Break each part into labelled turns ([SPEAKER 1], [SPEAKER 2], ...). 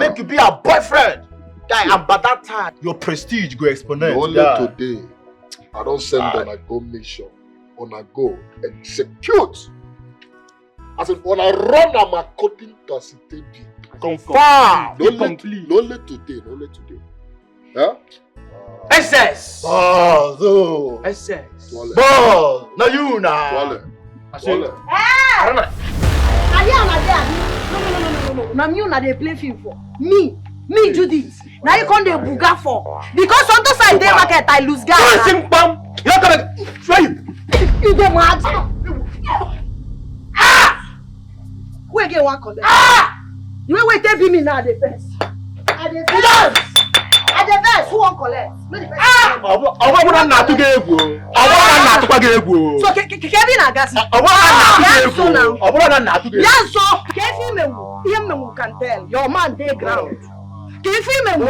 [SPEAKER 1] make you be a boyfriend. Guy, and by that time, your prestige go exponent.
[SPEAKER 2] Only today, I don't send on a go mission. On a go execute. As in, on a run, I'm according to CTB.
[SPEAKER 1] Confirm.
[SPEAKER 2] Only today. Huh?
[SPEAKER 1] SS.
[SPEAKER 2] Oh,
[SPEAKER 1] SS. Ball. Now you now.
[SPEAKER 2] Swallow.
[SPEAKER 3] No. Now you na they play film for me do this. Now you come dey buga for because sometimes I dey market I lose gas.
[SPEAKER 1] Sing bam. You not gonna try you.
[SPEAKER 3] You dey mad? Who again one collect? You wait tell me now the first. I the first who won't collect? No the first.
[SPEAKER 1] Na to get ego. Na to get ego.
[SPEAKER 3] So Kevin Agasi.
[SPEAKER 1] Na to get.
[SPEAKER 3] Yes, so Kevin me can tell your man dey ground. Kevin me.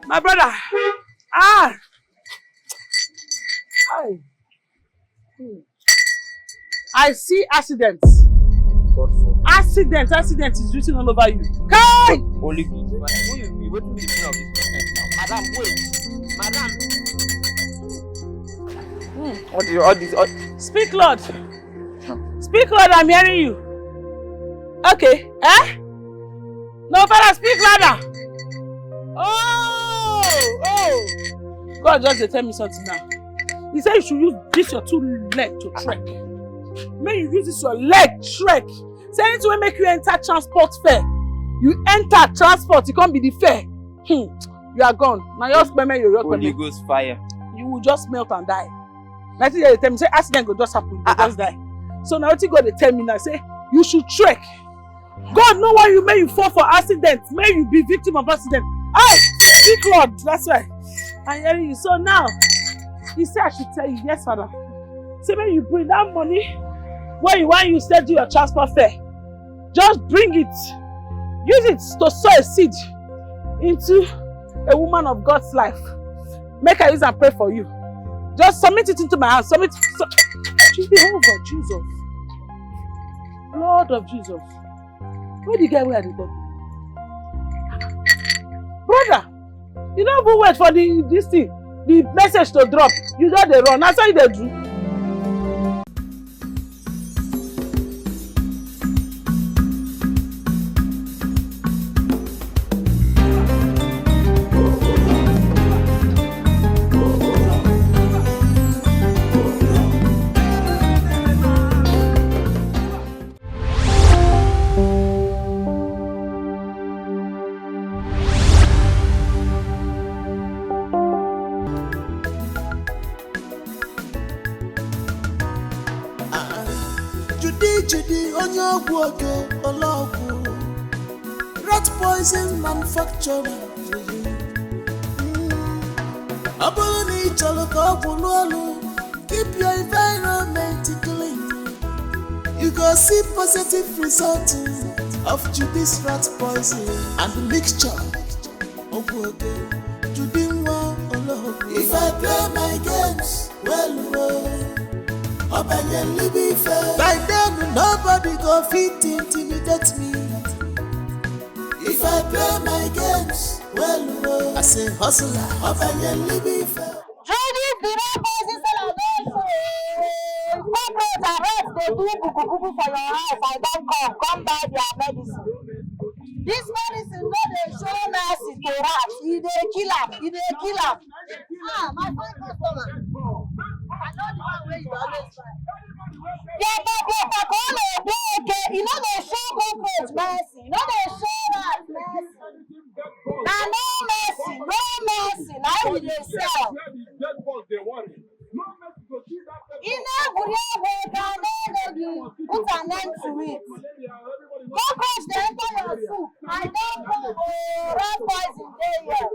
[SPEAKER 4] My brother, I see accidents. Accident is written all over you. Kai!
[SPEAKER 5] Holy good. Who you be? What be the meaning of this nonsense now? Madam, wait. Madam.
[SPEAKER 4] Speak, Lord. Speak, Lord, I'm hearing you. Okay, No, father, speak louder. Oh! God just tell me something now. He said you should use this your two legs to trek. May you use this your leg trek. Say anything will make you enter transport fair. You enter transport, it can't be the fair. You are gone. Now your payment,
[SPEAKER 5] Holy Ghost fire.
[SPEAKER 4] You will just melt and die. Nothing they tell me say accident will just happen, you just die. So now what you God they tell me now say you should trek. God know why you may you fall for accident, may you be victim of accident. Speak Lord, that's why I'm hearing you. So now, he said I should tell you, yes father. Say when you bring that money, when you want you said do your transport fare, just bring it. Use it to sow a seed into a woman of God's life. Make her use and pray for you. Just submit it into my hands. Submit Jehovah Jesus. Lord of Jesus. Where the guy where the body? Brother, you don't even wait for this thing, the message to drop. You don't they run. That's how they do.
[SPEAKER 6] Rat poison manufacturer. Keep your environment clean. You go see positive result of Judy's rat poison and the mixture. If I play my games well, by then nobody go fit intimidate me. If I play my games well, I say hustler, Judy,
[SPEAKER 3] the rat poison celebration. Corporate arrest they do kuku for your house. I don't come buy their medicine. This medicine no dey show mercy to rats. He dey kill am. My fine customer. I know the one where you always find. Yeah, but okay. You know they show corporate mercy. You know they show rats mercy. Now no mercy. Now we dey sell. Put an end to it. Cockroach dey enter your soup. I don't know rat poison dey here.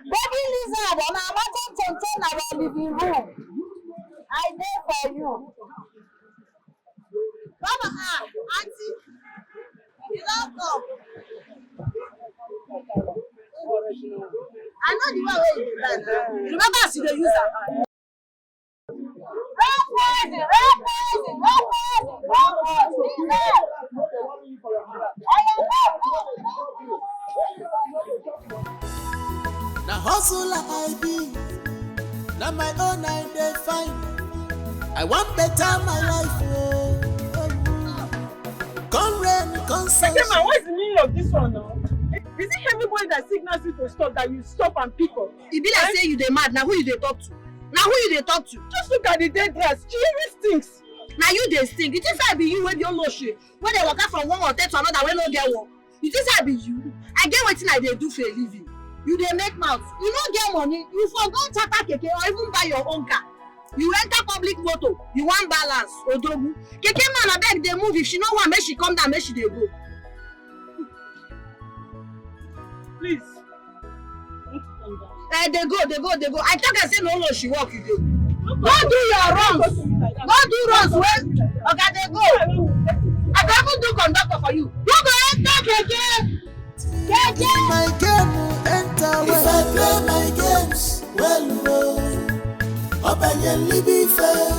[SPEAKER 3] Baby lizard on our mountain contain our living room. I dey for you. Mama, auntie, you don't come. I know the one where you do that now. Remember as you dey use am.
[SPEAKER 6] Na hustle I be, na my own I dey find. I want better my life, oh. Come rain, come sunshine.
[SPEAKER 4] Ekene, what is the meaning of this one now? Is it everybody that signals you to stop that you stop and pick up?
[SPEAKER 3] E be like say you dey mad. Na who you dey talk to? Na who you dey talk to?
[SPEAKER 4] Just look at the dead grass. She even stinks.
[SPEAKER 3] Na you dey stink. You think say I be you wey be oloshe? Wey dey waka from one hotel to another wey no get work? You think say I be you? I get wetin I dey do for a living. You dey make mouth. You no get money. You for go charter keke or even buy your own car. You enter public motor. You wan balance odogu. Keke man abeg dey move. If she no wan make she come down, make she dey go.
[SPEAKER 4] Please.
[SPEAKER 3] Dey go. I talk I say no she work you dey. Go do your runs. Go do runs wey oga dey go. I go even do conductor for you. You go enter keke.
[SPEAKER 6] My game will enter well. If I play my games well, obeying be fair.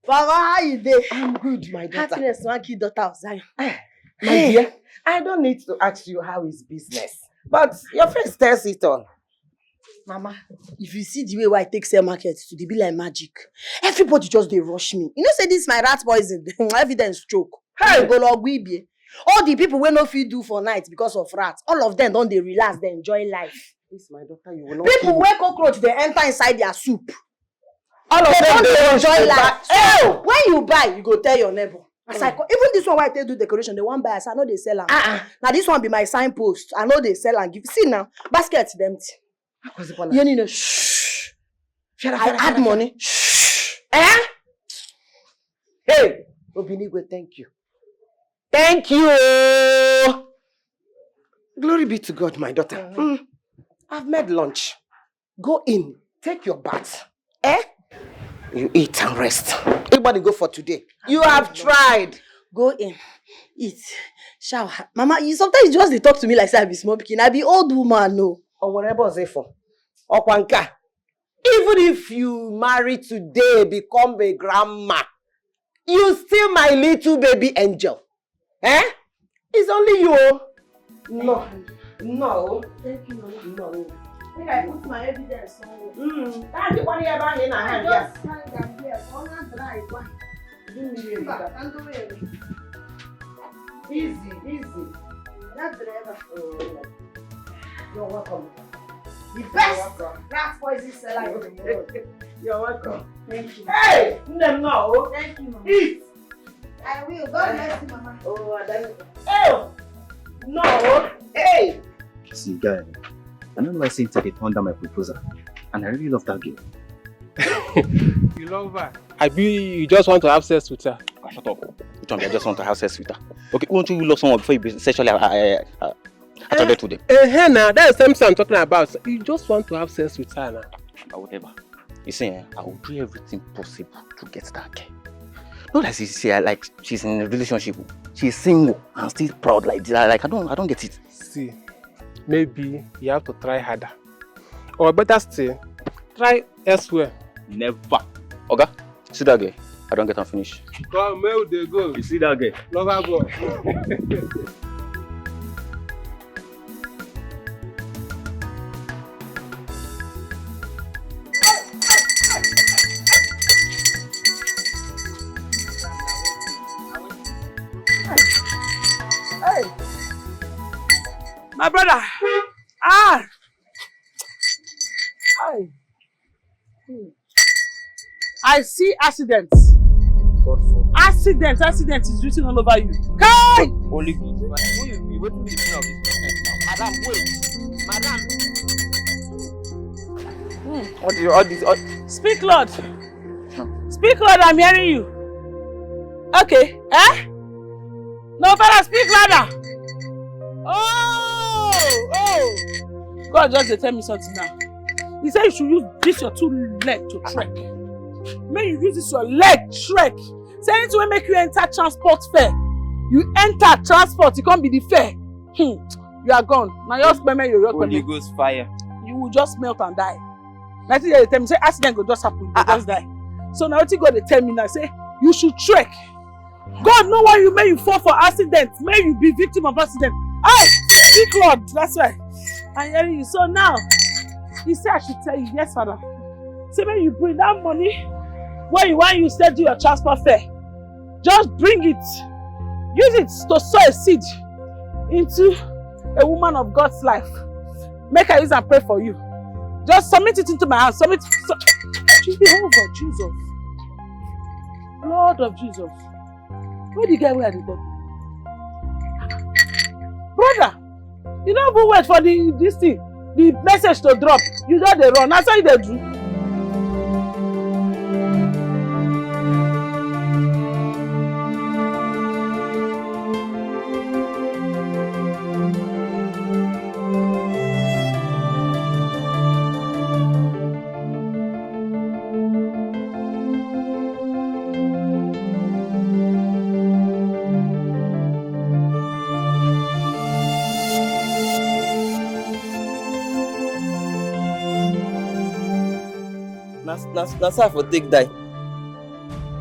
[SPEAKER 3] Baba, how you dey?
[SPEAKER 7] I'm good, my daughter.
[SPEAKER 3] Happiness wan kill daughter of Zion.
[SPEAKER 7] My dear, I don't need to ask you how is business, but your face tells it all.
[SPEAKER 3] Mama, if you see the way I take sell market to dey be like magic, everybody just dey rush me. You know say this my rat poison, evidence choke. Hey, go logwibie. All the people wey no fit do for night because of rats, all of them don dey relax, dey enjoy life.
[SPEAKER 7] This, my daughter, you will not.
[SPEAKER 3] People wey cockroach dey enter inside their soup.
[SPEAKER 7] All of them
[SPEAKER 3] dey enjoy life.
[SPEAKER 7] Oh,
[SPEAKER 3] When you buy, you go tell your neighbor. As I even this one wey I take do decoration, they wan buy as I no dey sell am. Now this one be my signpost. I no dey sell am give. See now, basket empty. You need to shh. I add money. Shh.
[SPEAKER 7] Eh? Hey, Obinigwe, thank you. Thank you. Glory be to God, my daughter. I've made lunch. Go in, take your bath. Eh? You eat and rest. Everybody go for today. You have tried.
[SPEAKER 3] Go in, eat, shower. Mama, you sometimes just dey talk to me like say I be small pikin. I be old woman, no.
[SPEAKER 7] Or whatever say for. Okwanka. Even if you marry today, become a grandma, you still my little baby angel. Eh? It's only you. No. No.
[SPEAKER 3] Thank you, Mama.
[SPEAKER 7] No.
[SPEAKER 3] I think I put my evidence somewhere.
[SPEAKER 7] That's the one here back in our hand.
[SPEAKER 3] I just hang am here. Corner dry. One.
[SPEAKER 7] Easy.
[SPEAKER 3] That driver.
[SPEAKER 7] You're welcome.
[SPEAKER 3] The best rat poison seller in the world.
[SPEAKER 7] You're welcome.
[SPEAKER 3] Thank you.
[SPEAKER 7] Hey! No.
[SPEAKER 3] Thank you, Mama.
[SPEAKER 7] Eat!
[SPEAKER 3] I will. God bless you, Mama.
[SPEAKER 7] Oh, no. Hey!
[SPEAKER 8] See, guy, I don't like saying they turned down my proposal, and I really love that girl.
[SPEAKER 9] You love her? You just want to have sex with her?
[SPEAKER 8] Ah, shut up. Which one? I just want to have sex with her. Okay, won't you love someone before you be sexually attracted to them?
[SPEAKER 9] Now that's the same thing I'm talking about. You just want to have sex with her now.
[SPEAKER 8] But whatever. You see, I will do everything possible to get that girl. Not that she's in a relationship. She's single and still proud like that. Like I don't get it.
[SPEAKER 9] See, maybe you have to try harder, or better still, try elsewhere.
[SPEAKER 8] Never. Okay? See that girl? I don't get unfinished.
[SPEAKER 9] Come, where would they go?
[SPEAKER 8] You see that girl?
[SPEAKER 9] Love her go.
[SPEAKER 4] My brother. I see accidents. Accident is written all over you. Kai!
[SPEAKER 5] Holy Ghost fire. Who you be? Wetin be the meaning of this nonsense now?
[SPEAKER 7] Madam, wait. Madam.
[SPEAKER 5] What do you all this?
[SPEAKER 4] Speak, Lord. Speak, Lord, I'm hearing you. Okay. Eh? No, Father, speak louder. Oh! God just dey tell me something now. He said you should use this your two leg to trek. May you use this your leg trek. Say anything will make you enter transport fair. You enter transport, it can't be the fair. You are gone. Now your payment,
[SPEAKER 5] Holy Ghost fire.
[SPEAKER 4] You will just melt and die. Nothing they tell me say accident go just happen, you just die. So now what God they tell me now say you should trek. God know why you may you fall for accident, may you be victim of accident. Aye, speak Lord, that's why I'm hearing you. So now he said I should tell you, yes, Father. Say when you bring that money where you want you said do your transport fare, just bring it. Use it to sow a seed into a woman of God's life. Make her use and pray for you. Just submit it into my hands. Submit Jehovah Jesus. Lord of Jesus. Where the guy where the body? Brother, you don't even wait for this thing, the message to drop. You just dey run. That's how they do.
[SPEAKER 5] Na so I for take die.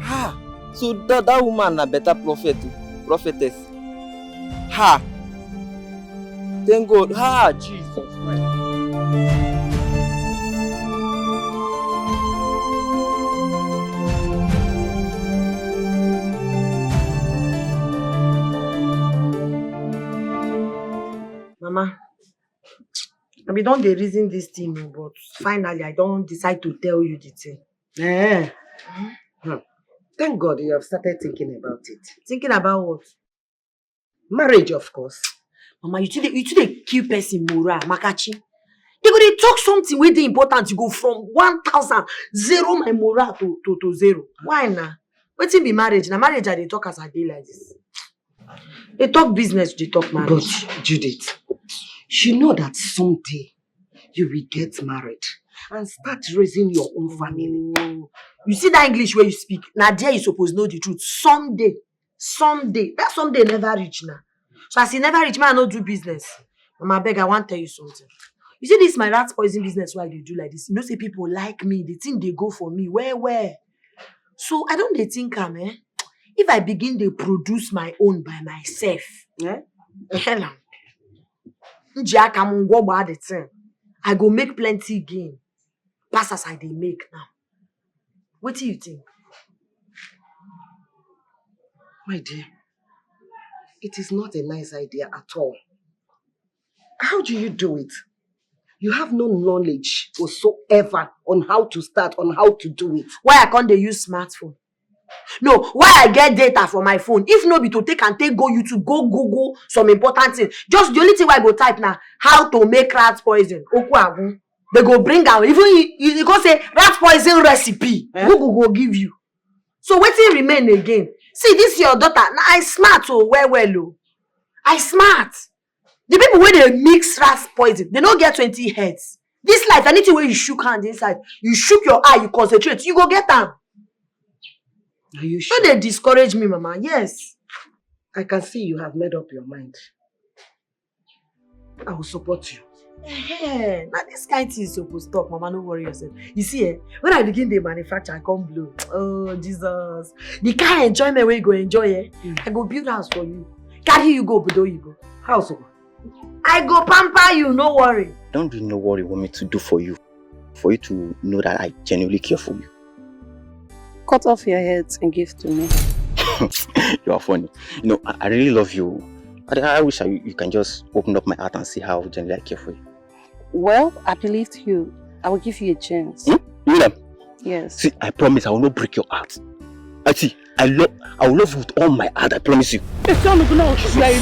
[SPEAKER 5] Ha! So that woman na better prophetess. Ha! Thank God. Ha! Jesus Christ.
[SPEAKER 3] Mama, I be don dey reason this thing, but finally I don decide to tell you the thing.
[SPEAKER 7] Thank God you have started thinking about it.
[SPEAKER 3] Thinking about what?
[SPEAKER 7] Marriage, of course.
[SPEAKER 3] Mama, you too dey kill person moral, Makachi. They go dey talk something wey dey important, you go from 1,000 zero my moral to zero. Why na? Wetin be marriage? Na marriage I dey talk as I dey like this. They talk business, they talk marriage.
[SPEAKER 7] But Judith, you know that someday you will get married and start raising your own family.
[SPEAKER 3] You see that English where you speak? Now there you suppose know the truth. Someday. That someday never reach now. So as he never reach, man, I no do business. Mama, beg, I want to tell you something. You see this my rat poison business why they do like this? You know, say people like me, they think they go for me. Where? So I don't they think if I begin to produce my own by myself, I go make plenty gain. Pass as I they make now. What do you think?
[SPEAKER 7] My dear, it is not a nice idea at all. How do you do it? You have no knowledge whatsoever on how to start, on how to do it.
[SPEAKER 3] Why I can't they use smartphone? No, why I get data from my phone? If no be to take go YouTube, go Google some important thing. Just the only thing I go type now, how to make rat poison. They go bring out, even you go say rat poison recipe. Google go give you. So wetin remain again? See, this your daughter. Now I smart well. I smart. The people when they mix rat poison, they don't get 20 heads. This life, anything where you shook hand inside, you shook your eye, you concentrate, you go get them.
[SPEAKER 7] Are you sure?
[SPEAKER 3] Don't they discourage me, Mama? Yes.
[SPEAKER 7] I can see you have made up your mind. I will support you.
[SPEAKER 3] Now this kind thing is supposed to stop, Mama. Don't worry yourself. You see, when I begin the manufacture, I come blow. Oh, Jesus. The kind of enjoyment where you go enjoy, I go build house for you. Carry you go, Budo you go.
[SPEAKER 7] House.
[SPEAKER 3] I go pamper you, no worry.
[SPEAKER 8] Don't really know what you want me to do for you. For you to know that I genuinely care for you.
[SPEAKER 10] Cut off your heads and give to me.
[SPEAKER 8] You are funny. You know, I really love you. I wish you can just open up my heart and see how genuinely I care for you.
[SPEAKER 10] Well, I believed you. I will give you a chance.
[SPEAKER 8] You mean that?
[SPEAKER 10] Yes.
[SPEAKER 8] See, I promise I will not break your heart. I will love you with all my heart, I promise you.
[SPEAKER 4] You are a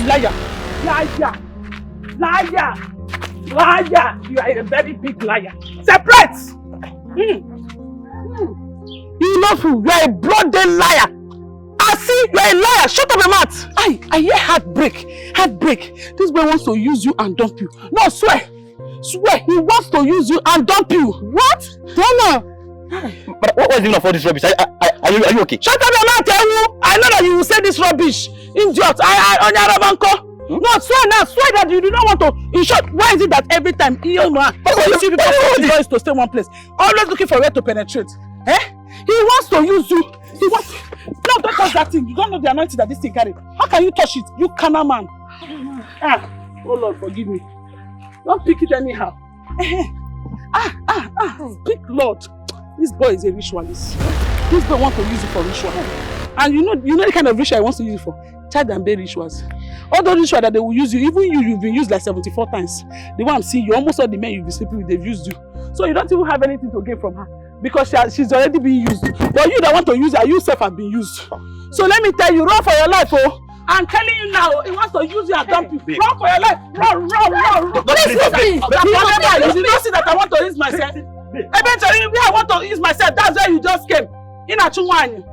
[SPEAKER 4] liar. Liar. You are a very big liar. Separate!
[SPEAKER 8] You know who? You are a bloody liar. I see, you are a liar. Shut up your mouth.
[SPEAKER 4] I hear heartbreak. This boy wants to use you and dump you. No, swear, he wants to use you and dump you. What? Don't.
[SPEAKER 8] But what was the enough for this rubbish? Are you okay?
[SPEAKER 4] Shut up your mouth, Ewu! I know that you will say this rubbish. Idiot. No, swear that you do not want to. In short, why is it that every time you see people boys to stay one place, always looking for where to penetrate? He wants to use you. No, don't touch that thing. You don't know the anointing that this thing carry. How can you touch it? You carnal man. Oh Lord, forgive me. Don't pick it anyhow. Speak Lord. This boy is a ritualist. This boy wants to use it for ritual. And you know the kind of ritual he wants to use it for? Child and baby rituals. All those rituals that they will use you, even you've been used like 74 times. The one I'm seeing you, almost all the men you've been sleeping with, they've used you. So you don't even have anything to gain from her. Because she's already being used. But you that want to use her, you yourself have been used. So let me tell you, run for your life, oh. I'm telling you now, he wants to use you and dump you. Run for your life. Run. Please leave me. You don't see that I want to use myself. Eventually, where I want to use myself, that's where you just came. In a Chunwanyi.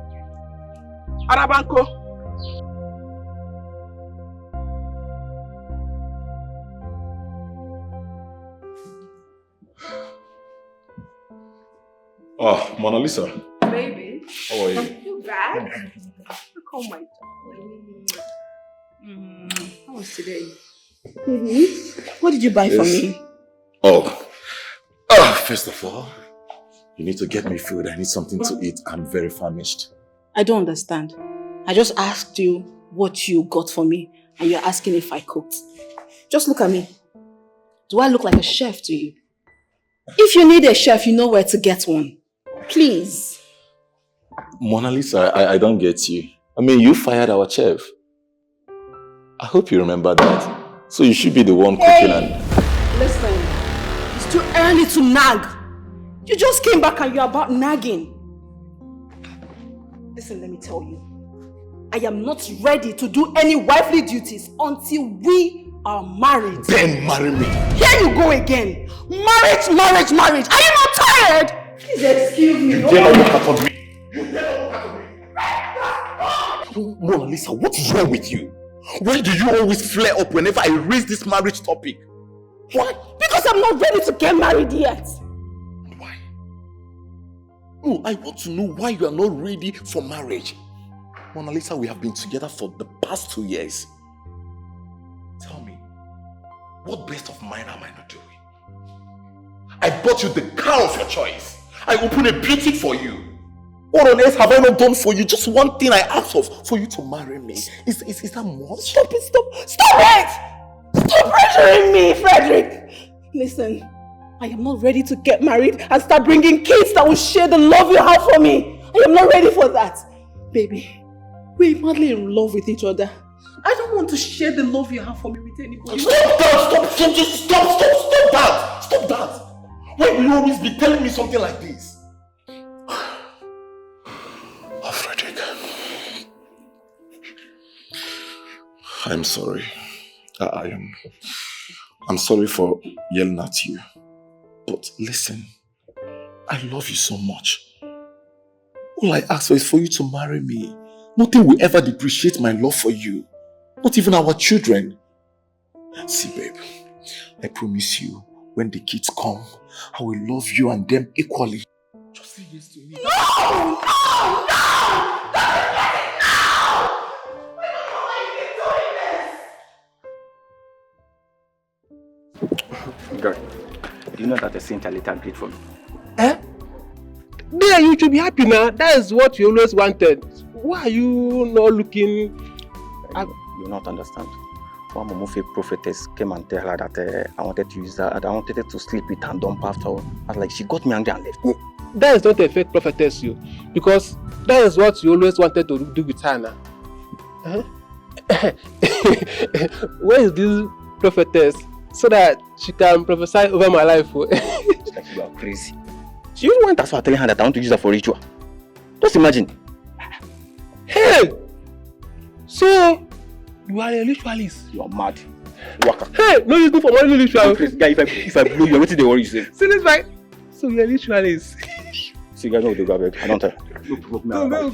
[SPEAKER 4] Arabanko.
[SPEAKER 11] Oh, Mona Lisa.
[SPEAKER 12] Baby.
[SPEAKER 11] How are you?
[SPEAKER 12] You back? Look, oh my darling. How was today? What did you buy for me?
[SPEAKER 11] Oh, first of all, you need to get me food. I need something to eat. I'm very famished.
[SPEAKER 12] I don't understand. I just asked you what you got for me and you're asking if I cooked. Just look at me. Do I look like a chef to you? If you need a chef, you know where to get one. Please.
[SPEAKER 11] Mona Lisa, I don't get you. I mean, you fired our chef. I hope you remember that. So you should be the one cooking and...
[SPEAKER 12] Listen, it's too early to nag. You just came back and you're about nagging. Listen, let me tell you. I am not ready to do any wifely duties until we are married.
[SPEAKER 11] Then marry me.
[SPEAKER 12] Here you go again. Marriage. Are you not tired? Please excuse me.
[SPEAKER 11] You dare not walk out on me. You dare not walk out on me. Mona Lisa, what's wrong with you? Why do you always flare up whenever I raise this marriage topic?
[SPEAKER 12] Why? Because I'm not ready to get married yet.
[SPEAKER 11] Why? Oh, I want to know why you are not ready for marriage. Mona Lisa, we have been together for the past 2 years. Tell me, what best of mine am I not doing? I bought you the car of your choice. I opened a boutique for you. What on earth have I not done for you? Just one thing I asked for you to marry me. Is that much?
[SPEAKER 12] Stop it! Stop pressuring me, Frederick! Listen, I am not ready to get married and start bringing kids that will share the love you have for me. I am not ready for that. Baby, we're madly in love with each other. I don't want to share the love you have for me with anybody.
[SPEAKER 11] Stop that! Why will you always be telling me something like this? Oh, Frederick. I'm sorry. I'm sorry for yelling at you. But listen, I love you so much. All I ask for is for you to marry me. Nothing will ever depreciate my love for you. Not even our children. See, babe, I promise you, when the kids come, I will love you and them equally. Just say yes to me.
[SPEAKER 12] No!
[SPEAKER 8] God, do you know that the Saint later agreed for me?
[SPEAKER 9] There, you should be happy now. That is what you always wanted. Why are you not looking...
[SPEAKER 8] You not understand. One Momofe prophetess came and tell her that I wanted to use her, and I wanted her to sleep with and dump after her. I was like, she got me angry and left.
[SPEAKER 9] That is not a fake prophetess, you. Because that is what you always wanted to do with her now. Where is this prophetess? So that she can prophesy over my life.
[SPEAKER 8] It's like you are crazy. She even went as far as telling her that I want to use her for ritual. Just imagine.
[SPEAKER 9] Hey! So, you are a ritualist.
[SPEAKER 8] You are mad. Waka.
[SPEAKER 9] Hey! No, you go for money ritual.
[SPEAKER 8] Guy, if I blow you, what did they worry you say?
[SPEAKER 9] See this guy? So, you are a ritualist.
[SPEAKER 8] See, guys, no, they go back. I don't tell.
[SPEAKER 9] No.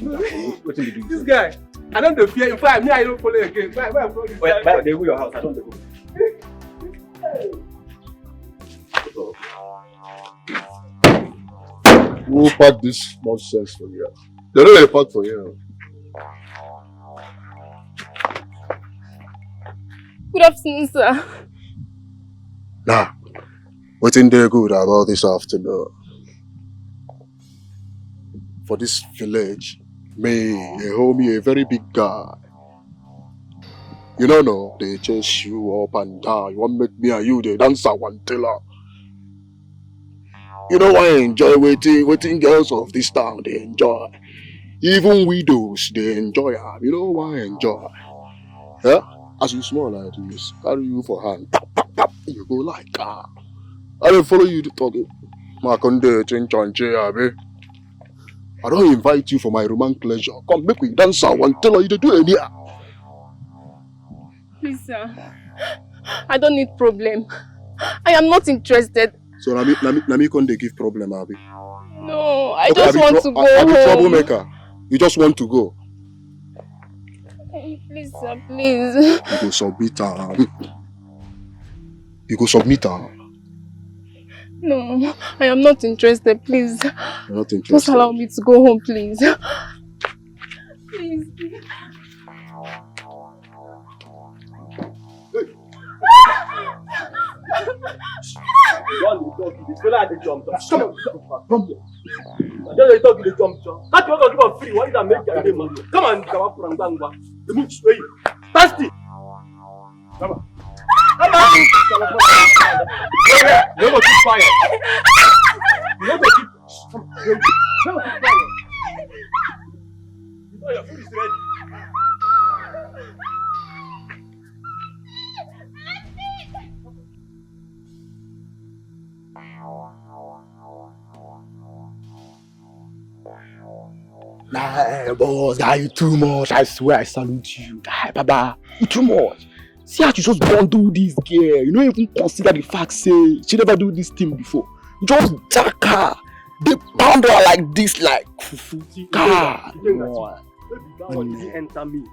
[SPEAKER 9] This guy, I don't fear. In fact, me, I don't follow again. Why follow this guy?
[SPEAKER 8] Wait, they go your house. I don't go.
[SPEAKER 2] Who packed this nonsense for you? They don't really pack for you.
[SPEAKER 13] Good afternoon, sir.
[SPEAKER 2] Nah, what's in there good about this afternoon? For this village, me, a homie, a very big guy. You know, they chase you up and down. You want to make me and you, they dance one teller. You know why I enjoy waiting girls of this town, they enjoy. Even widows, they enjoy. You know why I enjoy? Yeah? As you small like this, carry you for hand, tap, tap, tap, you go like I don't follow you to talk. I don't invite you for my romantic pleasure. Come make we dance one teller, you do any.
[SPEAKER 13] Please, sir. I don't need problem. I am not interested.
[SPEAKER 2] So Nami can they give problem, Abi?
[SPEAKER 13] No, I just want to go home.
[SPEAKER 2] Abi troublemaker. You just want to go.
[SPEAKER 13] Please, sir, please.
[SPEAKER 2] You go submit her. You go submit her.
[SPEAKER 13] No, I am not interested, please.
[SPEAKER 2] You're not interested.
[SPEAKER 13] Just allow me to go home, please. Please.
[SPEAKER 9] This fella had the jump. Come here. Just talk the jump. That you want to free. Why did I make your name? Come on, come up from Bangwa. The move straight. Tasty. Come on. Come on. You go keep quiet. You go keep. You go keep quiet. You know your food is ready.
[SPEAKER 1] Nah, boss, guy, you too much. I swear I salute you. Guy, Baba, you too much. See how you just don't do this girl. You don't even consider the fact say she never do this thing before. Just jack her. They pound her like this, like God.
[SPEAKER 9] Enter me.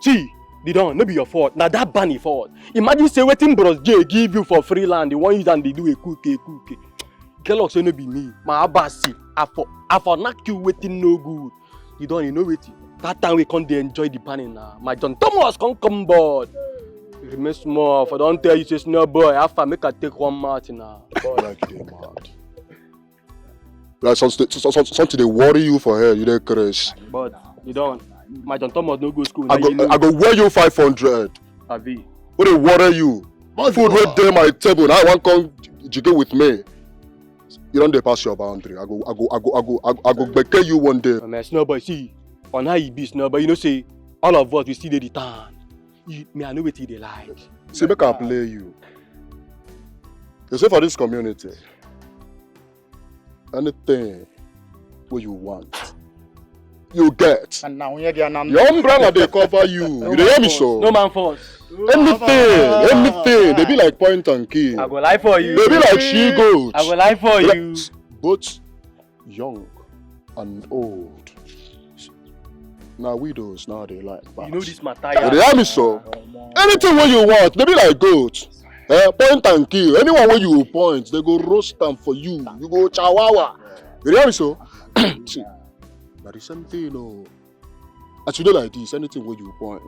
[SPEAKER 9] See, they don't, no be your fault. Now that bunny fault. Imagine say waiting bros J give you for free land. They want you and they do a cookie. Kellogg say no be me. My abasi. I for knock you waiting no good. You don't know waiting. That time we can't enjoy the panning now. My John Thomas can't come board. Remain small. If I don't tell you say no boy, I have to make her take one match now.
[SPEAKER 2] Like they mad. Like something they worry you for her, you don't crazy.
[SPEAKER 9] But you don't. My John Thomas no go school.
[SPEAKER 2] I go wear you 500.
[SPEAKER 9] Avi.
[SPEAKER 2] What they worry you? Food right there my table. Now I want come jiggle with me. You don't pass your boundary. I go back you one day.
[SPEAKER 9] Man, Snowboy, see, on how you be Snowboy, you know say all of us we see the return. Me, I know what they like.
[SPEAKER 2] See, make I play you. You say for this community, anything what you want, you get.
[SPEAKER 1] And now your
[SPEAKER 2] umbrella they cover you. You hear me so?
[SPEAKER 9] No man force.
[SPEAKER 2] Anything. They be like point and kill.
[SPEAKER 9] I go lie for you.
[SPEAKER 2] They be like she goats.
[SPEAKER 9] I go lie for you.
[SPEAKER 2] Both young and old. Now widows now they like bats.
[SPEAKER 9] You know this matter.
[SPEAKER 2] You hear me so? Anything what you want, they be like goats. Point and kill. Anyone where you point, they go roast them for you. You go chawawa. You hear me so? See, but the same thing, you know. As you do like this, anything where you point,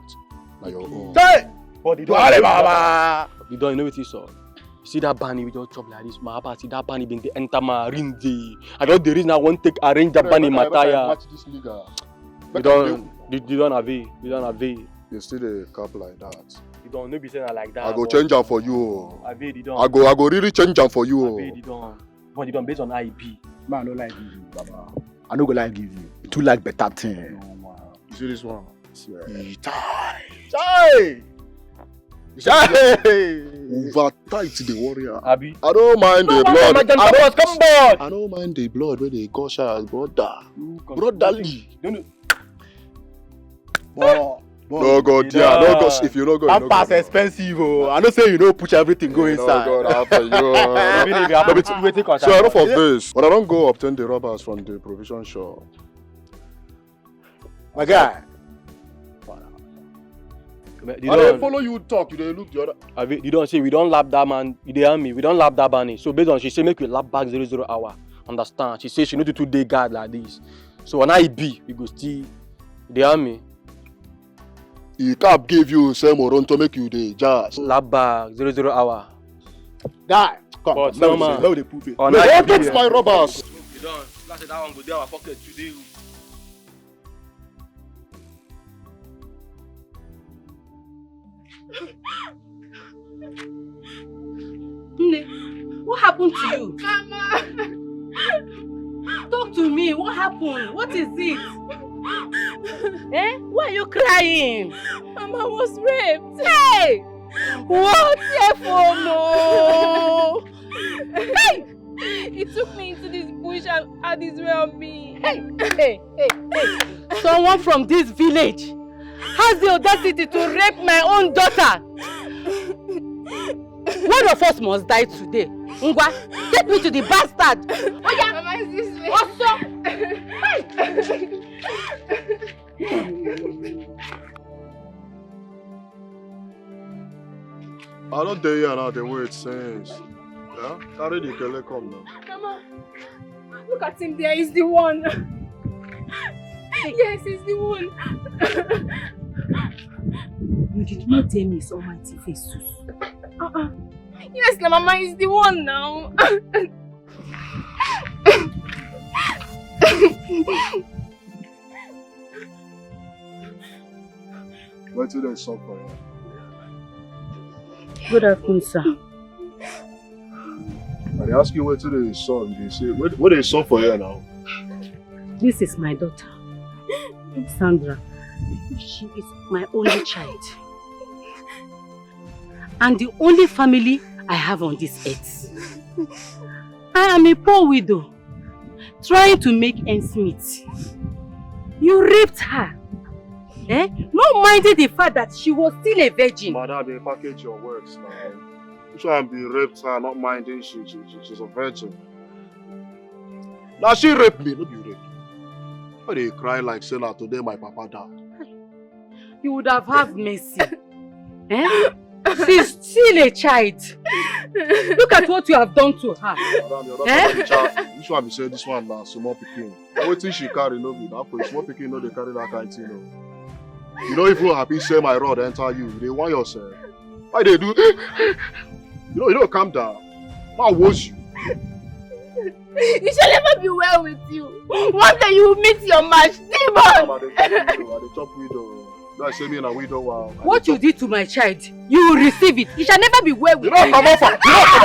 [SPEAKER 2] now your own.
[SPEAKER 1] Hey!
[SPEAKER 9] But you don't know what you saw. See that bunny with your chop like this, my papa. See that bunny being the enter my ring. I don't the reason I want to arrange that bunny mataya. You don't have it. You don't have it.
[SPEAKER 2] You still a cup like that.
[SPEAKER 9] You don't know be saying like that.
[SPEAKER 2] I go change them for you.
[SPEAKER 9] I
[SPEAKER 2] go really change them for you.
[SPEAKER 9] But you don't based on IP.
[SPEAKER 1] Man, I don't like give you, Baba. I don't go like give you. Too like better thing.
[SPEAKER 2] You see this one?
[SPEAKER 1] Chai!
[SPEAKER 2] Over tight the warrior.
[SPEAKER 9] Abi.
[SPEAKER 2] I don't mind the blood.
[SPEAKER 9] I
[SPEAKER 2] don't mind the blood when they gush out, brother. Brotherly. No go there. No go. If you don't go,
[SPEAKER 1] that
[SPEAKER 2] you
[SPEAKER 1] pass expensive. Oh, I know say you don't push everything go inside.
[SPEAKER 2] No go after you. So enough of this. But I don't go obtain the rubbers from the provision shop.
[SPEAKER 1] My guy.
[SPEAKER 2] I don't follow you talk. You don't look the other.
[SPEAKER 9] You don't say we don't lap that man. You dey hear me? We don't lap that bunny. So based on she say make we lap back 00 hour. Understand? She say she need to 2 day guard like this. So when I be, we go still. You dey hear me?
[SPEAKER 2] He cap give you same or to make you the jazz.
[SPEAKER 9] Lap back 00 hour.
[SPEAKER 1] Guy, come.
[SPEAKER 9] But no man.
[SPEAKER 1] How they prove it?
[SPEAKER 2] Wait, don't touch my rubbers.
[SPEAKER 9] You don't. Last that one go there our pocket today.
[SPEAKER 12] Nne, what happened to you?
[SPEAKER 13] Mama!
[SPEAKER 12] Talk to me. What happened? What is it? Why are you crying?
[SPEAKER 13] Mama was raped.
[SPEAKER 12] Hey! What? No!
[SPEAKER 13] Hey! He took me into this bush and had his way on me.
[SPEAKER 12] Hey! Someone from this village has the audacity to rape my own daughter. One of us must die today. Ngwa, take me to the bastard. Oh yeah.
[SPEAKER 13] Mama is this way.
[SPEAKER 12] Also.
[SPEAKER 2] I don't dare you now the way it says. Yeah? Carry the kele come now.
[SPEAKER 13] Mama, look at him there. He's the one. Yes, he's the one.
[SPEAKER 12] You did not tell me his almighty face.
[SPEAKER 13] Yes, la Mama is the one now.
[SPEAKER 2] Wait till they stop for you.
[SPEAKER 12] Good afternoon, sir.
[SPEAKER 2] I ask you where till they saw. They say what they saw for you now.
[SPEAKER 12] This is my daughter, Sandra. She is my only child. And the only family I have on this earth. I am a poor widow, trying to make ends meet. You raped her. Not minding the fact that she was still a virgin.
[SPEAKER 2] Madam, they package your words now. You try and be raped her, not minding she's a virgin. Now she raped me, not you raped. Why they cry like say now today my papa died?
[SPEAKER 12] You would have had mercy. She's still a child. Look at what you have done to her.
[SPEAKER 2] Madam, this one be say this one now small pikin. Wetin she carry no be that for small pikin no they carry that kind thing. No. You don't even happy say my rod enter you. They want yourself. Why they do? You don't calm down. What was you?
[SPEAKER 13] It shall never be well with you. One day you will meet your match, demon.
[SPEAKER 2] I dey chop widow. Don't say me in a widow. Wow.
[SPEAKER 12] What you did to my child, you will receive it. It shall never be well with you.
[SPEAKER 2] You don't come off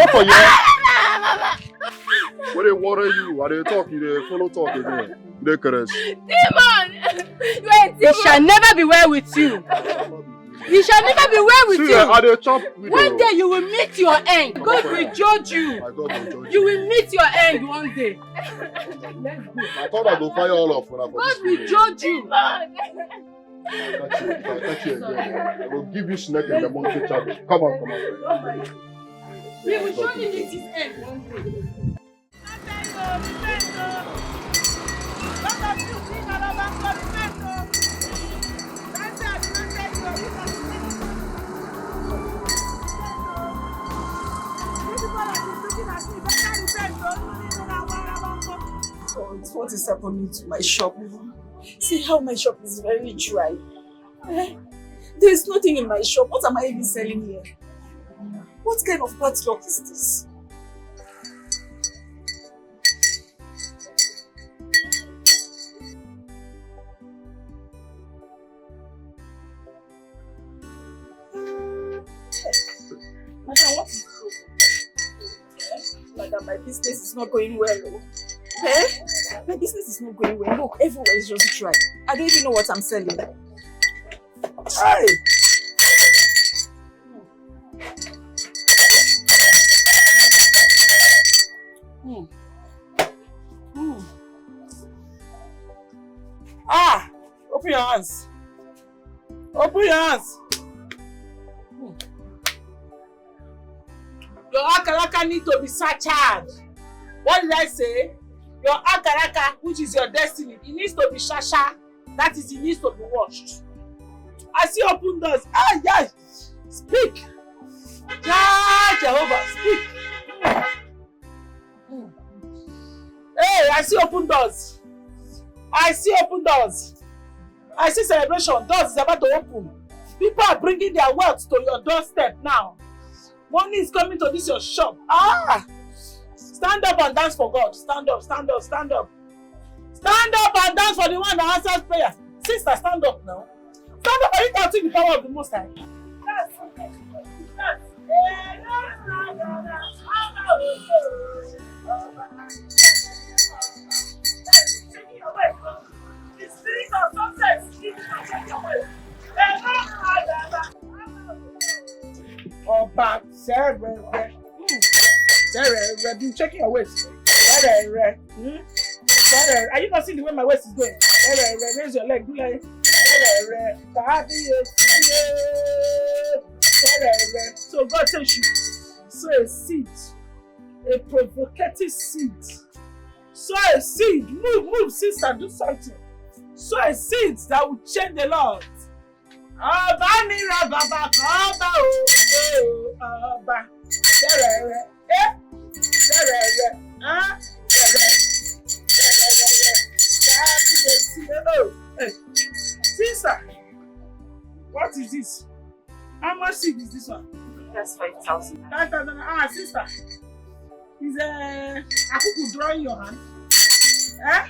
[SPEAKER 2] for you. When they worry you, and they talk, they follow talk again. They caress.
[SPEAKER 13] Demon! You are a demon.
[SPEAKER 12] It shall never be well with you. It shall never be well with you. One day you will meet your end. God will judge you. You will meet your end one day.
[SPEAKER 2] I thought I go fire all of them.
[SPEAKER 12] God will judge you.
[SPEAKER 2] I catch you again. I will give you snake in the monkey chapel. Come on.
[SPEAKER 12] We will surely meet his end one day.
[SPEAKER 14] God, what is happening to my shop? See how my shop is very dry. There is nothing in my shop. What am I even selling here? What kind of bad luck is this? Madam, what is this? Madam, my business is not going well. My business is not going well. Look, everywhere is just dry. I don't even know what I'm selling. Hey! Ah! Open your hands.
[SPEAKER 4] Open your hands. Your akaraka need to be searched. What did I say? Your akaraka, which is your destiny, it needs to be shasha. That is, it needs to be washed. I see open doors. Ah, yes. Speak. Yeah, Jehovah, speak. Hey, I see open doors. I see open doors. I see celebration. Doors is about to open. People are bringing their wealth to your doorstep now. Money is coming to this your shop. Ah! Stand up and dance for God. Stand up, stand up, stand up. Stand up and dance for the one that answers prayer. Sister, stand up now. Stand up and you can see the power of the Most High. The spirit of success is your way. Oba, Sarah, been checking your waist. Sarah, are you not seeing the way my waist is going? Raise your leg, do like. So God says you sow a seed, a provocative seed. Sow a seed, move, sister, do something. Sow a seed that will change the Lord. Oba mira baba oba o oba serere sister, what is this? How much seed is this one?
[SPEAKER 14] That's 5,000.
[SPEAKER 4] 5,000. Ah, sister, is Akuku drawing your hand? Eh?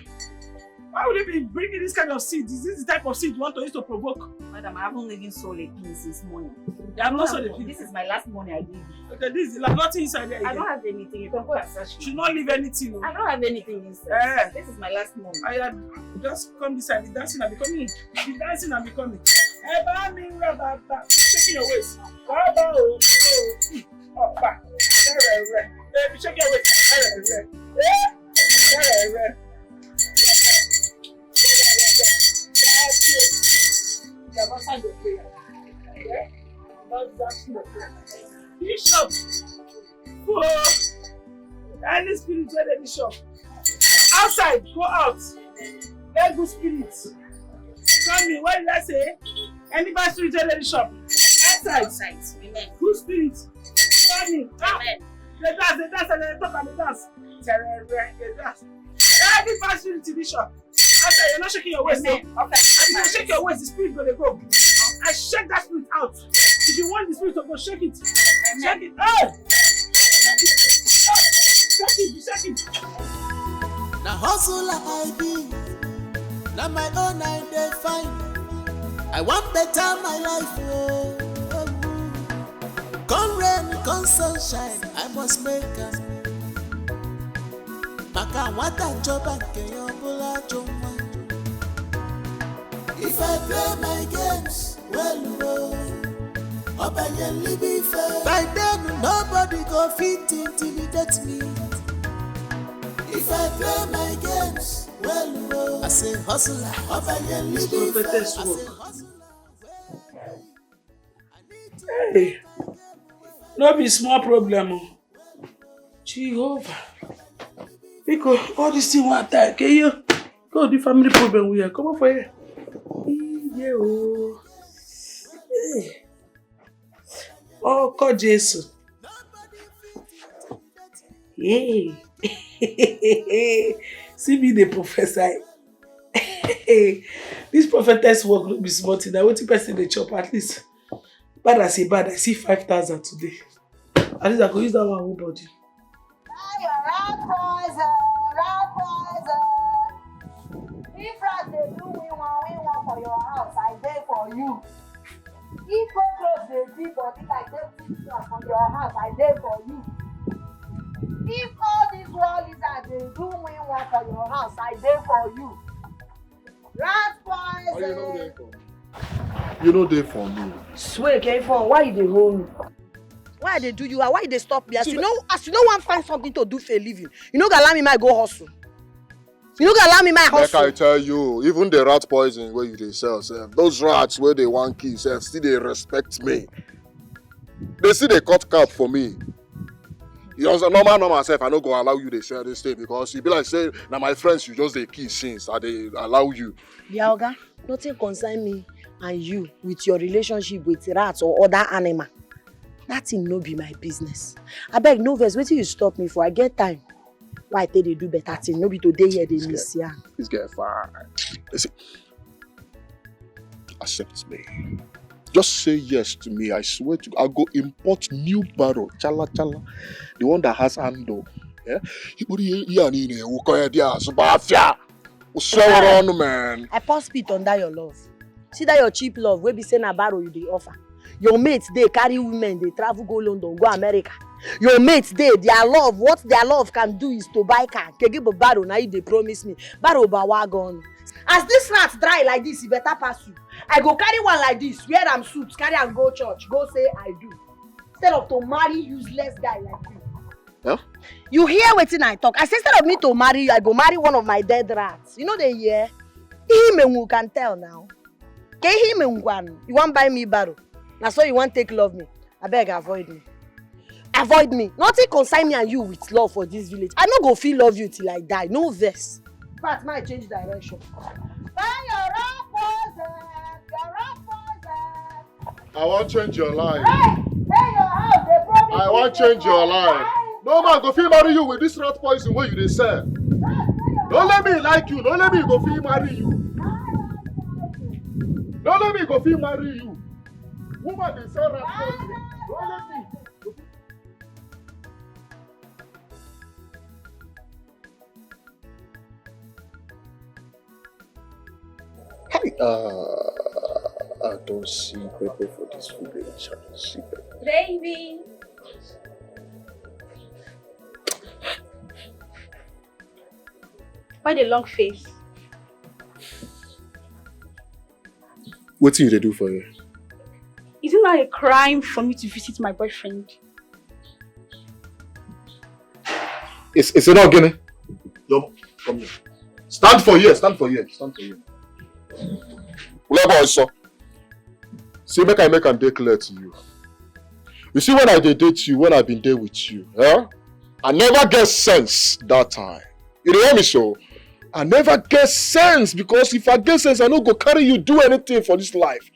[SPEAKER 4] Why would you be bringing this kind of seed? Is this the type of seed you want to use to provoke?
[SPEAKER 14] Madam, I haven't even sold a pin since morning.
[SPEAKER 4] You have not sold a pin?
[SPEAKER 14] This is my last money I gave you.
[SPEAKER 4] Okay, this is like nothing inside there again.
[SPEAKER 14] I don't have anything. You can go and search.
[SPEAKER 4] You should not leave anything.
[SPEAKER 14] I don't have anything inside. This is my last money.
[SPEAKER 4] I had just come this side. The dancing and becoming. The dancing and becoming. Shaking your waist. Shake your waist. Bishop, any spiritual bishop, outside, go out. Let good spirits come in. What did I say? Anybody spiritual bishop, outside. Good spirits come in. They dance, and they talk and they dance. They dance. Everybody spiritual bishop. Outside, you're not shaking your waist. Okay. If you shake your waist, the spirit gonna go. I shake that spirit out. If you want the spirit to go, shake it. Shake it. Hey! Shake it.
[SPEAKER 6] Now hustle I be. Now my own I define. I want better my life. Come rain, come sunshine. I must make it. Maka wata job and bula joma. If I play my games, well, obediently be fair. By then, nobody go fit intimidate me. If I play my games, well, I say hustler, obediently be fair.
[SPEAKER 4] Hey, no be small problem. Jehovah. Because all this thing want to attack you. Go the family problem we are. Come on for here. Yeah, oh. Hey. Oh, God, Jesus. Hey. See me the professor. This prophetess work will be smart. Now what person they chop at least. Bad I see 5,000 today. At least I could use that one whole body.
[SPEAKER 3] If rat they do we want for your house, I dey for you. If cockroach they dig body like they for your house, I dey for you. If all these wall lizards they do we want for your house, I dey for you. Rat poison.
[SPEAKER 2] You know they for me.
[SPEAKER 7] Swear, K4, why you dey hold me? Why they do you? Why they stop me? As you know, one find something to do for a living. You know, allow me my go hustle.
[SPEAKER 3] You no go allow me my hustle.
[SPEAKER 2] Like I tell you, even the rat poison where you dey sell, sef, those rats where they want kill, sef, still they respect me. They see they cut cap for me. You know, normal self, I no go allow you to sell this thing because you be like say, now my friends, you just they kill since I they allow you.
[SPEAKER 3] Yeah, Oga, nothing concern me and you with your relationship with rats or other animal. That thing no be my business. I beg no verse, wait till you stop me for I get time. Why I tell they do better thing? No be today here they miss ya.
[SPEAKER 2] This guy fine. Listen, accept me. Just say yes to me. I swear to you, I'll go import new barrel. Chala. The one that has handle. Yeah? Man.
[SPEAKER 3] I pour spit under your love. See that your cheap love, where be saying a barrel you they offer. Your mates, they carry women, they travel, go London, go America. Your mates, their love, what their love can do is to buy car. Can give a barrel, now they promise me. Barrel ba wagon. As this rat dry like this, it better pass you. I go carry one like this, wear am suits, carry and go church, go say I do. Instead of to marry useless guy like you.
[SPEAKER 2] Yeah?
[SPEAKER 3] You hear wetin I talk? I say instead of me to marry you, I go marry one of my dead rats. You know they hear? Him can tell now. You want buy me barrel? Now so you want take love me? I beg avoid me. Avoid me. Nothing concern me and you with love for this village. I no go feel love you till I die. No verse. But might change direction.
[SPEAKER 2] I want to change your life.
[SPEAKER 3] Hey, your house, they promise.
[SPEAKER 2] I want to change your life. No man, go feel marry you with this rat poison where you dey sell. Don't let me like you. Don't let me go feel marry you. Don't let me go feel marry you. Woman, they sell rat poison. Don't let me. I don't see people for this village. I don't see them.
[SPEAKER 13] Baby. Why the long face?
[SPEAKER 2] What do you do for you?
[SPEAKER 13] Is it not a crime for me to visit my boyfriend?
[SPEAKER 2] Is it not Ekene? Come here. Stand for here. See, make am dey clear to you. You see, when I date you, when I been there with you, I never get sense that time. You hear me so? I never get sense because if I get sense, I no go carry you do anything for this life.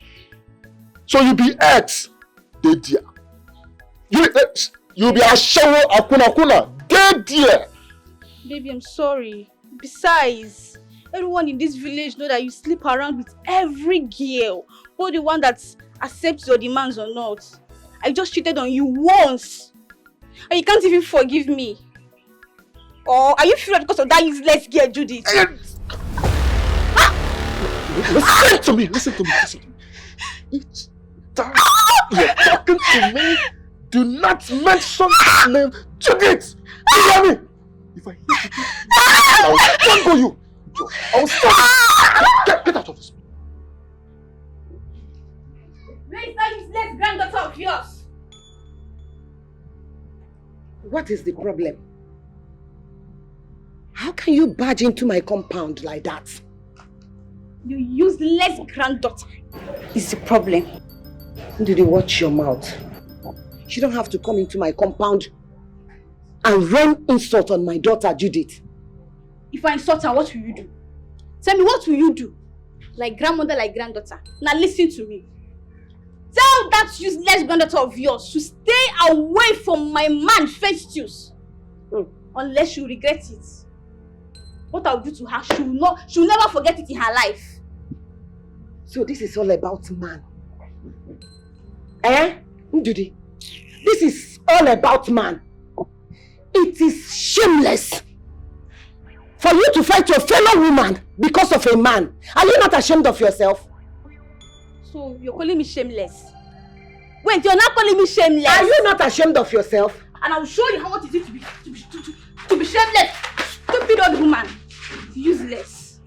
[SPEAKER 2] So you be ex, dey there. You be a shower akuna, dey there.
[SPEAKER 13] Baby, I'm sorry. Besides, everyone in this village know that you sleep around with every girl, both the one that accepts your demands or not. I just cheated on you once, and you can't even forgive me. Or are you furious because of that useless girl, Judith?
[SPEAKER 2] Listen to me. Each time you're talking to me, do not mention his name, Judith. You hear me? If I hear Judith, I will strangle you. I will strangle you. Get out of this.
[SPEAKER 13] Where is that useless granddaughter of yours?
[SPEAKER 3] What is the problem? How can you barge into my compound like that?
[SPEAKER 13] You useless granddaughter is the problem.
[SPEAKER 3] Did you watch your mouth? You don't have to come into my compound and rain insult on my daughter, Judith.
[SPEAKER 13] If I insult her, what will you do? Tell me, what will you do? Like grandmother, like granddaughter. Now listen to me. Tell that useless granddaughter of yours to stay away from my man, Festus. Unless you regret it. What I'll do to her, she'll never forget it in her life.
[SPEAKER 3] So this is all about man. Ndudi? This is all about man. It is shameless for you to fight your fellow woman because of a man. Are you not ashamed of yourself?
[SPEAKER 13] So you're calling me shameless? Wait, you're not calling me shameless?
[SPEAKER 3] Are you not ashamed of yourself?
[SPEAKER 13] And I'll show you how it is to be shameless. Stupid old woman. Useless.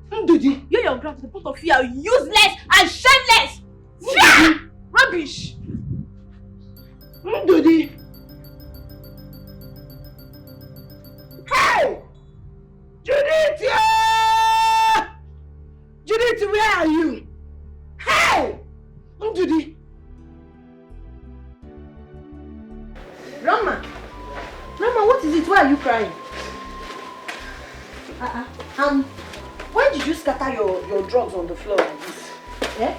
[SPEAKER 3] Ndudi.
[SPEAKER 13] You and your grandfather, both of you are useless and shameless. Rubbish.
[SPEAKER 3] Ndudi. Hey! Judith! Grandma, what is it? Why are you crying? Why did you scatter your drugs on the floor like this? Yeah?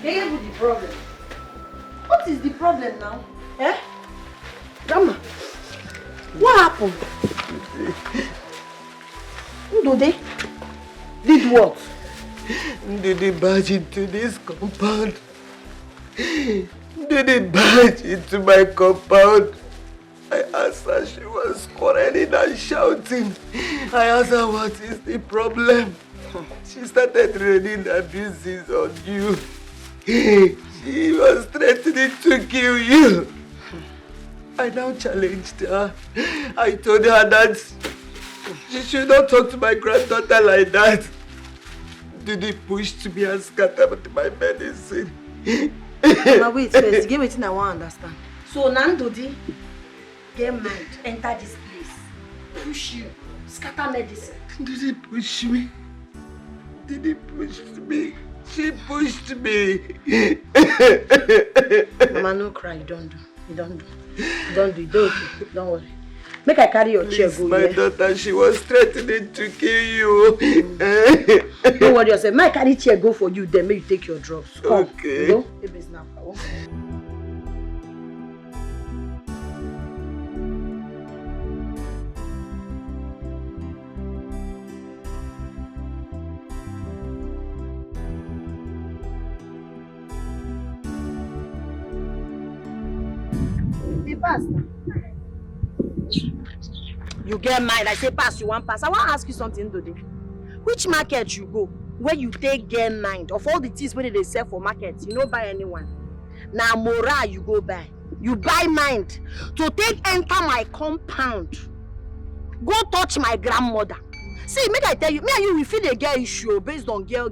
[SPEAKER 3] Yeah, with the problem. What is the problem now? Eh? Grandma, what happened? Ndode did what?
[SPEAKER 15] Ndode barged into this compound. Ndode barged into my compound. I asked her, she was quarreling and shouting. I asked her, what is the problem? She started raining abuses on you. She was threatening to kill you. I now challenged her. I told her that she should not talk to my granddaughter like that. Ndode pushed me and scattered my medicine.
[SPEAKER 3] Now wait first, give me what I want to understand. So Ndode get mad, enter this place, push you, scatter medicine.
[SPEAKER 15] Ndode push me. Ndode pushed me. She pushed me.
[SPEAKER 3] Mama, no cry, you don't do. Don't worry. Make I carry your chair go.
[SPEAKER 15] My daughter, she was threatening to kill you.
[SPEAKER 3] Don't worry yourself. Make I carry chair go for you, then make you take your drugs. Come.
[SPEAKER 15] Okay.
[SPEAKER 3] You know? Baby, now. Pass. You get mine. I say pass, you want pass. I want to ask you something today. Which market you go where you take get mind of all the things where they sell for market? You don't buy anyone. Now Mora you go buy. You buy mind to take enter my compound. Go touch my grandmother. See, make I tell you, me and you we feel a girl issue based on girl.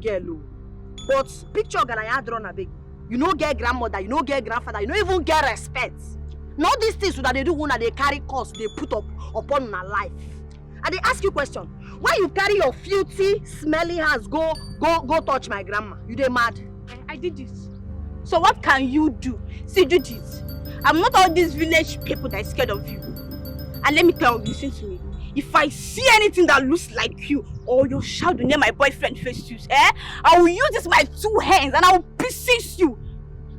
[SPEAKER 3] But picture gonna drawn a big. You no get grandmother, you no get grandfather, you no even get respect. Now these things that they do when they carry cost, they put up upon my life. And they ask you question, why you carry your filthy, smelly hands go touch my grandma? You dey mad?
[SPEAKER 13] I did this. So what can you do? See, Judith, I'm not all these village people that are scared of you. And let me tell you, listen to me. If I see anything that looks like you or your shadow near my boyfriend Festus, I will use this my 2 hands and I will pieces you.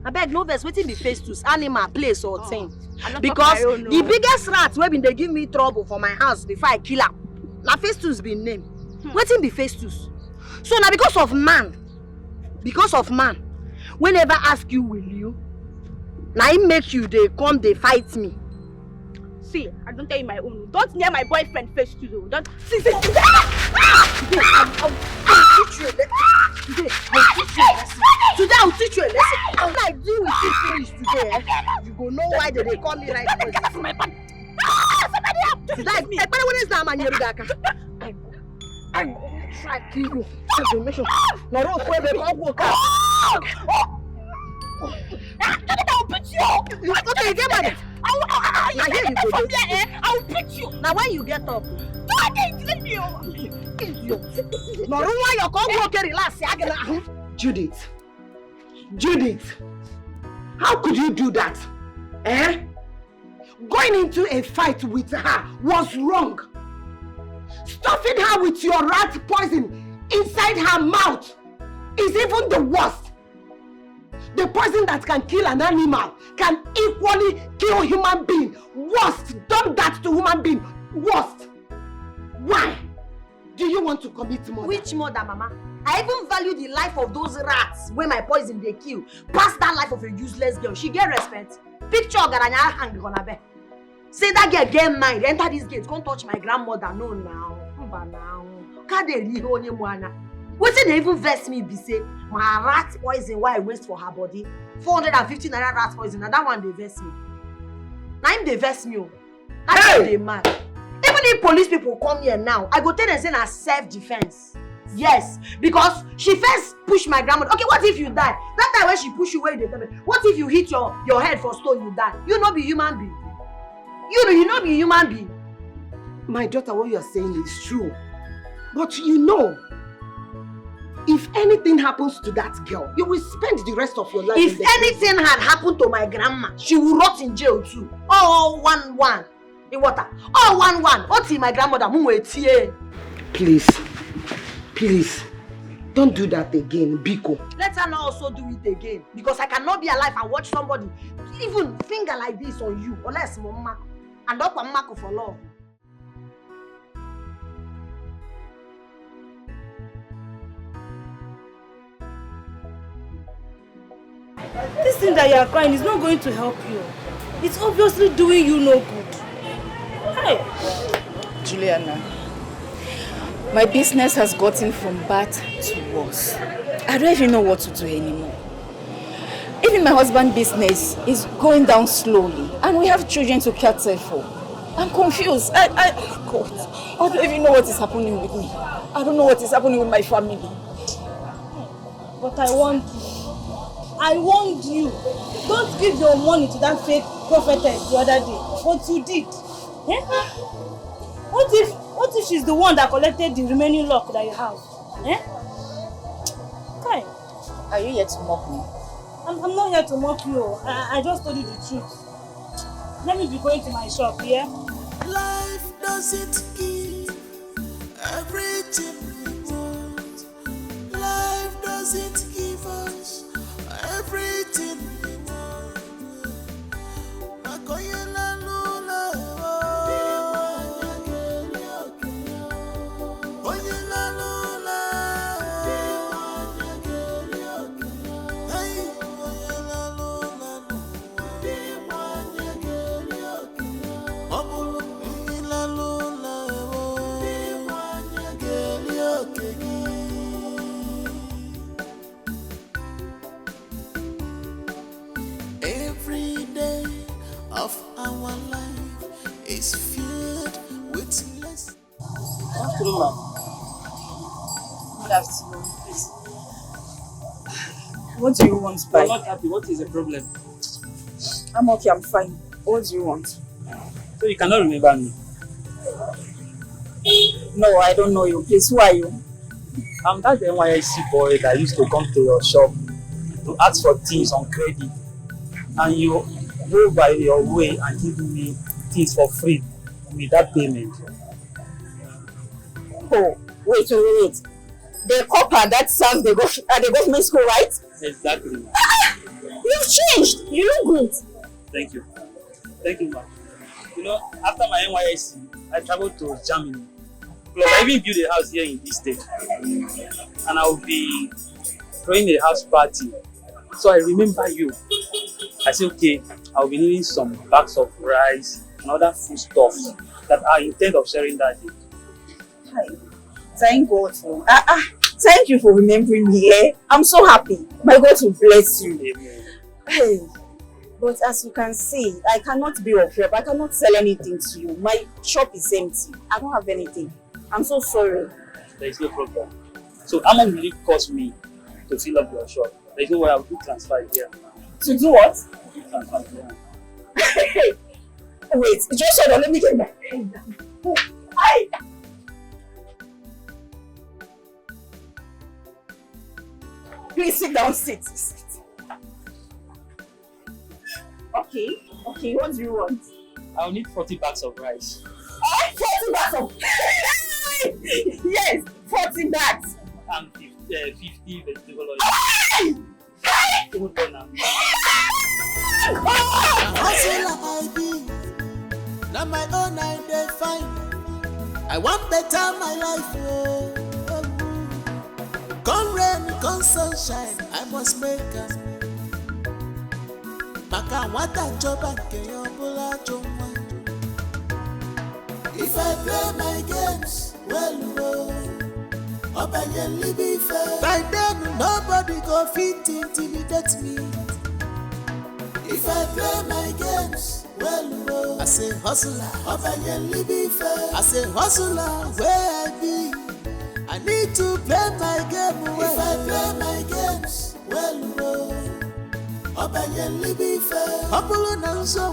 [SPEAKER 3] I beg no verse, waiting be Festus, animal, place or thing. Because the biggest rat wey been they give me trouble for my house before I kill her. Now Festus be named. Waiting be Festus. So now because of man, whenever ask you will you, now it make you they come they fight me.
[SPEAKER 13] See, I don't tell you my own. Don't near my boyfriend Festus. Don't see.
[SPEAKER 3] I'll teach you a lesson. Today I'll teach you a lesson. When I deal with this finish today, you go know why they call me right now.
[SPEAKER 13] Somebody help!
[SPEAKER 3] I try to kill you. Information. Now don't where they go.
[SPEAKER 13] I'll beat you!
[SPEAKER 3] Okay, get money.
[SPEAKER 13] I'll beat you!
[SPEAKER 3] Now when you get up,
[SPEAKER 13] I can't leave you!
[SPEAKER 3] Now why you come work relax? Judith, how could you do that? Going into a fight with her was wrong. Stuffing her with your rat poison inside her mouth is even the worst. The poison that can kill an animal can equally kill a human being. Worst. Done that to human being. Worst. Why do you want to commit murder? Which murder, Mama? I even value the life of those rats where my poison they kill past that life of a useless girl. She get respect. Picture Garanya hang on her bed. Say that girl get mind. Enter this gate. Can't touch my grandmother. No now. Can't they really hold you mwana? Wetin dey even vex me be say my rat poison why I waste for her body 450 naira rat poison na that one dey vex me. Na him dey vex me o. I dey mad. Even if police people come here now, I go tell them say na self-defense. Yes, because she first push my grandmother. Okay, what if you die? That time when she push you, where you dey tell me? What if you hit your head for stone, you die? You no be human being. You no be human being. My daughter, what you are saying is true. But you know,
[SPEAKER 7] if anything happens to that girl, you will spend the rest of your life.
[SPEAKER 3] If anything had happened to my grandma, she will rot in jail too. Oh, one. In water. Oh, one. What's my grandmother?
[SPEAKER 7] Please, don't do that again, Biko.
[SPEAKER 3] Let her not also do it again. Because I cannot be alive and watch somebody even finger like this on you. Unless mama. And up and mark for love.
[SPEAKER 12] This thing that you are crying is not going to help you. It's obviously doing you no good. Hey,
[SPEAKER 14] Juliana, my business has gotten from bad to worse. I don't even know what to do anymore. Even my husband's business is going down slowly, and we have children to cater for. I'm confused. God, I don't even know what is happening with me. I don't know what is happening with my family.
[SPEAKER 12] but I warned you. Don't give your money to that fake prophetess the other day. But you did. Eh? What if she's the one that collected the remaining lock that you have? Eh? Okay.
[SPEAKER 14] Are you here to mock me?
[SPEAKER 12] I'm not here to mock you. I just told you the truth. Let me be going to my shop, yeah?
[SPEAKER 6] Life doesn't give everything we want. Life doesn't give us everything we want. Every day of our life is filled with lessons.
[SPEAKER 14] Afternoon, ma'am. Good afternoon, please. What do you want,
[SPEAKER 16] I'm not happy. What is the problem?
[SPEAKER 14] I'm okay, I'm fine. What do you want?
[SPEAKER 16] So you cannot remember me?
[SPEAKER 14] No, I don't know you. Please, who are you?
[SPEAKER 16] I'm that NYSC boy that used to come to your shop to ask for things on credit. And you go by your way and give me things for free with that payment.
[SPEAKER 14] Oh, wait. The copper that sang the government school, right?
[SPEAKER 16] Exactly.
[SPEAKER 14] You've changed. You look good.
[SPEAKER 16] Thank you. Thank you, ma'am. You know, after my NYSC, I traveled to Germany. Plus, I even built a house here in this state. And I will be throwing a house party. So I remember you. I said, okay, I'll be needing some bags of rice and other foodstuffs that I intend of sharing that day.
[SPEAKER 14] Hi. Thank God for thank you for remembering me. Eh? I'm so happy. My God will bless you.
[SPEAKER 16] Amen.
[SPEAKER 14] Hey, but as you can see, I cannot be of help. I cannot sell anything to you. My shop is empty. I don't have anything. I'm so sorry.
[SPEAKER 16] There is no problem. So how much will it cost me to fill up your shop? There is no way I will do transfer here.
[SPEAKER 14] To do what?
[SPEAKER 16] Transfer here.
[SPEAKER 14] Wait, just hold on. Let me get my pen down. Hi. Please sit down, sit. Okay, what do you want?
[SPEAKER 16] I'll need 40 bags of rice.
[SPEAKER 14] 40 bags of yes, 40 bags.
[SPEAKER 16] And 50 vegetable oil. Hold on now.
[SPEAKER 6] Hustle I be, now my own I dey find. I want better my life, oh. Come rain, come sunshine, I must make it. Maka wata joba ke yobola joma. If I play my games, well, Obayeli be fair. By then, nobody go fit intimidate me. If I play my games, well, I say hustler, Obayeli be fair. I say hustler, where I be, I need to play my game well. If I play my games, well, Obayeli be fair. Apollo Nanzo,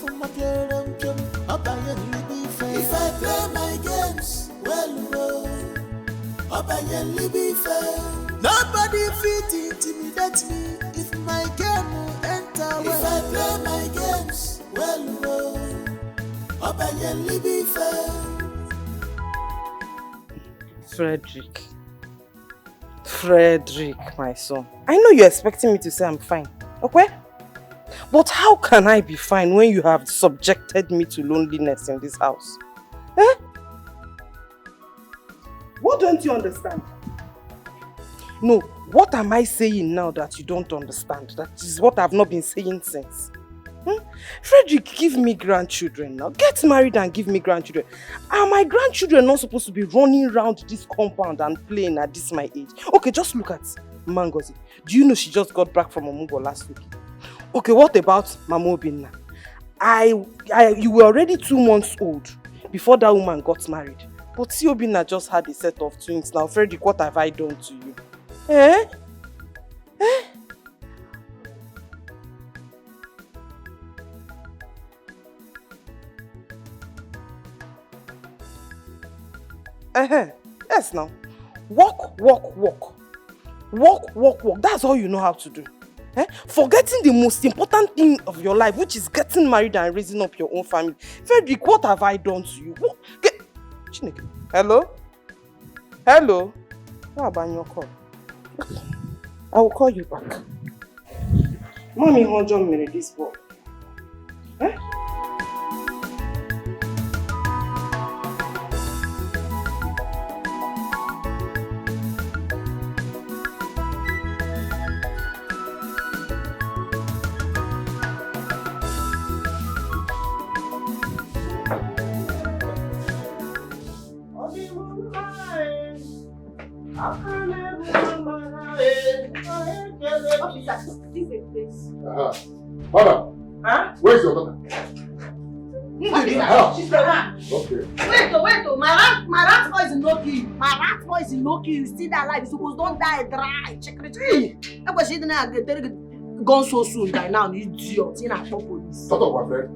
[SPEAKER 6] from my parent, Obayeli be fair. If I play my games, well, Nobody fit intimidate me if my game will enter well. If I play my games well,
[SPEAKER 7] Frederick, my son. I know you're expecting me to say I'm fine, okay? But how can I be fine when you have subjected me to loneliness in this house? Eh? What don't you understand? No, what am I saying now that you don't understand? That is what I've not been saying since. Frederick, give me grandchildren now. Get married and give me grandchildren. Are my grandchildren not supposed to be running around this compound and playing at this my age? Okay, just look at Mangozi. Do you know she just got back from Omugo last week? Okay, what about Mama Obinna? You were already 2 months old before that woman got married. But see, Obinna just had a set of twins now. Frederick, what have I done to you? Eh? Eh? Yes, now. Walk. That's all you know how to do. Forgetting the most important thing of your life, which is getting married and raising up your own family. Frederick, what have I done to you? Hello? Hello? How about your call? I will call you back. Mommy, hold on a minute, this boy.
[SPEAKER 2] Madam, where is your daughter?
[SPEAKER 3] She's the rat.
[SPEAKER 2] Okay.
[SPEAKER 3] Wait, my rat boy is no kill. My rat boy is no kill. Still that alive. Suppose don't die dry. Check it. That was she didn't gone so soon. By now, you idiot. You know, police.
[SPEAKER 2] Shut up, my friend.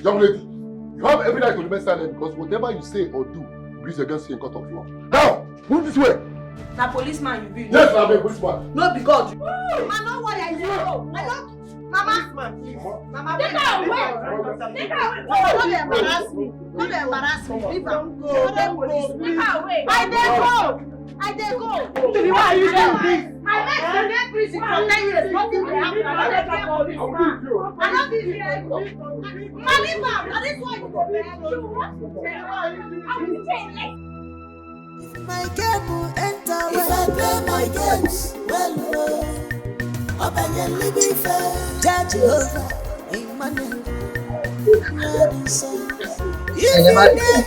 [SPEAKER 2] Young lady, you have every right to remain silent because whatever you say or do is against you in court of law. Now, move this way.
[SPEAKER 3] Na policeman you be.
[SPEAKER 2] Yes, I'm a policeman.
[SPEAKER 3] No, be God. Mama, no worry, I know. I don't. Mama, take her away. Take her away. Don't embarrass me. Don't embarrass me. Leave her. Go. Take her away. I dey go. Why are you doing this? I met the next prison for 10 years. Nothing will happen. I don't be here. Ma, leave her. That is why you go back. I will say yes.
[SPEAKER 6] My game will enter well. If I play my games well, Openly be fair. Judge over Emmanuel. If you live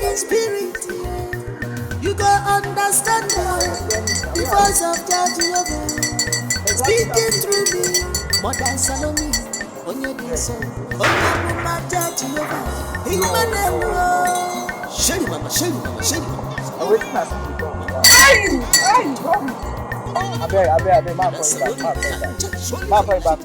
[SPEAKER 6] in spirit, you go understand the voice of Judge over speaking through me. More than Salome, on your dear soul. Openly Judge over Emmanuel. Shady mama.
[SPEAKER 1] I beg, my point back.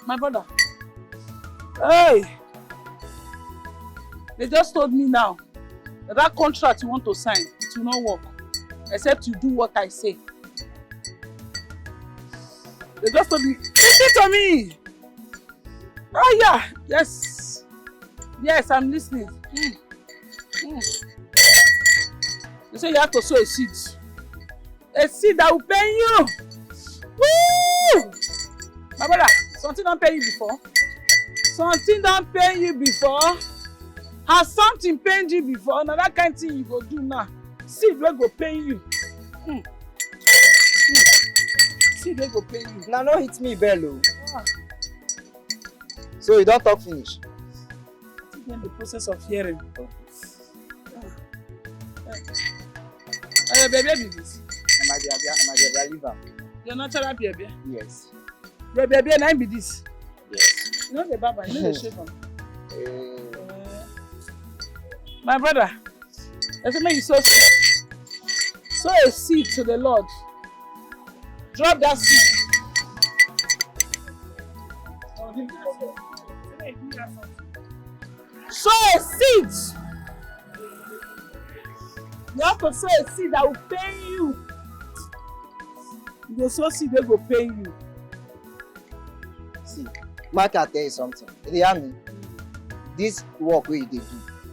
[SPEAKER 4] My brother. Hey! They just told me now that contract you want to sign, it will not work. Except you do what I say. They just told me, listen to me! Oh yeah, yes. Yes, I'm listening. They say you have to sow a seed. A seed that will pay you. Woo! My brother, something don't pay you before. Something don't pay you before. Has something paid you before? Now that kind of thing you go do now. Seed will go pay you. Seed will go pay you.
[SPEAKER 1] Now no hit me, Bello. So you don't talk finish.
[SPEAKER 4] I'm in the process of hearing. Baby, this.
[SPEAKER 1] My dear, leave her.
[SPEAKER 4] You're natural baby.
[SPEAKER 1] Yes.
[SPEAKER 4] Baby, and I be this.
[SPEAKER 1] Yes.
[SPEAKER 4] You know the baba, you know the shape on. My brother, let's make you sow a seed to the Lord. Drop that seed. Sow a seed. You have to sow a seed that will pay you. You go sow seed that will pay you.
[SPEAKER 17] See, Mark, I tell you something. You hear me? This work wey you dey do,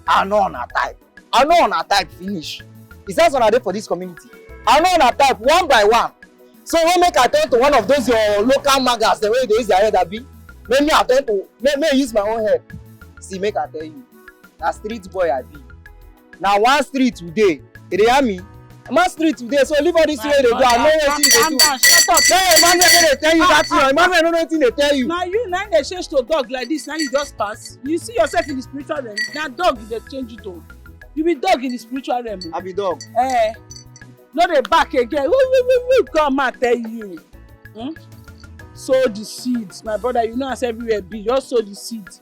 [SPEAKER 17] I know on a type. I know on a type finish. Is that what I did for this community? I know on a type one by one. So when make I turn to one of those your local magas, the way they use their head that be, make me attend to, make me use my own head. See, make I tell you, na street boy I be. Now one street today, you hear me? I'm on street today, so leave all this way they go. I know wetin they do.
[SPEAKER 4] Shut up.
[SPEAKER 17] No, Emmanuel no dey tell you that thing. Emmanuel no know wetin they tell you.
[SPEAKER 4] Now you now they change to dog like this. Now you just pass. You see yourself in the spiritual realm. Now dog they change it to. You be dog in the spiritual realm.
[SPEAKER 17] I be dog.
[SPEAKER 4] No dey back again. Woo, come and tell you. Sow the seeds, my brother. You know as everywhere be. Just sow the seeds.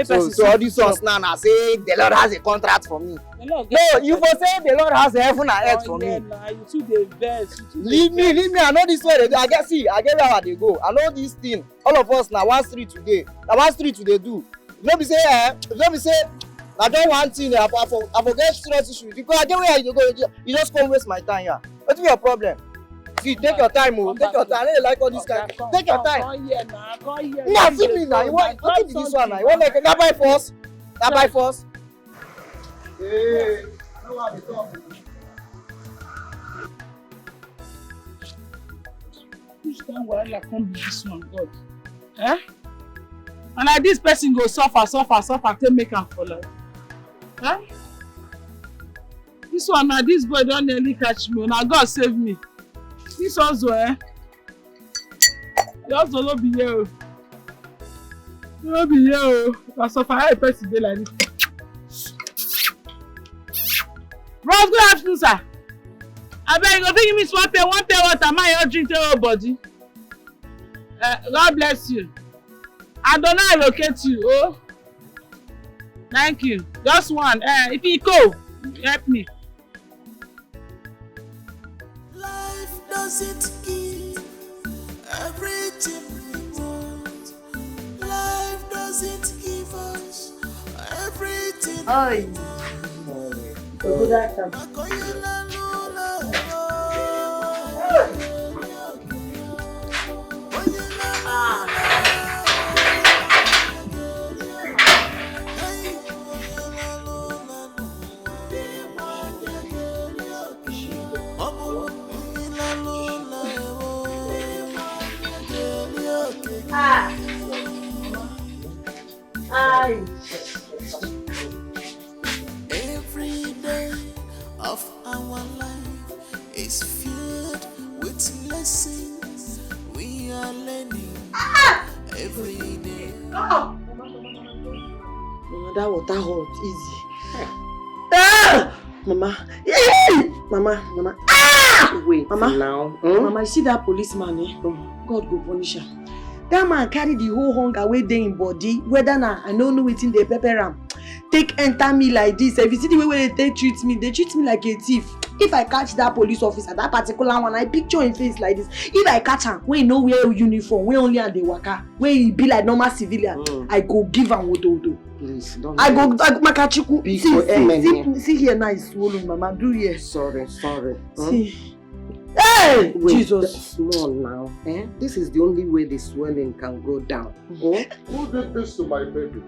[SPEAKER 17] So all these ones now say the Lord has a contract for me. No, you for say the Lord has a heaven and earth for me.
[SPEAKER 4] You too dey vex.
[SPEAKER 17] Leave me. I know this way they do. I get where they go. I know this thing. All of us now one street today. Now one street today do. Let me say, I don't want thing. I forget stress issues because I get where you go. You just come waste my time here. What's your problem? See, take your time, oh. Take your time. I don't like all this kind. Take your time. Nah, see me now. You want what is this one now? You want like that by force? That by force? Hey, no one be talking.
[SPEAKER 4] Which kind wahala come be this one, God? Eh? And like this person go suffer till make am for life. Eh? This one now, this boy don't nearly catch me. Now God save me. This also, you also no be here. No be here. I suffer how a person dey like this. Bros, good afternoon, sir. I beg you go give me one pair water. My your drink tell your body. God bless you. I don't know allocate you. Oh, thank you. Just one. If you go, help me.
[SPEAKER 6] Life doesn't give everything we want. Life doesn't give us everything we want.
[SPEAKER 4] Good afternoon.
[SPEAKER 6] Every day of our life is filled with lessons we are learning. Every day.
[SPEAKER 12] Mama, that water hot, easy. Mama, Mama.
[SPEAKER 7] Wait,
[SPEAKER 12] Mama,
[SPEAKER 7] now.
[SPEAKER 12] Mama, you see that policeman, God go punish him. That man carry the whole hunger away there in body. Whether na I don't know wetin dey pepper am. Take enter me like this. If you see the way they treat me like a thief. If I catch that police officer, that particular one, I picture him face like this. If I catch him, when he no wear uniform, when only and dey waka, when he be like normal civilian, I go give him wodo.
[SPEAKER 7] Please don't.
[SPEAKER 12] I go Makachiku. See here now is swollen, Mama. Do here.
[SPEAKER 7] Sorry.
[SPEAKER 12] See. Hey,
[SPEAKER 7] wait,
[SPEAKER 12] Jesus.
[SPEAKER 7] Small now. This is the only way the swelling can go down.
[SPEAKER 2] Who did this to my baby?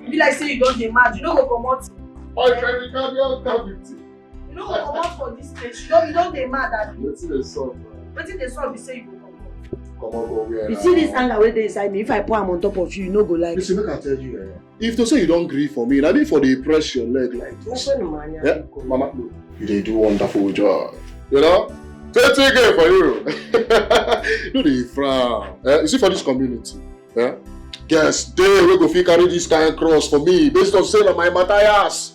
[SPEAKER 12] Be like say you don't dey mad. You no go comot.
[SPEAKER 2] My cardiac cavity.
[SPEAKER 12] You no go comot for this place. You don't dey mad at me.
[SPEAKER 2] Wetin dey sup?
[SPEAKER 12] Wetin dey sup be say you go comot.
[SPEAKER 2] Comot go where?
[SPEAKER 12] You see this anger wey dey inside me. If I pour am on top of you, you no go like.
[SPEAKER 2] Listen, make I tell you, if to say you don't grieve for me, na be for dey press your leg like this. Yeah? Mama, you dey do wonderful job. You know? Take care for you. No dey frown. You see for this community, yes, they will go fit carry this kind of cross for me based on say my Matthias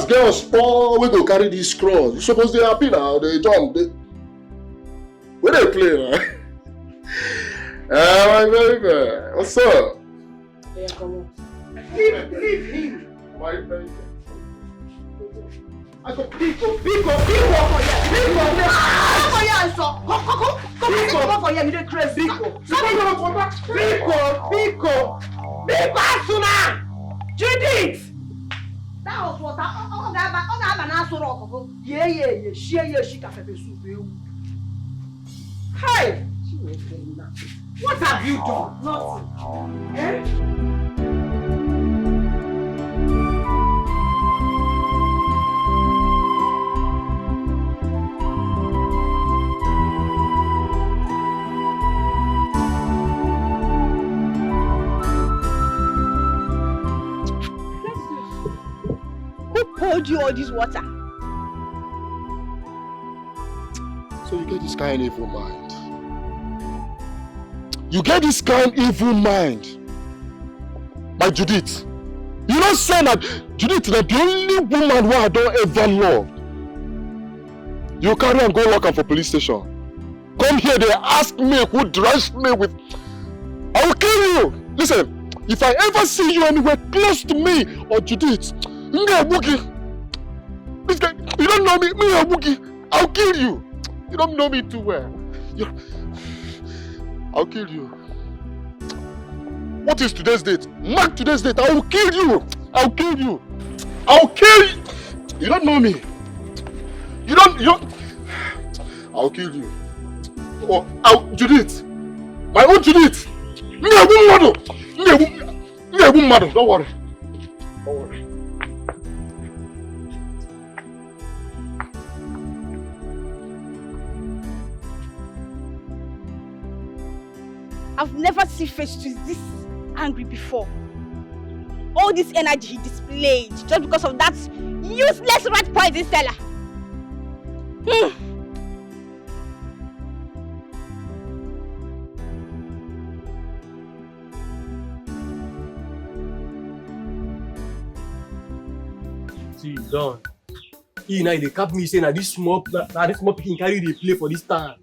[SPEAKER 2] girls poor we go carry this cross. You suppose they happy now, they jump. Where they play, man? My baby, what's up?
[SPEAKER 12] Yeah, come on. Leave him.
[SPEAKER 2] My baby.
[SPEAKER 12] I go pick up.
[SPEAKER 3] I saw. Come for here, you dey crazy. Biko, Asuna! Judith! That was what I have an answer of. Yeah, she can have a soup. Hey! What have you done? Nothing. Eh?
[SPEAKER 13] Who poured you all this water?
[SPEAKER 2] So you get this kind of evil mind. You get this kind of evil mind. My Judith. You don't say that Judith is the only woman who I don't ever love. You carry and go lock up for police station. Come here, they ask me who dressed me with. I will kill you. Listen, if I ever see you anywhere close to me or Judith, this guy, you don't know me, a Wookie. I'll kill you. You don't know me too well. I'll kill you. What is today's date? Mark today's date. I will kill you. I'll kill you. I'll kill you. You don't know me. You don't. I'll kill you. Oh, Judith. My own Judith. Don't worry. Don't worry.
[SPEAKER 13] I've never seen Festus this angry before. All this energy he displayed just because of that useless rat poison seller.
[SPEAKER 9] See, Don. He now they cap me saying that this small picking carry the play for this time.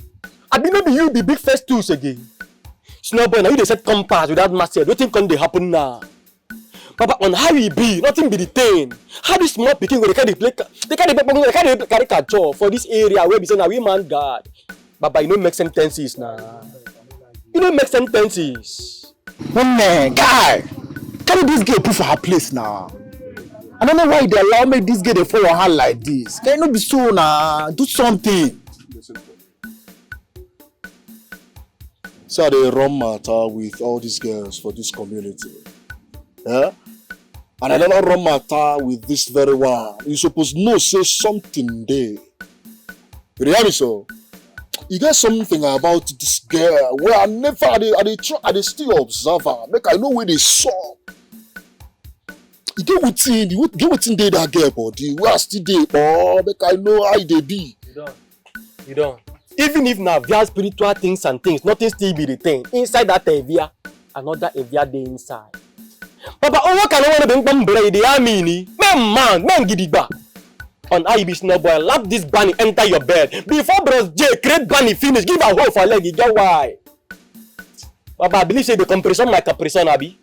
[SPEAKER 9] I be maybe you be big Festus again. Snowboy, now you they set compass without master. Nothing can they happen now. Papa, on how you be, nothing be the thing. How this small picking will carry play? They carry catch for this area where we say now we man God. Papa, you know make sentences now. You know make sentences.
[SPEAKER 1] Man, guy, carry this girl put for her place now. I don't know why they allow me this girl to follow her like this. Can you not be so now? Do something.
[SPEAKER 2] So they run matter with all these girls for this community. Yeah? And I don't run matter with this very one. You supposed to know say something there. You hear me so? You get something about this girl where I never I still observe her. Make I know where they saw. You get within there that girl body. Where I still there, oh, make I know how they be.
[SPEAKER 9] You don't. Even if now via spiritual things and things, nothing still be the thing. Inside that Evia, another Evia day inside. Papa, what can I want to bring the army? Man, gidiba. On IB Snowboy, lap this bunny enter your bed. Before Bros J, create bunny finish, give a hole for leg, you get why? Papa, I believe say the compression like a prison, Abi.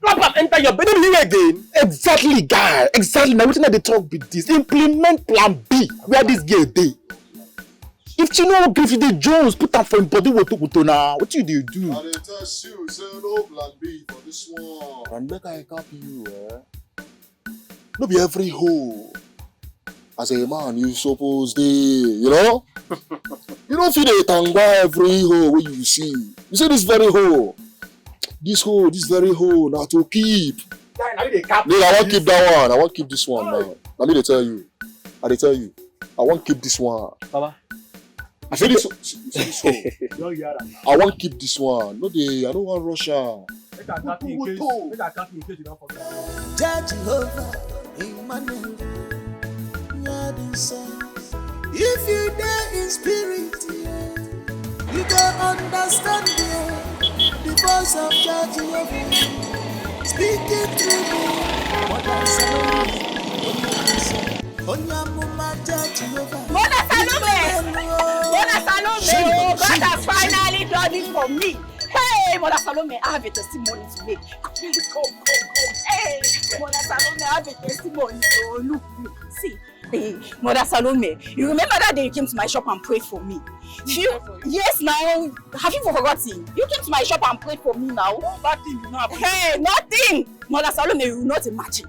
[SPEAKER 9] Papa, enter your bed, you again.
[SPEAKER 1] Exactly, guy. Exactly. Now, what they talk with this? Implement plan B, where this girl dey. If you know if the Jones put up for him body what now, what you do?
[SPEAKER 2] I tell you, say no plan B for this one. And make I copy you, No be every hoe. As a man, you suppose you know? You don't feel the tangwa every hoe when you see. You say this very hoe. This very hoe, now to keep. I won't keep that one. I won't keep this one now. Let me tell you. I won't keep this one.
[SPEAKER 9] Baba.
[SPEAKER 2] I say this one. I won't keep this one. No, I don't want Russia.
[SPEAKER 6] Jehovah, Emmanuel, if you dare in spirit, you don't understand the voice of Jehovah speaking through me.
[SPEAKER 13] Mother Salome! Oh, God has finally done it for me. Hey, Mother Salome, I have a testimony to make. Please come. Hey, Mother Salome, I have a testimony. Oh, look. See,
[SPEAKER 14] Hey, Mother Salome, you remember that day you came to my shop and prayed for me? Yes, now, have you forgotten? You came to my shop and prayed for me now.
[SPEAKER 4] Nothing did not happen.
[SPEAKER 14] Hey, nothing! Mother Salome, you will not imagine.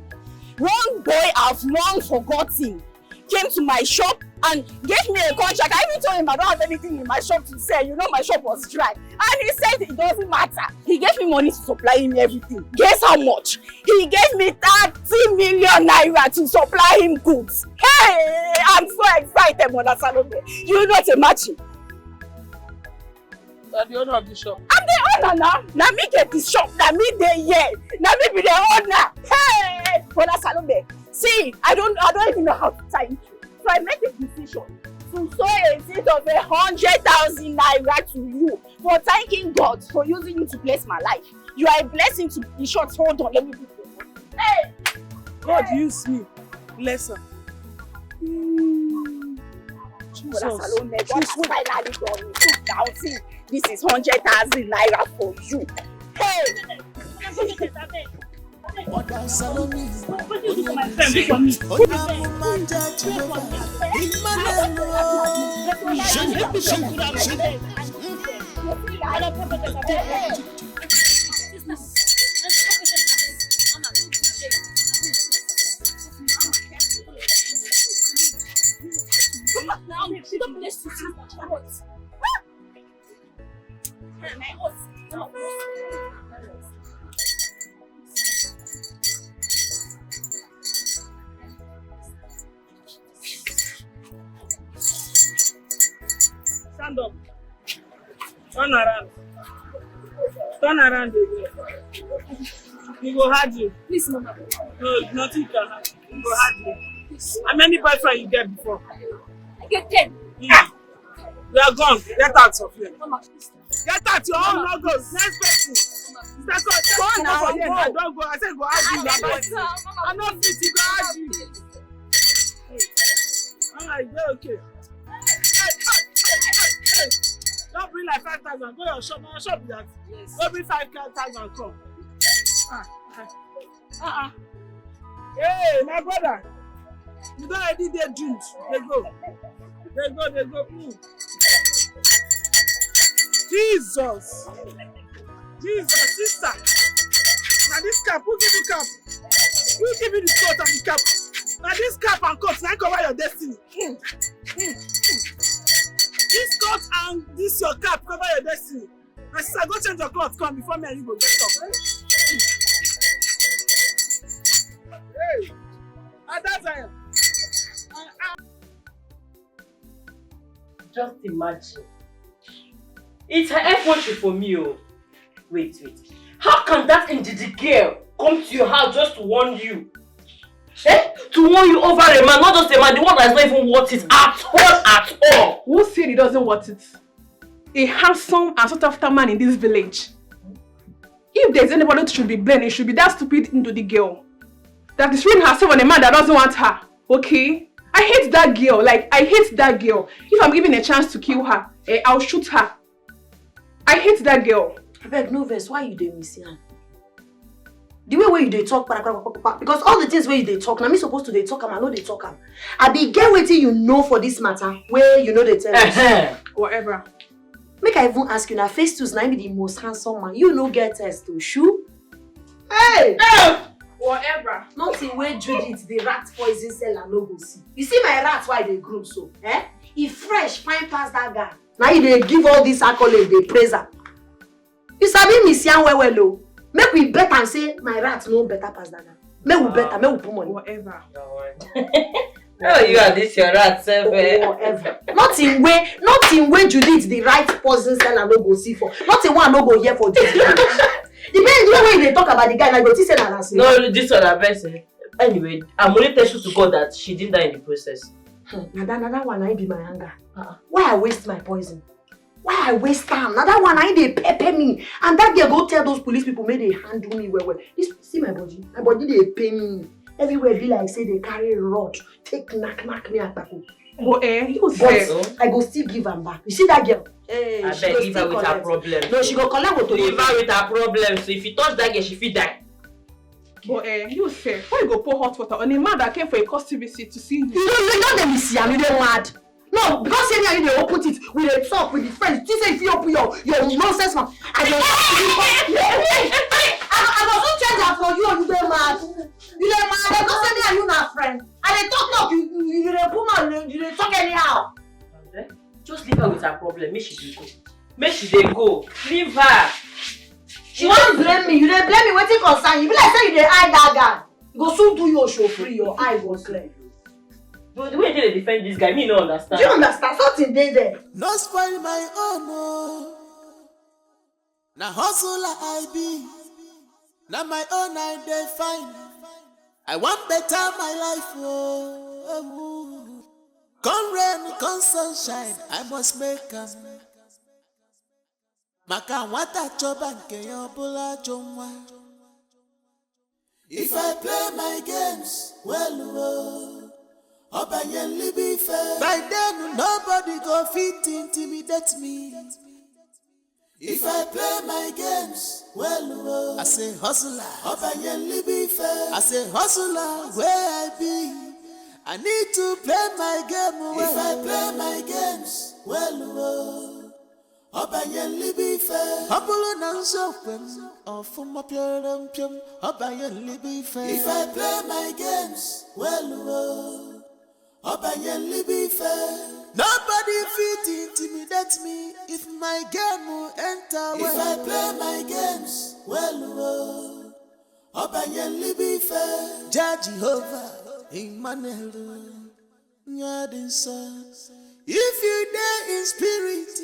[SPEAKER 14] One boy I've long forgotten came to my shop and gave me a contract. I even told him I don't have anything in my shop to sell. You know my shop was dry. And he said it doesn't matter. He gave me money to supply him everything. Guess how much? He gave me 30 million naira to supply him goods. Hey, I'm so excited, Mother Salome. You will not imagine.
[SPEAKER 4] You are the owner of the shop.
[SPEAKER 14] I'm the owner now. Now me get the shop. Now me dey here. Now me be the owner. Hey, Mother Salome. See, I don't even know how to thank you. So I made a decision to sow a seed of 100,000 naira to you for thanking God for using you to bless my life. You are a blessing to be short. Hold on, let me do it. Hey!
[SPEAKER 4] God use me. Bless her.
[SPEAKER 14] Jesus. Salome, God has finally done it. So now see, this is 100,000 naira for you. Hey!
[SPEAKER 6] Mother Salome,
[SPEAKER 16] What do you do for my friend? Wait for me. Stand up. Turn around. Turn around again. He go hard you.
[SPEAKER 14] Please, Mama.
[SPEAKER 16] No, nothing can happen. He go hard you. How many boyfriends you get before?
[SPEAKER 14] I get 10.
[SPEAKER 16] You are gone. Get out of here.
[SPEAKER 14] Mama, please.
[SPEAKER 16] Get out. Your own no goes. Next person. Go now. I don't go. I said go hard you. I'm not fit. You go hard you. Alright, go okay. Don't bring like 5,000. Go your shop. Your shop is that. Yes. Go bring 5,000. Come. Hey, my brother. You don't already dey drink. They go. Jesus. Jesus, sister. Now this cap, who give you cap? Who give you the coat and the cap? Now this cap and coat, now cover your destiny. This coat and this your cap cover your destiny. My sister, go change your clothes, come before me and you go get up. Hey, at that time.
[SPEAKER 18] Just imagine. It's her effort for me. Oh. Wait. How can that indigent girl come to your house just to warn you? To warn you over a man, not just a man, the one that's not even worth it at all.
[SPEAKER 12] Who said he doesn't want it? A handsome and sought after man in this village. If there's anybody that should be blamed, it should be that stupid the girl. That is throwing herself on a man that doesn't want her. Okay? I hate that girl. I hate that girl. If I'm given a chance to kill her, I'll shoot her. I hate that girl.
[SPEAKER 18] I beg, no verse. Why you dey miss her? The way where you dey talk, because all the things where you dey talk, now me supposed to dey talk am, I know dey talk am. I be get wetin you know for this matter, where you know dey tell us.
[SPEAKER 12] Whatever.
[SPEAKER 18] Make I even ask you now, Festus na be the most handsome man. You no get test to shoe. Hey!
[SPEAKER 12] Whatever.
[SPEAKER 18] Nothing where Judith the rat poison seller no go see. You see my rat why they groom so? He fresh, fine past that guy. Now he dey give all this accolade, they praise her. You sabi me see well oh. Make we bet and say my rat no better pass that guy. Make we bet and make we put money.
[SPEAKER 12] Whatever.
[SPEAKER 18] Oh, you are this your rat, whatever. Nothing way Judith the right poison seller no go see for. Nothing one no go hear for this. The way they talk about the guy, I go to say that.
[SPEAKER 19] No, this one I best. Anyway, I'm only thankful to God that she didn't die in the process.
[SPEAKER 18] Now that one I be my anger. Why I waste my poison? Why I waste time? Now that one I they pepper me. And that girl go tell those police people may they handle me well. This see my body. My body they pain me. Everywhere be like say they carry a rod. Take knock me attack.
[SPEAKER 12] But
[SPEAKER 18] I go still give am back. You see that girl?
[SPEAKER 19] Hey, I bet leave her with her problem.
[SPEAKER 18] No, she go collect what to
[SPEAKER 19] leave her with her problem. So if you touch that girl, she fit die.
[SPEAKER 12] But you say, why you go pour hot water on a man that came for a custom visit to see you?
[SPEAKER 18] You don't let me see, I'm really mad. No, because here they open it with a talk with the friends. You say if you open your nonsense man. I must change that for you and you don't mad. You don't mad. They don't say me and you not friend. And they talk, you don't put man, you don't talk anyhow.
[SPEAKER 19] Just leave her with her problem. Make she dey go. Make she dey go. Leave her.
[SPEAKER 18] She won't blame me. You don't blame me. Wetin concern you? Be like say you dey eye that guy. You go soon do your show free. Your eye go clear.
[SPEAKER 19] But the way you defend this guy, me no understand.
[SPEAKER 18] Do you understand? Something there.
[SPEAKER 6] No spoil my own, oh. Now hustle I be. Now my own I define. I want better my life, oh. Come rain, come sunshine, I must make them. Maka wata chobanke yobola jomwa. If I play my games, well, Obanyenli be fair. By then, nobody go fit intimidate me. If I play my games, well, I say hustler. Obanyenli be fair. I say hustler, where I be. I need to play my game well. If I play my games, well, Obanyenli be fair. Apollo nanso kwem, ofuma pyram pyam. Obanyenli be fair. If I play my games, well, Obanyenli be fair. Nobody fit intimidate me if my game will enter well. If I play my games, well, Obanyenli be fair. Judge Jehovah, Emmanuel, Nyadinsa. If you dare in spirit,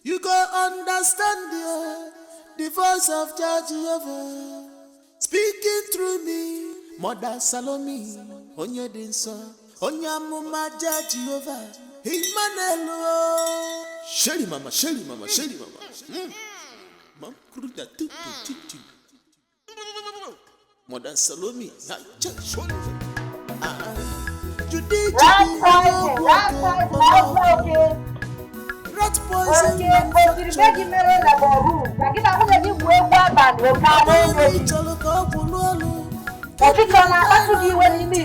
[SPEAKER 6] you go understand the voice of Judge Jehovah speaking through me. Mother Salome, Onyedinsa. Onyamuma Judge Jehovah, Emmanuel. Shelly mama. Mam kruda tu. Mother Salome, Judy, rat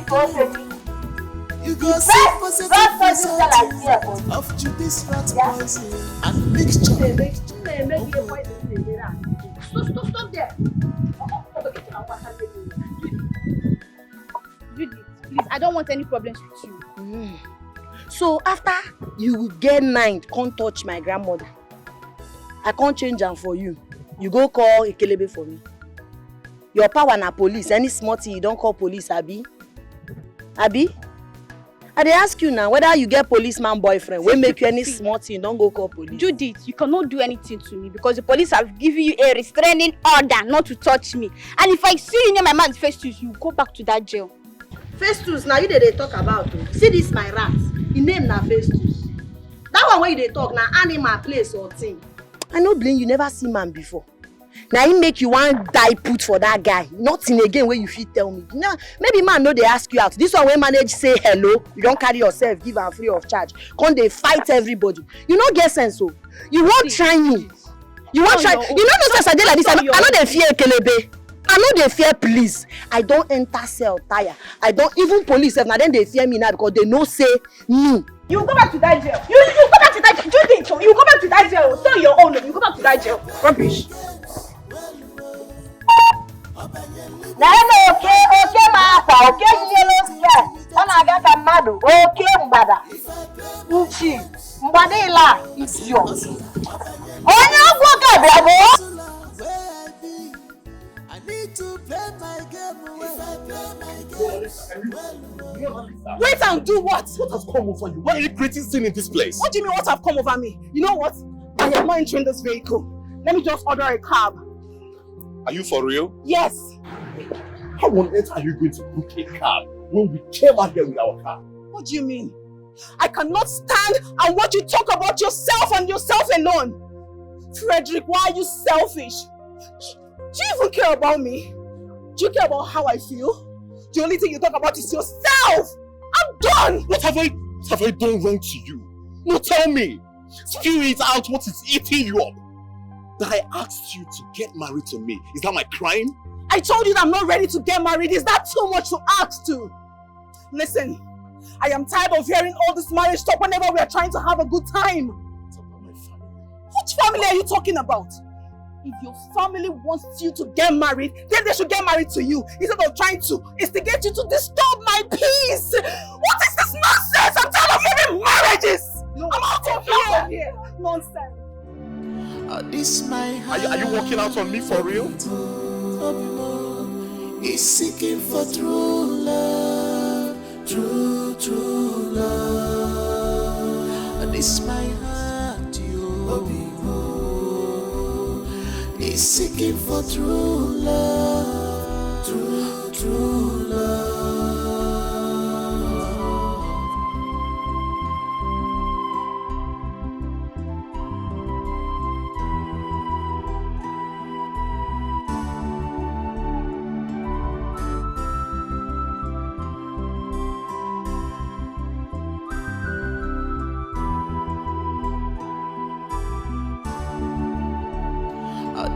[SPEAKER 6] poison. You go see consequences of Judy's rat poison and mixture.
[SPEAKER 18] Stop there.
[SPEAKER 13] Judy, please, I don't want any problems with you.
[SPEAKER 18] So after you get mind, can't touch my grandmother. I can't change them for you. You go call Ekelebe for me. Your power na police. Any small thing you don't call police, Abi? I dey ask you now whether you get policeman boyfriend wey make you any small thing don't go call police.
[SPEAKER 13] Judith, you cannot do anything to me because the police have given you a restraining order not to touch me. And if I see you near my man's Festus, you go back to that jail.
[SPEAKER 18] Festus, now you dey talk about. See this my rat. His name na Festus. That one where you dey talk na animal, place or thing. I no blame you never see man before. Now he make you one die put for that guy. Nothing again where you fit tell me. No, maybe man no they ask you out. This one when manage say hello, you don't carry yourself, give am free of charge. Come they fight everybody. You no get sense so. You won't try me. You won't try. You know no sense I dey like this. I know they fear Ekelebe. I know they fear police. I don't enter cell tire. I don't even police. Now then they fear me now because they know say me.
[SPEAKER 12] You go back to that jail. You go back to that jail. Judith, you go back to that jail. Tell your own. You go back to that jail. Rubbish.
[SPEAKER 3] Okay, master. Okay, yellow sky. I got a madu. Okay, mbada. Uchi. Mbadela. Idiot. Oh, no, go, bravo.
[SPEAKER 6] I need to play my game.
[SPEAKER 12] Wait and do what?
[SPEAKER 11] What has come over you? Why are you creating sin in this place?
[SPEAKER 12] What do you mean what have come over me? You know what? I am not entering this vehicle. Let me just order a cab.
[SPEAKER 11] Are you for real?
[SPEAKER 12] Yes.
[SPEAKER 11] How on earth are you going to book a cab when we came out here with our car?
[SPEAKER 12] What do you mean? I cannot stand and watch you talk about yourself and yourself alone. Frederick, why are you selfish? Do you even care about me? Do you care about how I feel? The only thing you talk about is yourself! I'm done!
[SPEAKER 11] What have I done wrong to you? No, tell me! Spew it out what is eating you up! That I asked you to get married to me. Is that my crime?
[SPEAKER 12] I told you that I'm not ready to get married. Is that too much to ask to? Listen, I am tired of hearing all this marriage talk whenever we are trying to have a good time. Which family are you talking about? If your family wants you to get married, then they should get married to you instead of trying to instigate you to disturb my peace. What is this nonsense? I'm tired of hearing marriages. I'm out of here. Nonsense.
[SPEAKER 6] This my heart.
[SPEAKER 11] Are you walking out on me for real?
[SPEAKER 6] Is seeking for true love, true love. This my heart, you is seeking for true love, true love.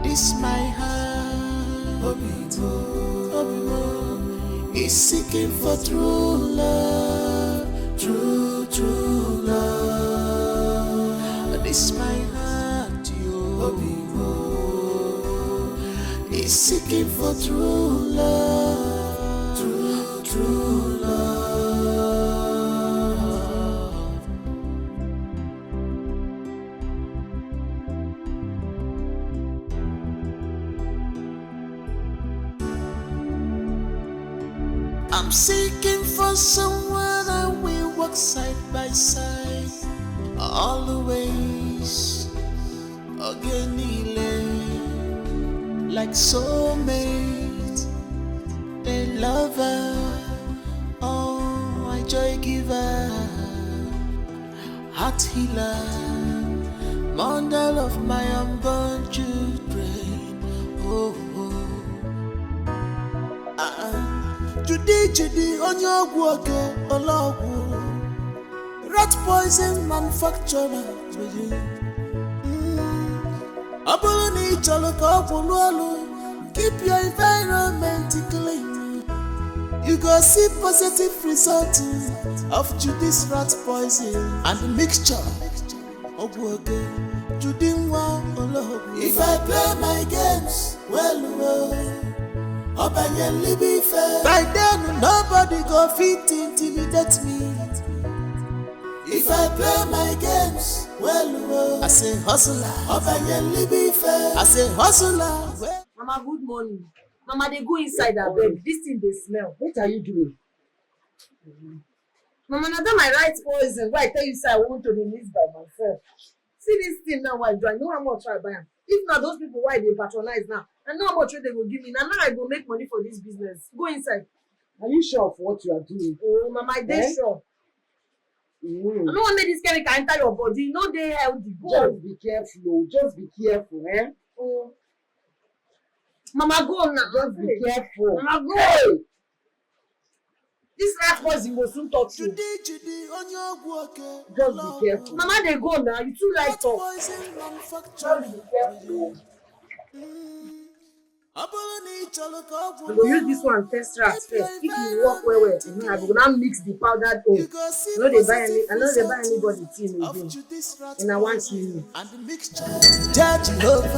[SPEAKER 6] This my heart, is seeking for true love, true love. This my heart, is seeking for true love, true love. I'm seeking for someone that will walk side by side always again, like soulmate, a lover, oh, a joy giver, heart healer, mother of my unborn children. Oh, Judy, on your work, rat poison manufacturer. Keep your environment clean. You go see positive result of Judy's rat poison and the mixture. If I play my games well, by then nobody go fit intimidate me. If I play my games well, I say hustler. I say hustler.
[SPEAKER 18] Mama, good morning. Mama, they go inside her bed. This thing they smell. What are you doing? Mama, now that my right poison. Why I tell you, say I want to be missed by myself. See this thing now, why do I know how much I buy? If not those people, why they patronize now? I know how much they will give me. Now I go make money for this business. Go inside.
[SPEAKER 17] Are you sure of what you are doing?
[SPEAKER 18] Oh, Mama, I dey sure. I don't want to make this chemical enter your body. No, they healthy. Go.
[SPEAKER 17] Just be careful. Just be careful, eh?
[SPEAKER 18] Oh. Mama, go now.
[SPEAKER 17] Just be careful.
[SPEAKER 18] Mama, go. This rat poison will soon touch you.
[SPEAKER 17] Just be careful.
[SPEAKER 18] Mama, they go now. You too like talk. Just be careful. I will use this one test rat first. If you work well, I will now mix the powdered oil. I know they buy anybody tea again. And I want you.
[SPEAKER 6] Judge over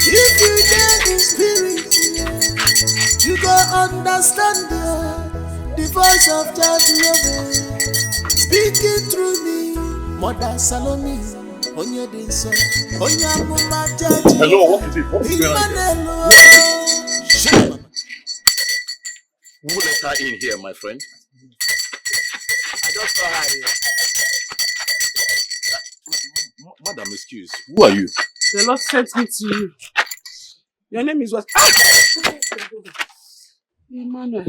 [SPEAKER 6] if you get the spirit, you go understand the voice of Judge Over speaking through me. Mother Salome.
[SPEAKER 11] Hello, what is it? What's going on here? Who let her in here, my friend?
[SPEAKER 17] I just saw her here.
[SPEAKER 11] Madam, excuse. Who are you?
[SPEAKER 4] The Lord sent me to you. Your name is what? Emmanuel.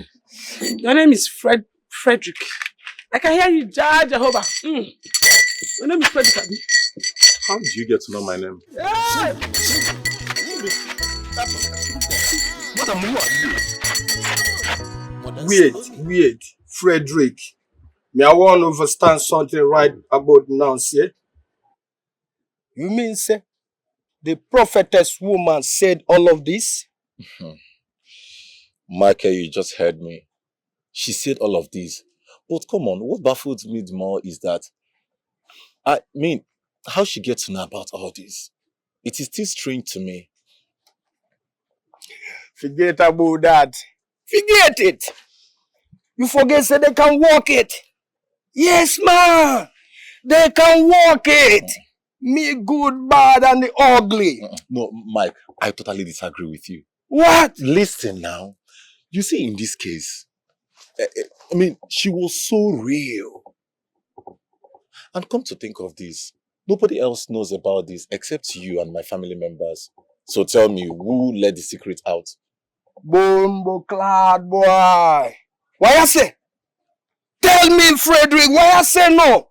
[SPEAKER 4] Your name is Frederick. I can hear you, Jehovah. Your name is Frederick, Abi.
[SPEAKER 11] How did you get to know my name?
[SPEAKER 4] Yeah.
[SPEAKER 11] Madam, who are you?
[SPEAKER 17] Weird. Frederick. Me, I want to understand something right about now, see? You mean, say, the prophetess woman said all of this?
[SPEAKER 11] Michael, you just heard me. She said all of this. But come on, what baffles me more is that, I mean, how she gets to know about all this? It is still strange to me.
[SPEAKER 17] Forget about that. Forget it. You forget say they can walk it. Yes, man. They can walk it. Me good, bad, and the ugly.
[SPEAKER 11] No, Mike, I totally disagree with you.
[SPEAKER 17] What?
[SPEAKER 11] Listen now. You see, in this case, I mean, she was so real. And come to think of this, nobody else knows about this except you and my family members. So tell me, who let the secret out?
[SPEAKER 17] Bumbo clad boy. Why I say? Tell me, Frederick, why I say no?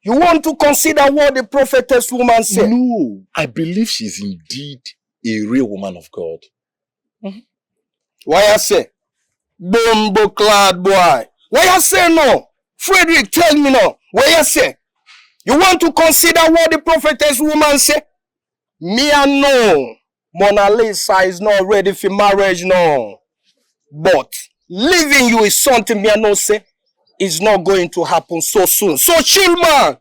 [SPEAKER 17] You want to consider what the prophetess woman said?
[SPEAKER 11] No, I believe she's indeed a real woman of God.
[SPEAKER 17] Why I say? Bumbo clad boy. Why I say no? Frederick, tell me now. Why I say? You want to consider what the prophetess woman said? Me and no. Mona Lisa is not ready for marriage now. But leaving you is something me and no say is not going to happen so soon. So chill, man.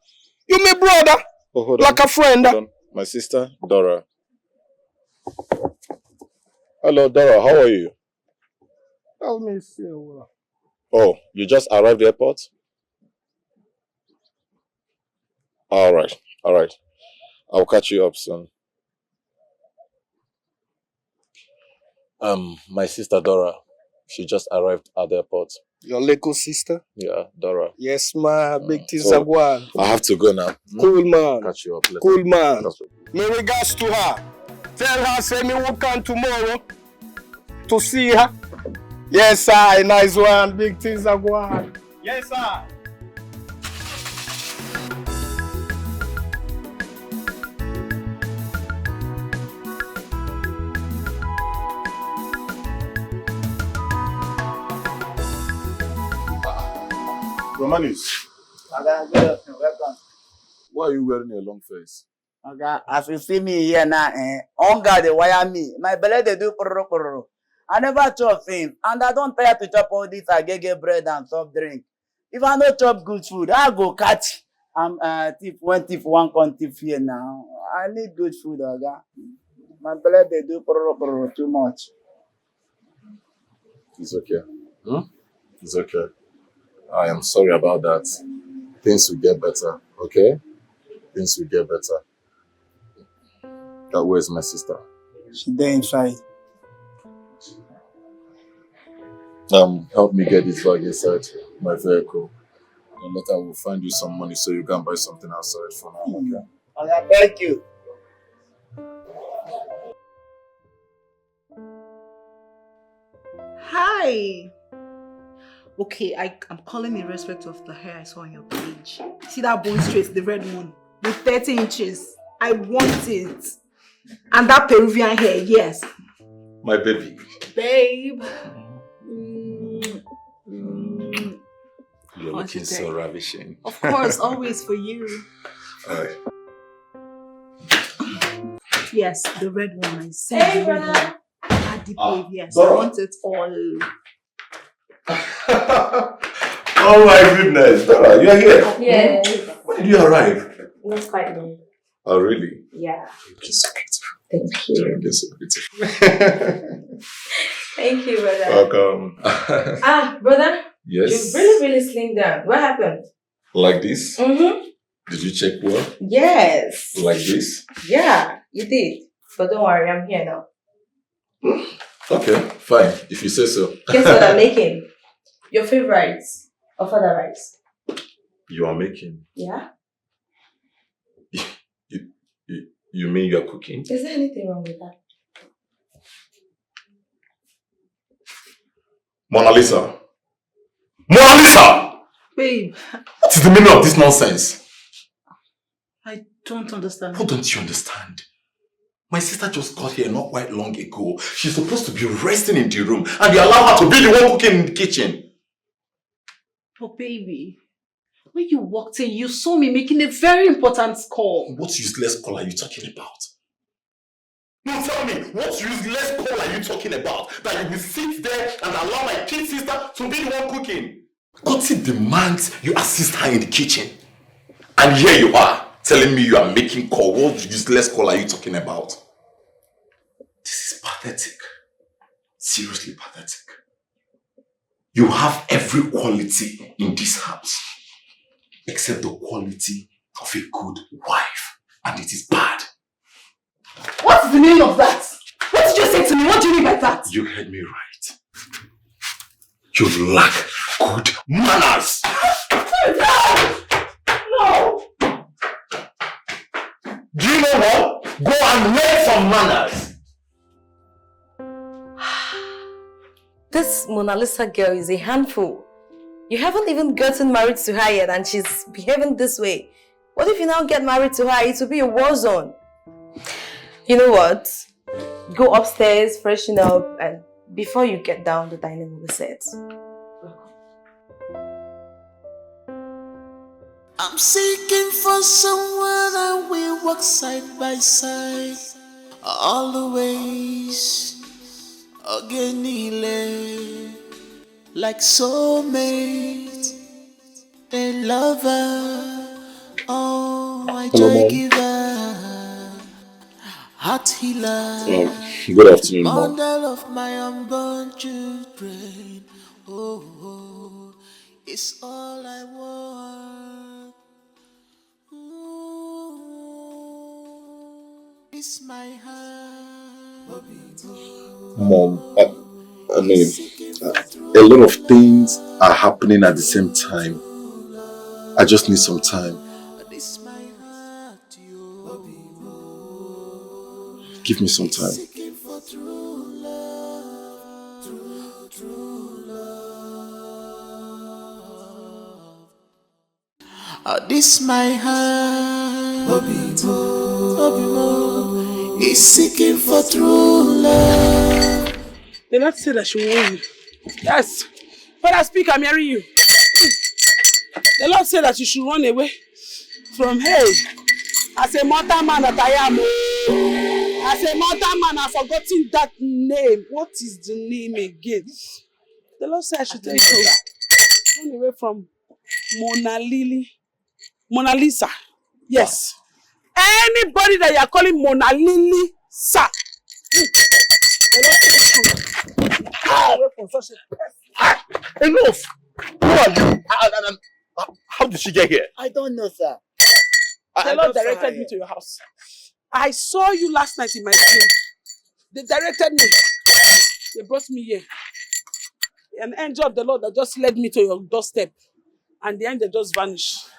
[SPEAKER 17] You my brother.
[SPEAKER 11] Oh, hold
[SPEAKER 17] like
[SPEAKER 11] on.
[SPEAKER 17] a friend.
[SPEAKER 11] Hold on. My sister, Dora. Hello, Dora. How are you?
[SPEAKER 17] Let me see.
[SPEAKER 11] Oh, you just arrived at the airport? All right. I'll catch you up soon. My sister Dora, she just arrived at the airport.
[SPEAKER 17] Your little sister?
[SPEAKER 11] Yeah, Dora.
[SPEAKER 17] Yes, ma. Big things
[SPEAKER 11] So,
[SPEAKER 17] are going.
[SPEAKER 11] I have to go now.
[SPEAKER 17] Cool, man.
[SPEAKER 11] Catch you up later.
[SPEAKER 17] Cool, man.
[SPEAKER 11] That's
[SPEAKER 17] My regards to her. Tell her say me will come tomorrow to see her. Yes, sir. Nice one. Big things are going. Yes, sir.
[SPEAKER 11] Romanis,
[SPEAKER 20] Welcome.
[SPEAKER 11] why are you wearing a long face?
[SPEAKER 20] Okay, as you see me here now, hunger they wire me. My belly they do porro. I never chop things, and I don't tire to chop all this agege bread and soft drink. If I don't chop good food, I go catch. Thief one come thief here now. I need good food, okay? My belly they do porro too much.
[SPEAKER 11] It's okay. It's okay. I am sorry about that. Things will get better, okay? Things will get better. Where's my sister?
[SPEAKER 17] She there inside.
[SPEAKER 11] Help me get this bag inside my vehicle. And later we'll find you some money so you can buy something outside for now, okay?
[SPEAKER 20] Okay, thank you.
[SPEAKER 12] Hi. Okay, I'm calling in respect of the hair I saw on your page. See that bone straight, the red one, with 30 inches. I want it. And that Peruvian hair, yes.
[SPEAKER 11] My baby.
[SPEAKER 12] Babe.
[SPEAKER 11] You're looking so ravishing.
[SPEAKER 12] Of course, always for you.
[SPEAKER 11] Alright.
[SPEAKER 12] Yes, the red one. I said.
[SPEAKER 13] Hey, brother.
[SPEAKER 12] Babe, yes,
[SPEAKER 11] Dora.
[SPEAKER 12] I want it all.
[SPEAKER 11] Oh my goodness, Dora, you're here.
[SPEAKER 13] Yes.
[SPEAKER 11] When did you arrive?
[SPEAKER 13] Not quite long.
[SPEAKER 11] Oh, really?
[SPEAKER 13] Yeah.
[SPEAKER 11] You're so beautiful.
[SPEAKER 13] Thank you.
[SPEAKER 11] You're so beautiful.
[SPEAKER 13] Thank you, brother.
[SPEAKER 11] Welcome.
[SPEAKER 13] Brother.
[SPEAKER 11] Yes.
[SPEAKER 13] You really slimmed down. What happened?
[SPEAKER 11] Like this?
[SPEAKER 13] Mm-hmm.
[SPEAKER 11] Did you check well?
[SPEAKER 13] Yes.
[SPEAKER 11] Like this?
[SPEAKER 13] Yeah, you did. But don't worry, I'm here now.
[SPEAKER 11] Okay, fine. If you say so.
[SPEAKER 13] Guess what I'm making? Your favorite of other rice.
[SPEAKER 11] You are making.
[SPEAKER 13] Yeah?
[SPEAKER 11] You mean you are cooking?
[SPEAKER 13] Is there anything wrong with that?
[SPEAKER 11] Mona Lisa! Mona Lisa!
[SPEAKER 12] Babe.
[SPEAKER 11] What is the meaning of this nonsense?
[SPEAKER 12] I don't understand.
[SPEAKER 11] How don't you understand? My sister just got here not quite long ago. She's supposed to be resting in the room and you allow her to be the one cooking in the kitchen.
[SPEAKER 12] Oh, baby. When you walked in, you saw me making a very important call.
[SPEAKER 11] What useless call are you talking about? No, tell me, what useless call are you talking about? That you will sit there and allow my kid sister to be the one cooking? Koti demands you assist her in the kitchen. And here you are, telling me you are making call. What useless call are you talking about? This is pathetic. Seriously pathetic. You have every quality in this house, except the quality of a good wife. And it is bad.
[SPEAKER 12] What's the meaning of that? What did you say to me? What do you mean by that?
[SPEAKER 11] You heard me right. You lack good manners.
[SPEAKER 12] No!
[SPEAKER 11] Do you know what? Go and learn some manners.
[SPEAKER 18] This Mona Lisa girl is a handful. You haven't even gotten married to her yet and she's behaving this way. What if you now get married to her? It will be a war zone. You know what? Go upstairs, freshen up, and before you get down, the dining room is set.
[SPEAKER 6] I'm seeking for someone and we walk side by side all the ways. Ekene, like soulmate, a lover, oh, I joy giver, heart healer,
[SPEAKER 11] Good afternoon, Mom.
[SPEAKER 6] bundle of my unborn children. Oh, oh, it's all I want. It's my heart.
[SPEAKER 11] Mom, I mean, a lot of things are happening at the same time. I just need some time. Give me some time.
[SPEAKER 6] This my heart, is seeking for true love.
[SPEAKER 4] The Lord said I should warn you. Yes. When I speak, I'm hearing you. The Lord said that you should run away from hell. As a mortal man that I am. As a mortal man, I've forgotten that name. What is the name again? The Lord said I should tell you to run away from Mona Lisa. Yes. Anybody that you are calling Mona Lisa.
[SPEAKER 11] Enough! Who are you? How did she get here?
[SPEAKER 20] I don't know, sir.
[SPEAKER 4] The Lord directed me to your house. I saw you last night in my dream. They directed me. They brought me here. An angel of the Lord that just led me to your doorstep. And the angel just vanished.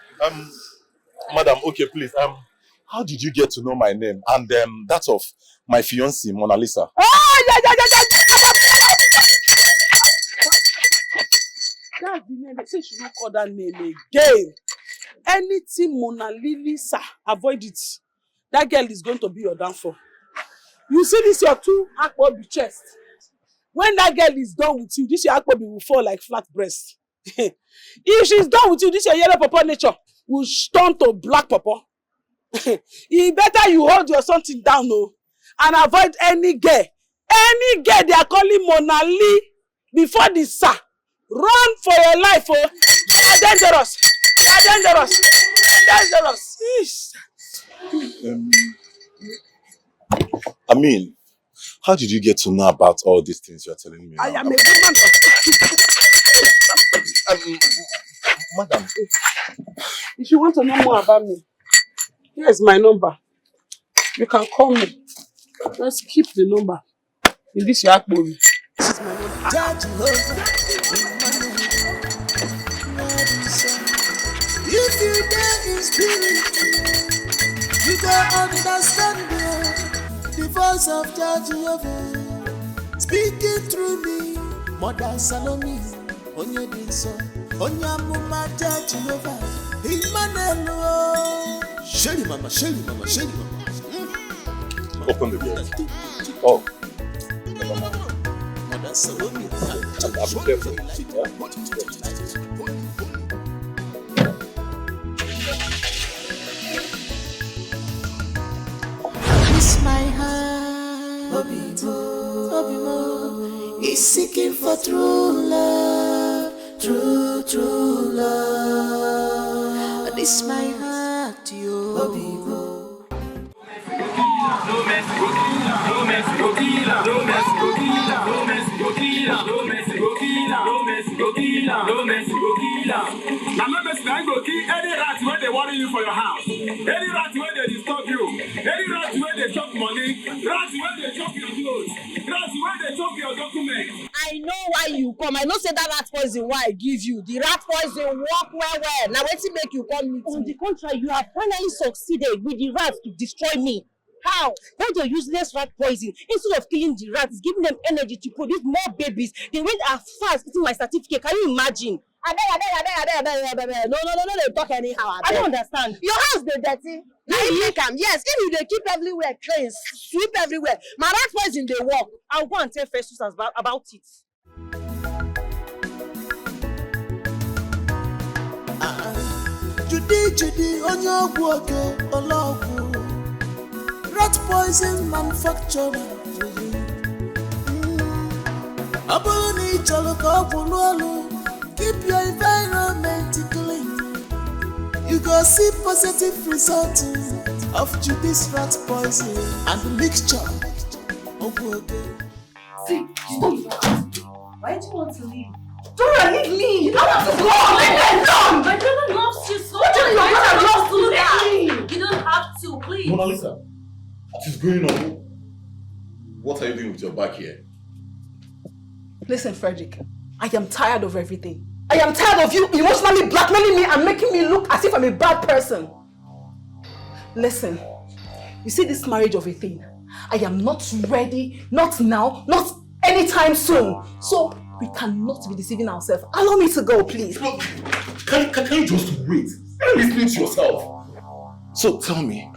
[SPEAKER 11] Madam, okay, please. How did you get to know my name and that of my fiancée, Mona Lisa?
[SPEAKER 4] That's the name. They say you should not call that name again. Anything Mona Lisa, avoid it. That girl is going to be your downfall. You see this your two akpobi chest. When that girl is done with you, this your akpobi will fall like flat breast. If she's done with you, this your yellow papa nature will turn to black papa. It better you hold your something down, no, and avoid any girl. Any girl they are calling Mona Lee before the sir. Run for your life, oh! They are dangerous. They are dangerous. They are dangerous.
[SPEAKER 11] I mean, how did you get to know about all these things you're telling me?
[SPEAKER 4] I am a woman of
[SPEAKER 11] Madam.
[SPEAKER 4] If you want to know more about me, here's my number. You can call me. Just keep the number. In this your akpobi. This is my number.
[SPEAKER 6] If you dare in spirit, you can understand the voice of Jehovah speaking through me. Mother Salome, Onye Dinso, Onyamuma Jehovah, Emmanuel. Shelly mama, Shelly mama, Shelly mama.
[SPEAKER 11] Open the door. Oh, never mind.
[SPEAKER 6] Mother Salome,
[SPEAKER 11] I'll be careful. Yeah?
[SPEAKER 6] is seeking for true love, true love. And it's my heart, yo.
[SPEAKER 21] Now, no mess, I go kill any rat where they worry you for your house, any rat where they disturb you, any rat where they chop money, rats where they chop your clothes, rats where they chop your documents.
[SPEAKER 18] I know why you come. I know say that rat poison why I give you. The rat poison work well. Now wetin make you come meet me?
[SPEAKER 22] On the contrary, you have finally succeeded with the rats to destroy me. How? That your useless rat poison, instead of killing the rats, giving them energy to produce more babies, they went as far as eating my certificate. Can you imagine?
[SPEAKER 18] I beg. No, they talk anyhow.
[SPEAKER 22] I don't understand.
[SPEAKER 18] Your house dey dirty. Now you make am. Yes, if you dey keep everywhere clean, sweep everywhere, my rat poison dey work.
[SPEAKER 22] I'll go and tell Festus about it.
[SPEAKER 6] Judy, on your work, rat poison manufacturing. Aboni chaloko pululu. Keep your environment clean. You go see positive results of Judy's rat poison and the mixture of water.
[SPEAKER 12] See, stop. Why do you want to leave? Dora, leave me! You don't have to go! Leave me alone!
[SPEAKER 19] My brother loves you so
[SPEAKER 12] much! What do you mean your brother loves to leave me?
[SPEAKER 19] You don't have to, please.
[SPEAKER 11] Mona Lisa, what is going on? What are you doing with your back here?
[SPEAKER 12] Listen, Frederick, I am tired of everything. I am tired of you emotionally blackmailing me and making me look as if I'm a bad person. Listen, you see this marriage of a thing. I am not ready, not now, not anytime soon. So we cannot be deceiving ourselves. Allow me to go, please.
[SPEAKER 11] Look, can you just wait? You're listening to yourself. So tell me,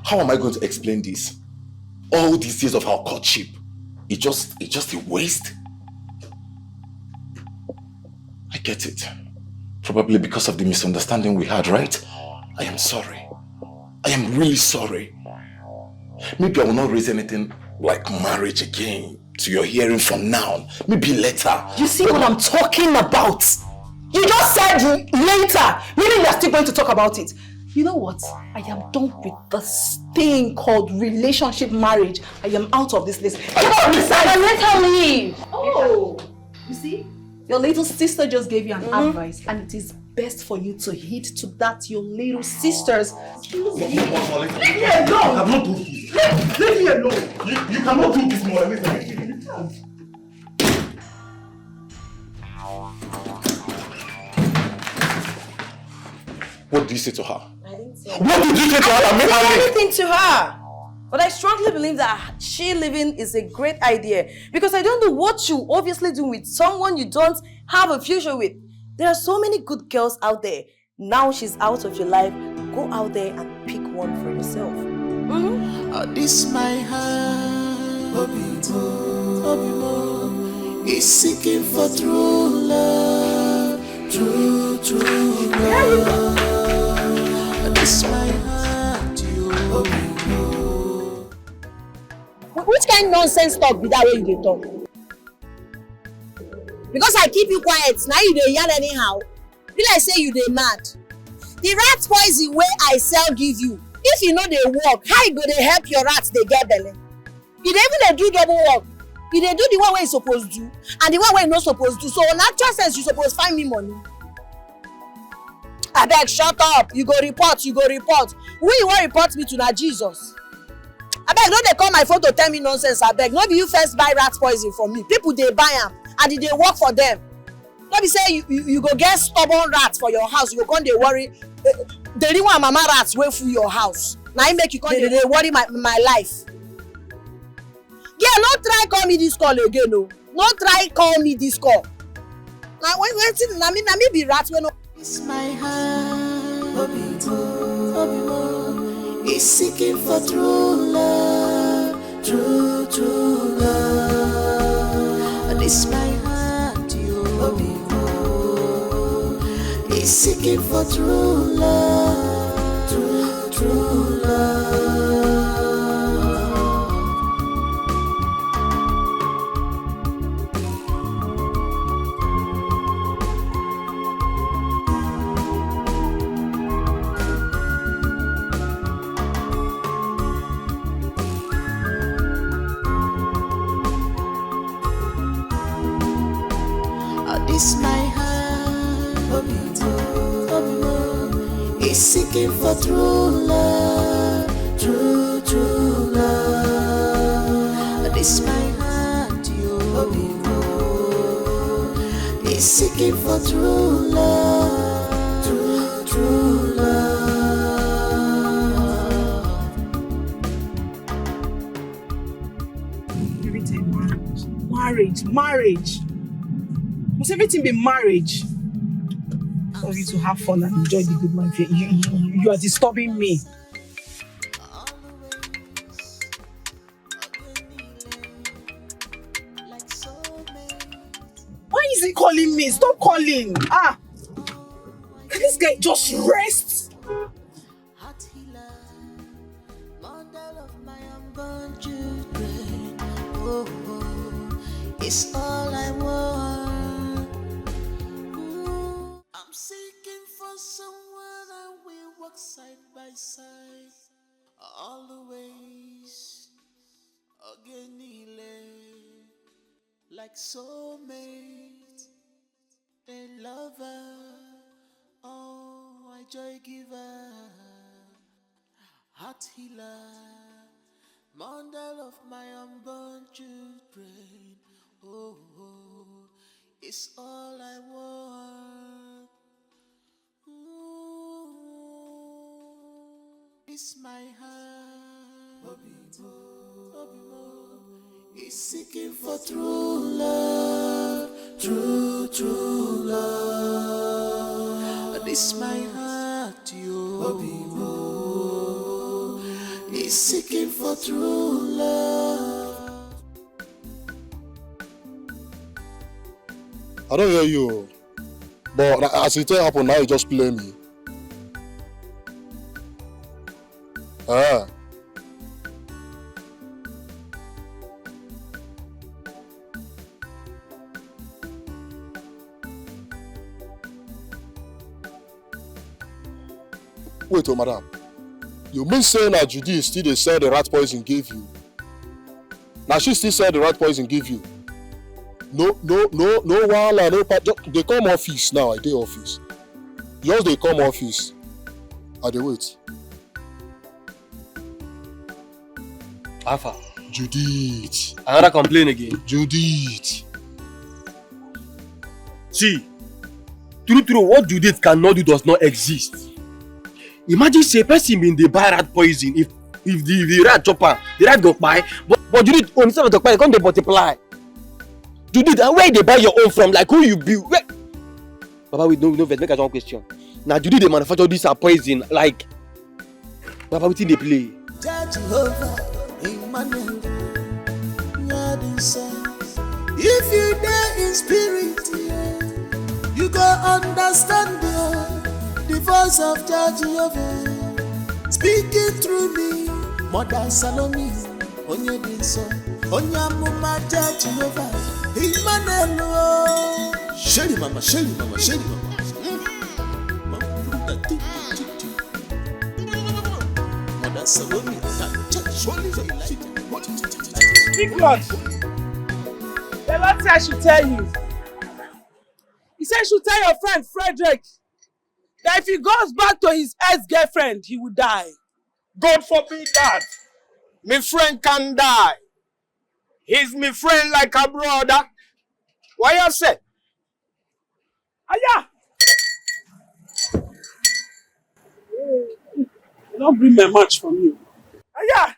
[SPEAKER 11] how am I going to explain this? All these years of our courtship, it's just a waste? I get it. Probably because of the misunderstanding we had, right? I am sorry. I am really sorry. Maybe I will not raise anything like marriage again to your hearing from now. Maybe later.
[SPEAKER 12] You see what I'm talking about? You just said later, meaning you're still going to talk about it. You know what? I am done with this thing called relationship marriage. I am out of this list.
[SPEAKER 19] Let her leave.
[SPEAKER 12] Oh, you see? Your little sister just gave you an advice, and it is best for you to heed to that, your little sisters. Leave me alone!
[SPEAKER 11] I have not do this.
[SPEAKER 12] Leave me alone!
[SPEAKER 11] You cannot do this, Mona Lisa. What do you say to her?
[SPEAKER 19] I didn't say
[SPEAKER 11] What did you say to her?
[SPEAKER 19] I didn't say anything to her. But I strongly believe that she living is a great idea because I don't know what you obviously do with someone you don't have a future with. There are so many good girls out there. Now she's out of your life. Go out there and pick one for yourself.
[SPEAKER 6] This my heart, is seeking for true love, true love. This my heart,
[SPEAKER 18] Which kind of nonsense talk be that way you dey talk? Because I keep you quiet, now you dey yarn anyhow. Be like say you dey mad. The rat poison wey I sell give you, if you no dey work, how you go dey help your rats dey get belle? You dey even dey do double work. You dey do the one wey you suppose do and the one wey you no suppose do. So on natural sense, you suppose find me money. Abeg, shut up. You go report. Who you wan report me to na Jesus? Abeg, no dey call my phone to tell me nonsense. Abeg, no be you first buy rat poison from me. People dey buy am and e dey work for them. No be say you go get stubborn rats for your house. You go come dey worry. The real one mama rats wey full your house. Na im make you come dey worry my life. Yeah, no try call me this call again o. No try call me this call. Na wetin na me be rat wey no.
[SPEAKER 6] It's my heart, is seeking for true love, true love. This my heart, is seeking for true love, true love. This my heart is seeking for true love, true love. This my heart, is seeking for true love, true love.
[SPEAKER 4] Everything marriage. Must everything be marriage? For you to have fun and enjoy the good life. You are disturbing me. Why is he calling me? Stop calling. Can this guy just rest?
[SPEAKER 6] It's all I want. I'm seeking for someone that will walk side by side, always, again, like soulmate, a lover, oh, a joy giver, heart healer, mother of my unborn children. Oh, it's all I want. It's my heart. It's seeking for true love, true love. This my heart, it's seeking for true love.
[SPEAKER 2] I don't hear you. But as it happened now, you just play me. Wait, madam. You mean saying that Judy still they sell the rat poison gave you? Now she still sell the rat poison give you? No, wahala, no. They come office now. I dey office. Yours they come office. I dey wait.
[SPEAKER 9] Alpha.
[SPEAKER 2] Judith.
[SPEAKER 9] Another complaint again.
[SPEAKER 2] Judith.
[SPEAKER 9] See, true, what Judith cannot do does not exist. Imagine say person been dey buy rat poison. If the rat chop am, the rat go kpai. But Judith own instead of to kpai, come dey multiply. Judith, and where they buy your own from? Like who you be? Where? Baba, we no vex. Make us one question. Now Judith they manufacture this poison. Like, Baba, wetin dey play?
[SPEAKER 6] If you dare in spirit, you go understand the voice of Jehovah speaking through me. Mother Salome, onye dinso, onye amuma Jehovah, Emmanuel. Shelly mama. Mother Salome,
[SPEAKER 4] Big Lord, the Lord said I should tell you. He said I should tell your friend Frederick that if he goes back to his ex-girlfriend, he will die.
[SPEAKER 1] God forbid that. My friend can die. He's my friend like a brother. Why you say?
[SPEAKER 4] Aya! You don't bring my match from you. Aya!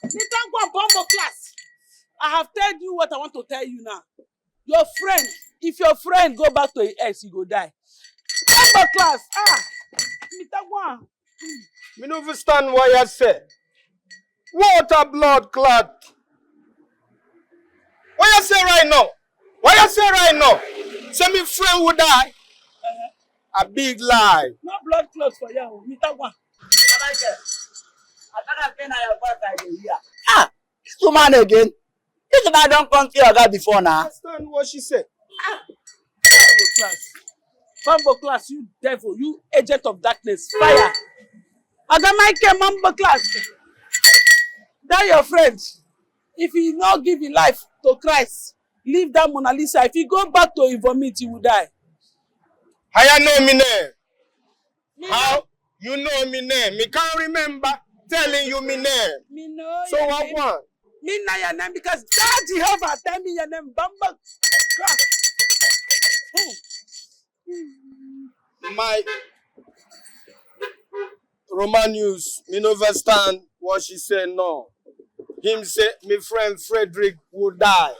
[SPEAKER 4] Nitagwa Bombo class. I have told you what I want to tell you now. Your friend, if your friend go back to his ex, he go die. Bombo class. Nitagwa.
[SPEAKER 1] Me no understand why you say. What a blood clot. What you say right now? Say me friend will die. A big lie.
[SPEAKER 4] No blood clots for you. Nitagwa.
[SPEAKER 20] This woman again. This woman don't come to your guy before now.
[SPEAKER 1] Understand what she said?
[SPEAKER 4] Mambo class, you devil, you agent of darkness, fire. Agamaike Mambo class. That your friend. If he not give his life to Christ, leave that Mona Lisa. If you go back to him vomit, you will die.
[SPEAKER 5] How you know me name? How? You know me name. Me can't remember telling you me name.
[SPEAKER 4] Me know
[SPEAKER 5] so
[SPEAKER 4] your
[SPEAKER 5] what
[SPEAKER 4] name.
[SPEAKER 5] one?
[SPEAKER 4] Me know your name because God Jehovah tell me your name. Bamba.
[SPEAKER 5] My Roman news, me no understand what she said no. Him say my friend Frederick will die.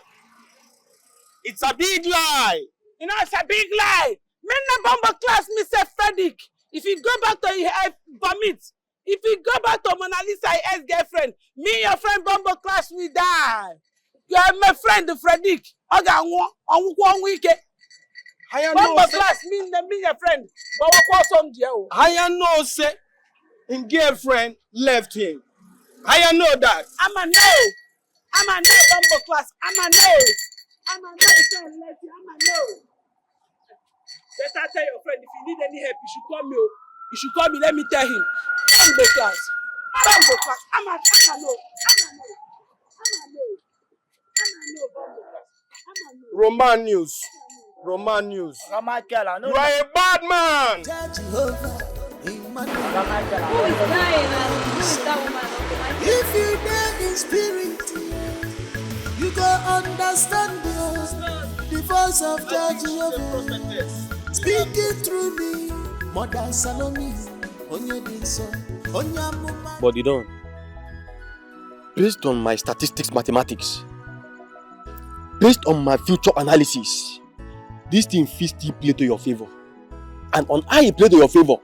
[SPEAKER 5] It's a big lie.
[SPEAKER 4] You know, it's a big lie. Me na Bamba class, Mr. Frederick. If you go back to your vomit, if you go back to Mona Lisa, your ex-girlfriend, me and your friend Bamba class will die. You are my friend, Frederick. Oga one week. Bamba class, me your friend. But what some deal?
[SPEAKER 5] I know say his girlfriend left him. I know that.
[SPEAKER 4] I'm a no Bamba class. I'm a no friend left you. I'm a no. Better tell your friend if you need any help, you should call me. You should call me. Let me tell him. Bamba class. I'm a no.
[SPEAKER 5] Roman news.
[SPEAKER 20] Ramakela, no.
[SPEAKER 5] You are a bad man.
[SPEAKER 13] Who is dying and who is that woman?
[SPEAKER 6] If you dare in spirit, you go understand the voice of Jehovah speaking through me. Mother Salome,
[SPEAKER 9] But you don't. Based on my statistics, mathematics, based on my future analysis, this thing fit still play to your favor. And on how it play to your favor,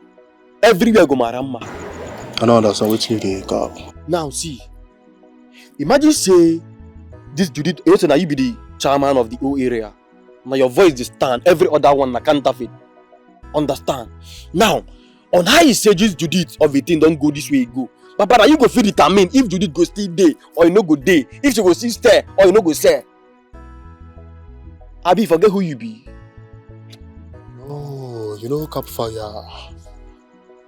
[SPEAKER 9] everywhere go marama.
[SPEAKER 2] I don't understand what you dey talk.
[SPEAKER 9] Now see, imagine say this Judith, now you be the chairman of the whole area. Now your voice is stand, every other one na counterfeit. Understand? Now, on how you say this Judith of a thing don't go this way you go. But you go feel determine if Judith go still day or you no go day, if she go still stay or you no go stay. Abi, forget who you be.
[SPEAKER 2] No, you know Capfire.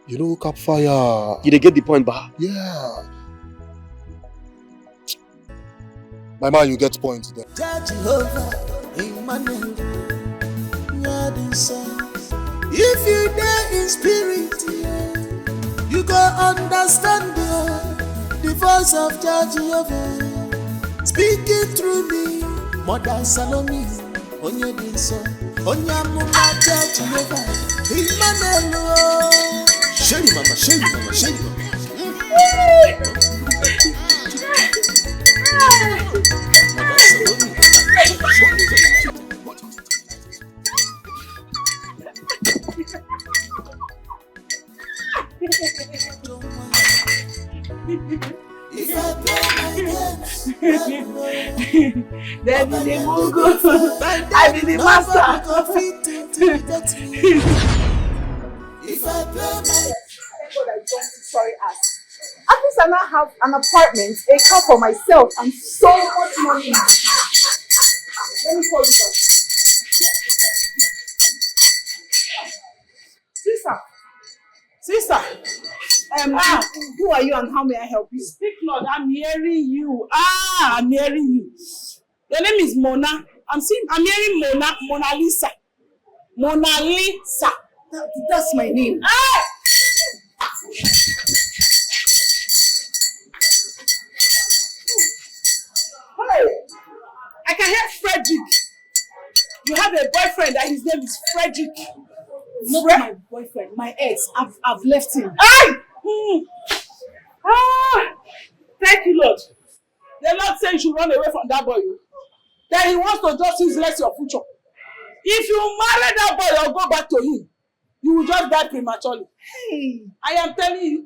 [SPEAKER 2] You
[SPEAKER 9] dey get the point, bah?
[SPEAKER 2] Yeah. My man, you get point there.
[SPEAKER 6] If you dare in spirit, you go understand the voice of Jehovah speaking through me. Mother Salome, Onyedinso, Onyamuma Jehovah, Emmanuel. Sherry mama. If I play my games,
[SPEAKER 4] then be the Mungu, I be the master.
[SPEAKER 6] If I play my
[SPEAKER 12] God, I don't sorry ass. At least I now have an apartment, a car for myself, and so much money. Let me call you back. Sister, who are you and how may I help you?
[SPEAKER 4] Speak, Lord, I'm hearing you. I'm hearing you. Your name is Mona. I'm hearing Mona Lisa. Mona Lisa.
[SPEAKER 12] That's my name.
[SPEAKER 4] Hey, I can hear Frederick. You have a boyfriend and his name is Frederick.
[SPEAKER 12] Not my boyfriend, my ex. I've left him.
[SPEAKER 4] Hey! Thank you, Lord. The Lord said you should run away from that boy. That he wants to just useless your future. If you marry that boy or go back to him, you will just die prematurely.
[SPEAKER 12] Hey.
[SPEAKER 4] I am telling you.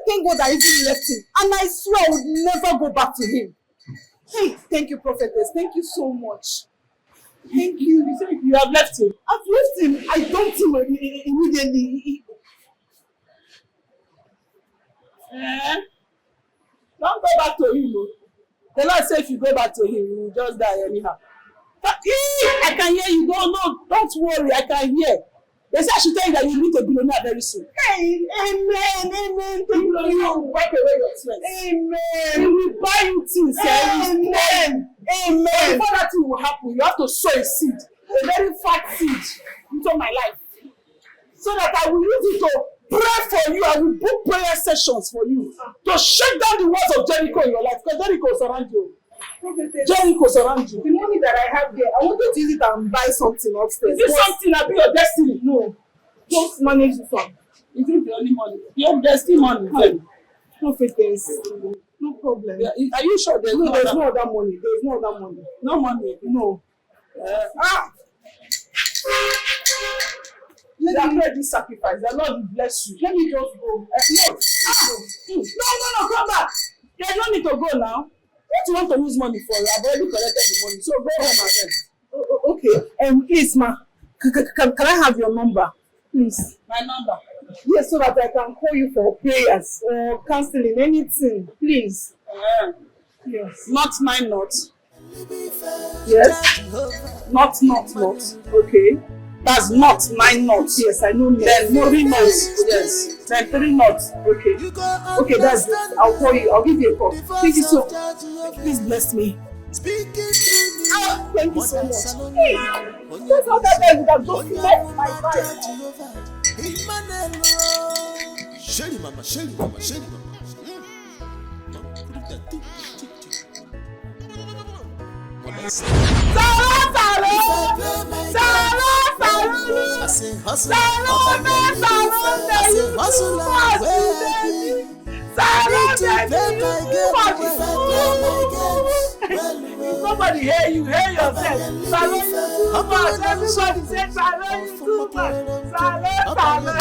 [SPEAKER 12] Thank God I even left him. And I swear I would never go back to him. Hey, thank you, prophetess. Thank you so much. Thank you.
[SPEAKER 4] You say you have left him.
[SPEAKER 12] I've left him. I dumped him immediately.
[SPEAKER 4] Don't go back to him. The Lord said if you go back to him, you will just die anyhow. But, I can hear you. Don't worry. I can hear. They say I should tell you that you need a billionaire very soon.
[SPEAKER 12] Hey, amen. Thank you.
[SPEAKER 4] Wipe away your sweat.
[SPEAKER 12] Amen.
[SPEAKER 4] He will buy you things.
[SPEAKER 12] Amen.
[SPEAKER 4] Amen. Before that thing will happen, you have to sow a seed, a very fat seed into my life. So that I will use it to pray for you. I will book prayer sessions for you. To shake down the walls of Jericho in your life. Because Jericho is around you. Jericho is around you.
[SPEAKER 12] The money that I have there, I wanted to use it and buy something upstairs.
[SPEAKER 4] Is this something that be your destiny?
[SPEAKER 12] No. Just manage this one.
[SPEAKER 4] Is it the only money? Your destiny money.
[SPEAKER 12] Prophetess. No problem.
[SPEAKER 4] Yeah, are you sure there's
[SPEAKER 12] no
[SPEAKER 4] other
[SPEAKER 12] money? There's no other money.
[SPEAKER 4] No money?
[SPEAKER 12] No.
[SPEAKER 4] Let me pray this sacrifice. The Lord will bless you.
[SPEAKER 12] Let me just go.
[SPEAKER 4] No, come back. There's no need to go now. What you want to use money for? I've already collected the money. So go home and
[SPEAKER 12] Okay. Please, ma. Can I have your number? Please.
[SPEAKER 4] My number?
[SPEAKER 12] Yes, so that I can call you for prayers or counseling, anything. Please. Yes.
[SPEAKER 4] Not 9 knots.
[SPEAKER 12] Yes.
[SPEAKER 4] Not. Okay. That's not 9 knots.
[SPEAKER 12] Yes, I know.
[SPEAKER 4] Then 3 knots. Yes. Then 3 knots.
[SPEAKER 12] Okay. Okay, that's it. I'll call you. I'll give you a call. Thank you so much. Please bless me. Thank you so much. Hey, just how that guy would have just left my life.
[SPEAKER 6] Shelly mama.
[SPEAKER 4] Somebody hear you, hear yourself. Salon you too much. Everybody say salon you too much. Salon.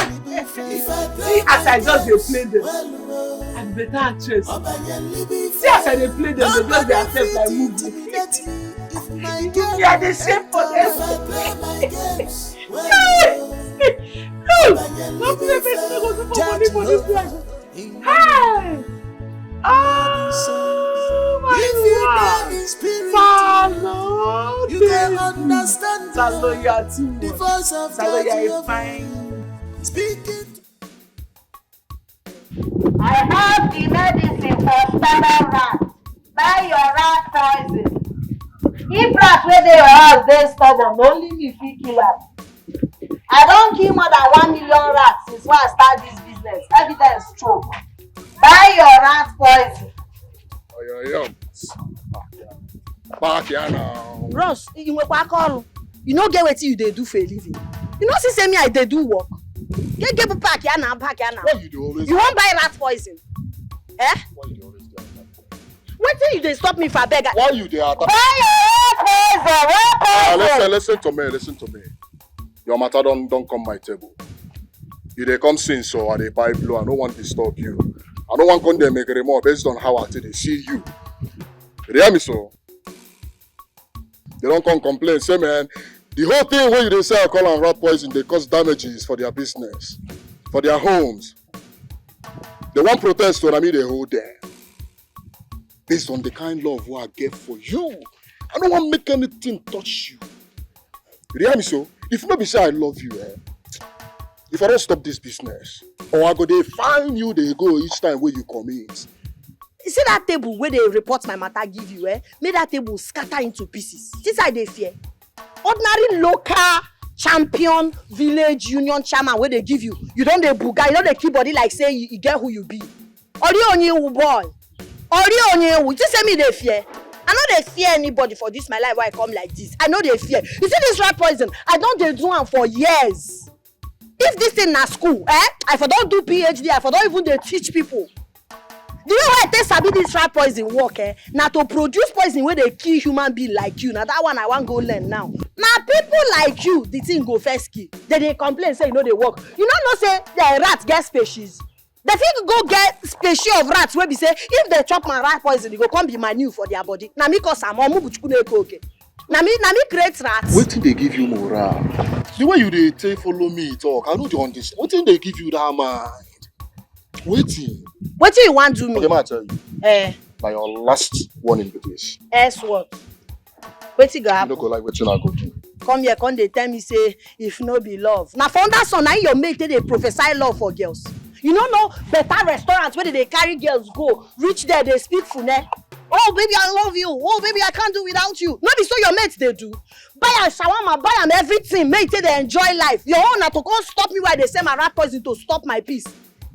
[SPEAKER 4] See as I just play them. I'm better actress. See as I play them, they just dey accept like movie. You are the same for them. Don't play me, no go do money for this one. Hey! Oh my God! Salon!
[SPEAKER 6] You can understand.
[SPEAKER 4] Salon, you are too much. Salon, you are fine.
[SPEAKER 6] Speaking.
[SPEAKER 3] I have the medicine for standard rat. Buy your rat poison. If rat wey dey your house dey stubborn, only me fit kill am. I don kill more than 1 million rats since when I start this business. Evidence choke. Buy your rat poison.
[SPEAKER 2] Back here now.
[SPEAKER 18] Ross, you no get wetin you dey do for a living. You know say me I dey do work. Get back here now.
[SPEAKER 2] Why you do always?
[SPEAKER 18] You wan buy rat poison? Eh?
[SPEAKER 2] Why you do always do that?
[SPEAKER 18] Wetin you dey stop me for abeg?
[SPEAKER 2] Why you dey attack?
[SPEAKER 3] Buy your rat poison.
[SPEAKER 2] Listen to me. Your matter don't come my table. You dey come since so I dey buy blue. I no want to disturb you. I no want to make remorse based on how I dey see you. You hear me so? They don't come complain. Say man, the whole thing when you dey say alcohol and rat poison, they cause damages for their business, for their homes. They want protest when I mean they hold there. Based on the kind love what I get for you. I don't want to make anything touch you. You hear me so? If nobody say I love you, if I don't stop this business, or I go they find you, they go each time where you commit.
[SPEAKER 18] You see that table where they report my matter give you, make that table scatter into pieces. This side they fear. Ordinary local champion village union chairman where they give you. You don't dey buga, you don't dey keep body like say you get who you be. Ori onye boy. Ori onye you say me they fear. I know they fear anybody for this my life why I come like this. I know they fear. You see this rat poison, I don't dey do am for years. If this thing na school, I for don't do PhD, I for don't even dey teach people. The way I take sabi this rat poison work, na to produce poison where they kill human being like you. Now that one I want go learn now. Now people like you, the thing go first kill. They complain say you know they work. You know say the rats get species. They fit go get species of rats where be say if they chop my rat poison, it go come be manure for their body. Na me cause am omu buchukune okay. Na me create rats.
[SPEAKER 2] Wetin dey give you morale? The way you dey take follow me talk, I no dey understand. Wetin dey give you that mind? Wetin
[SPEAKER 18] you want do me?
[SPEAKER 2] Okay, ma tell you. Na your last warning be this.
[SPEAKER 18] What? Wetin go
[SPEAKER 2] You
[SPEAKER 18] happen?
[SPEAKER 2] no go like wetin I go do.
[SPEAKER 18] Come here, come they tell me say if no be love. Now for that son, now your mate they prophesy love for girls. You know better restaurants where they carry girls go, reach there they speak fune. Oh baby, I love you. Oh baby, I can't do without you. No be so your mates they do. Buy am shawarma, buy am everything. Make they enjoy life. Your own na to come stop me while they say my rat poison to stop my peace.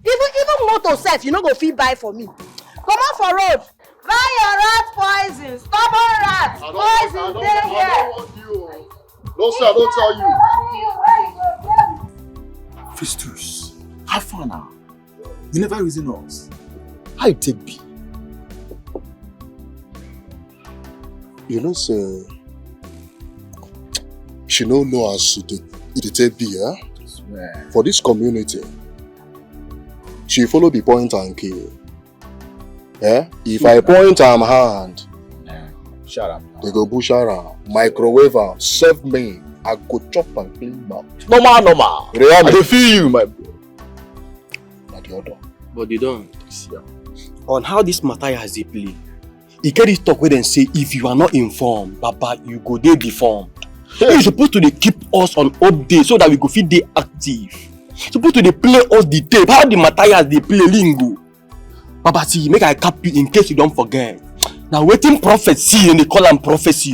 [SPEAKER 18] Even motor self, you no go fit buy for me. Come on for road. Buy your rat poison. Stubborn rat. Poison dey here.
[SPEAKER 2] No sir, I don't tell you.
[SPEAKER 1] Festus, how far now? You never reason us. How you take be?
[SPEAKER 2] You know, sir, she don't know as it take be, eh?
[SPEAKER 1] Swear.
[SPEAKER 2] For this community, she follow the point and kill. Eh? If I point am hand,
[SPEAKER 1] shut up.
[SPEAKER 2] They go bush around, microwave am, serve me, I go chop and clean mouth.
[SPEAKER 1] Normal. I dey feel you, my bro.
[SPEAKER 2] Not the other.
[SPEAKER 9] But they don't. On how this matter has they play. You get this talk where they say if you are not informed, Baba, you go dey deformed. You're supposed to dey keep us on update so that we go fit dey active. You're supposed to dey play us the tape. How the matter has they play lingo. Baba, see, make I cap you in case you don't forget. Now waiting prophecy and they call them prophecy.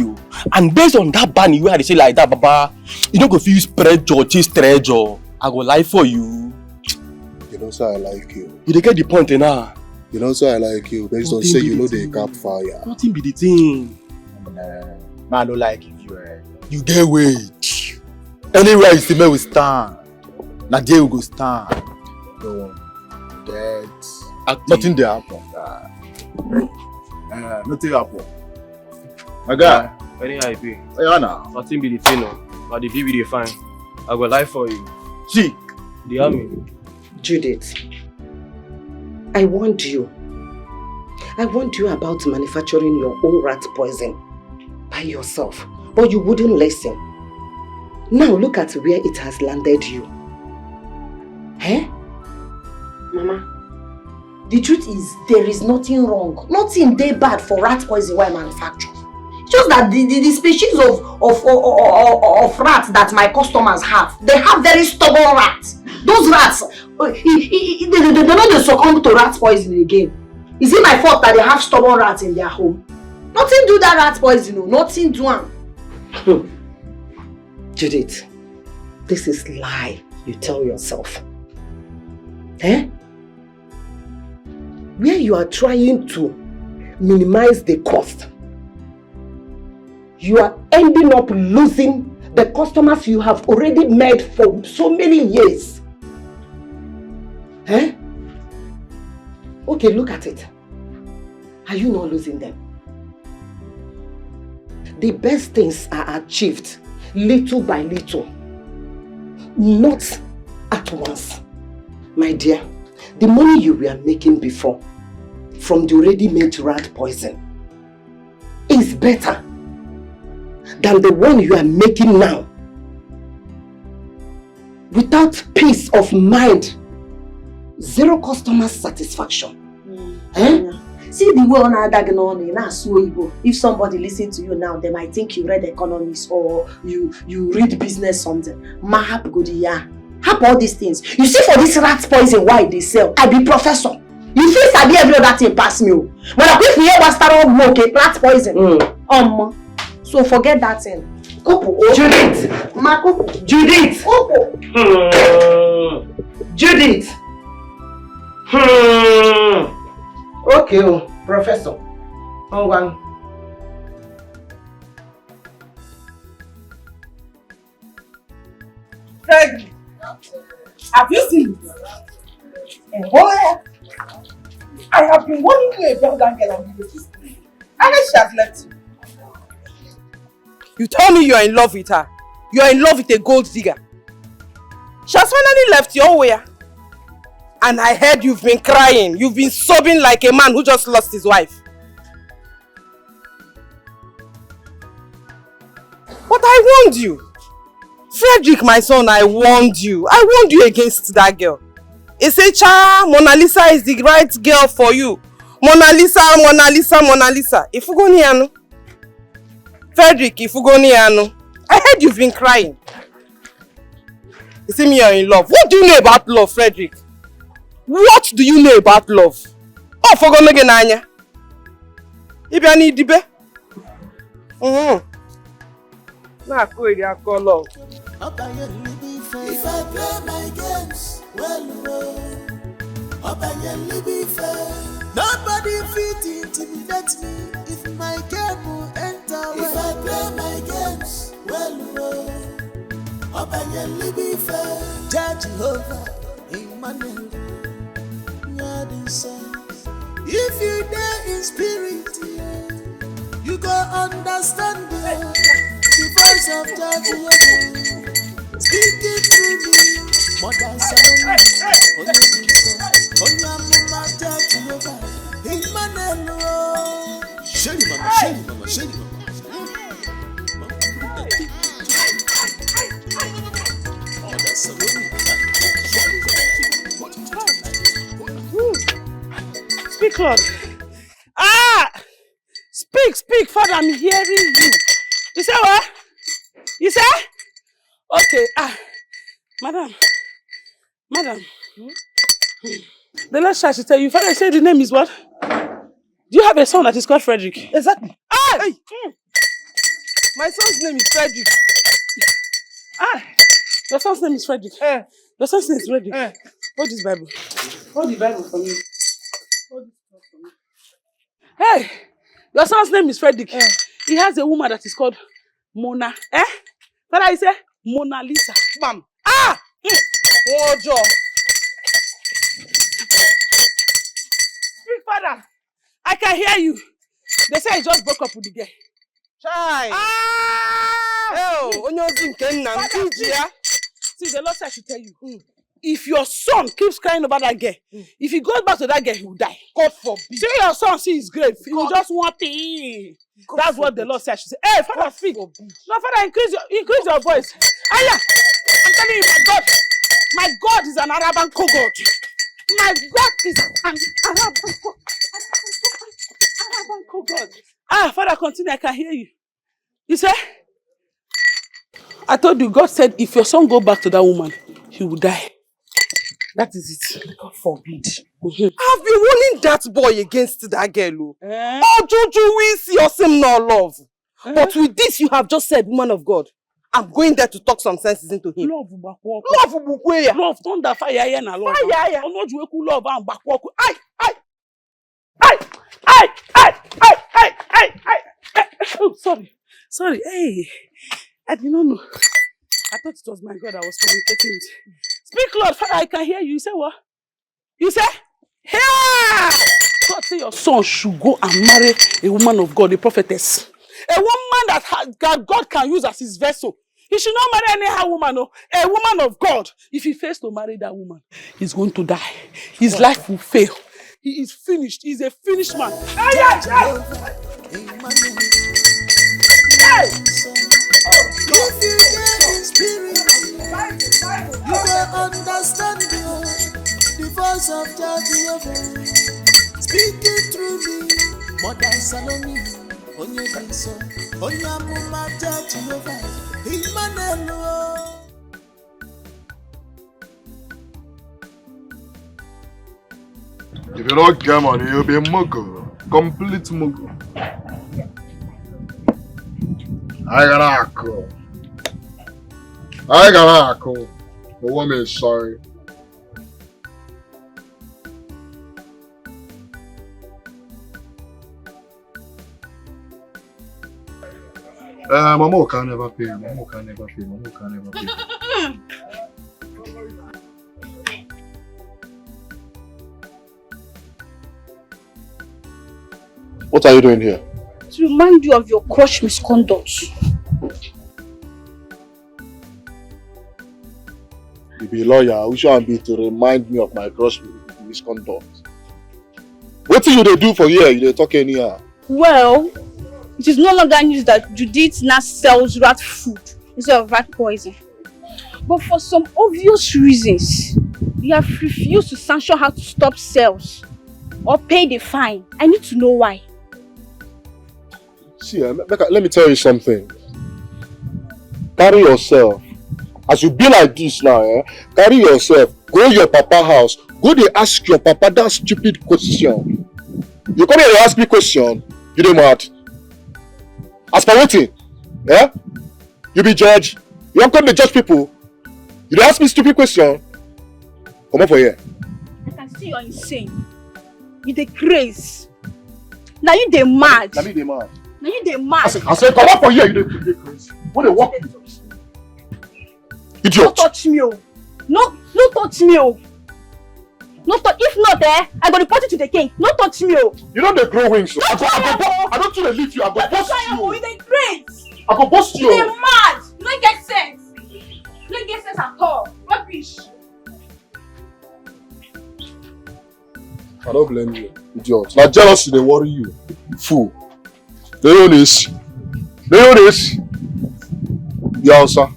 [SPEAKER 9] And based on that banner where they say like that, Baba, you don't go feel spread your chase treasure. I go lie for you.
[SPEAKER 2] You know, sir, I like you.
[SPEAKER 9] You dey get the point now.
[SPEAKER 2] You know, sir, I like you. Based on say you know they cap fire.
[SPEAKER 9] Nothing be the thing.
[SPEAKER 1] Man, I don't like you. You get weight. Anywhere you see me, we stand. Now there we go stand. No, that's nothing there happen. Nothing happen. My guy.
[SPEAKER 9] Very high pay.
[SPEAKER 1] Yeah, now.
[SPEAKER 9] Nothing be the thing, no. But the view they fine. I go lie for you. See, the army.
[SPEAKER 7] Judith, I warned you. I warned you about manufacturing your own rat poison by yourself, but you wouldn't listen. Now look at where it has landed you. Eh?
[SPEAKER 18] Mama, the truth is there is nothing wrong. Nothing dey bad for rat poison wey I manufacture. Just that the species of rats that my customers have, they have very stubborn rats. Those rats, they don't succumb to rat poison again. Is it my fault that they have stubborn rats in their home? Nothing do that rat poison, no. Nothing do am.
[SPEAKER 7] Judith, this is lie you tell yourself. Eh? Where you are trying to minimize the cost, you are ending up losing the customers you have already made for so many years. Eh? Okay, look at it. Are you not losing them? The best things are achieved little by little, not at once. My dear, the money you were making before from the ready-made rat poison is better than the one you are making now. Without peace of mind, zero customer satisfaction. Eh?
[SPEAKER 18] See the way on Igbo. If somebody listen to you now, they might think you read economics or you read business something. Mahap Godiya. Hap all these things. You see for this rat poison why they sell, I be professor. You feel sabi every other thing pass me. But if you hear start okay, rat poison. So forget that thing.
[SPEAKER 7] Judith! Judith! Judith! Okay, Professor. One.
[SPEAKER 4] Craig, have you seen it? Boy, I have been wanting you about that girl on the list. And then she has left you. You told me you are in love with her. You are in love with a gold digger. She has finally left you where? And I heard you've been crying. You've been sobbing like a man who just lost his wife. But I warned you. Frederick, my son, I warned you. I warned you against that girl. He said, Cha, Mona Lisa is the right girl for you. Mona Lisa, Mona Lisa, Mona Lisa. Ifugoniano. Frederick, Ifugoniano. I heard you've been crying. You see me, you're in love. What do you know about love, Frederick? What do you know about love? Oh, Fogonogenanya.
[SPEAKER 7] Ibe ni dibe. Na ko iri akolo.
[SPEAKER 6] If I play my games, well, nobody fit intimidate me if my game will enter. If I play my games, well, Judge Jehovah, Emmanuel, if you dare in spirit, you go understand the voice of Judge Jehovah. Speaking through me, Mother Salome, Onyamuma Judge Jehovah, Emmanuel. Shelly mama, Shelly mama, Shelly mama. Mother Salome.
[SPEAKER 4] Speak, Lord. Speak, Father, I'm hearing you. You say what? You say? Okay, Madam. The last time she tell you, Father, I said the name is what? Do you have a son that is called Frederick?
[SPEAKER 7] Exactly. Hey. My son's name is Frederick.
[SPEAKER 4] Your son's name is Frederick. Your son's name is Frederick. Hold this Bible. Hold the Bible for me. Hold this for me. Hey, your son's name is Frederick. He has a woman that is called Mona. Father, I say Mona Lisa.
[SPEAKER 7] Bam.
[SPEAKER 4] Ojo. Speak, Father. I can hear you. They say he just broke up with the girl.
[SPEAKER 7] Chai.
[SPEAKER 4] See, the Lord said I should tell you. If your son keeps crying about that girl, if he goes back to that girl, he will die.
[SPEAKER 7] God forbid.
[SPEAKER 4] See your son, see his grave. He will just want pee. That's what the Lord said I should say. Hey, Father, speak. No, Father, increase your voice. Aya! I'm telling you, my God is an Araban God. My God is an Araban God. Father, continue. I can hear you. You say? I told you, God said, if your son go back to that woman, he will die. That is it. God forbid.
[SPEAKER 7] I've been warning that boy against that girl. Oh, Juju, we see your same no love. But with this you have just said, woman of God, I'm going there to talk some senses into him.
[SPEAKER 4] Love,
[SPEAKER 7] love,
[SPEAKER 4] thunder, fire, and love.
[SPEAKER 7] Fire,
[SPEAKER 4] love, and backwalk. Oh, sorry. Hey, I did not know. I thought it was my God I was communicating with. Speak, Lord, Father, I can hear you. You say what? You say? Here! God say your son should go and marry a woman of God, a prophetess. A woman that God can use as his vessel. He should not marry anyhow woman, no. A woman of God. If he fails to marry that woman, he's going to die. His life will fail. He is finished. He's a finished man.
[SPEAKER 6] If you get in spirit, you will understand the voice of Jehovah speaking through me. Mother Salome, Onyebinso, Onyamuma Jehovah, Emmanuel.
[SPEAKER 2] If you don't get money, you'll be a muggle. Complete muggle. I got a call. The woman is sorry. Mama can never pay. What are you doing here?
[SPEAKER 13] To remind you of your crush misconduct.
[SPEAKER 2] You be a lawyer, who shall be to remind me of my crush misconduct? What do you do for here? You dey talk anyhow.
[SPEAKER 13] Well, it is no longer news that Judith now sells rat food instead of rat poison. But for some obvious reasons, you have refused to sanction her to stop sales or pay the fine. I need to know why.
[SPEAKER 2] See, let me tell you something. Carry yourself. As you be like this now, carry yourself. Go to your papa house. Go there ask your papa that stupid question. You come here to ask me question. You dey mad? As per wetin? Eh? You be judge? You don't come to judge people? You dey ask me stupid question? Come up for here.
[SPEAKER 13] I can see you're insane. You dey craze. Now you dey mad.
[SPEAKER 2] Now me dey mad.
[SPEAKER 13] Now you dey mad.
[SPEAKER 2] I say come up for here, you dey crazy. What dey walk? Idiot.
[SPEAKER 13] No touch me, oh. No touch me, oh. No touch. If not, I go report you to the king. No touch me, oh.
[SPEAKER 2] You don't dey grow wings. I don't want to leave you. I go bust you.
[SPEAKER 13] You dey craze.
[SPEAKER 2] I go bust you.
[SPEAKER 13] You dey mad. You don't get sense. You don't get sense at all. Rubbish.
[SPEAKER 2] I don't blame you, idiot. Now jealousy dey worry you. Fool. They know this. Yeah, sir.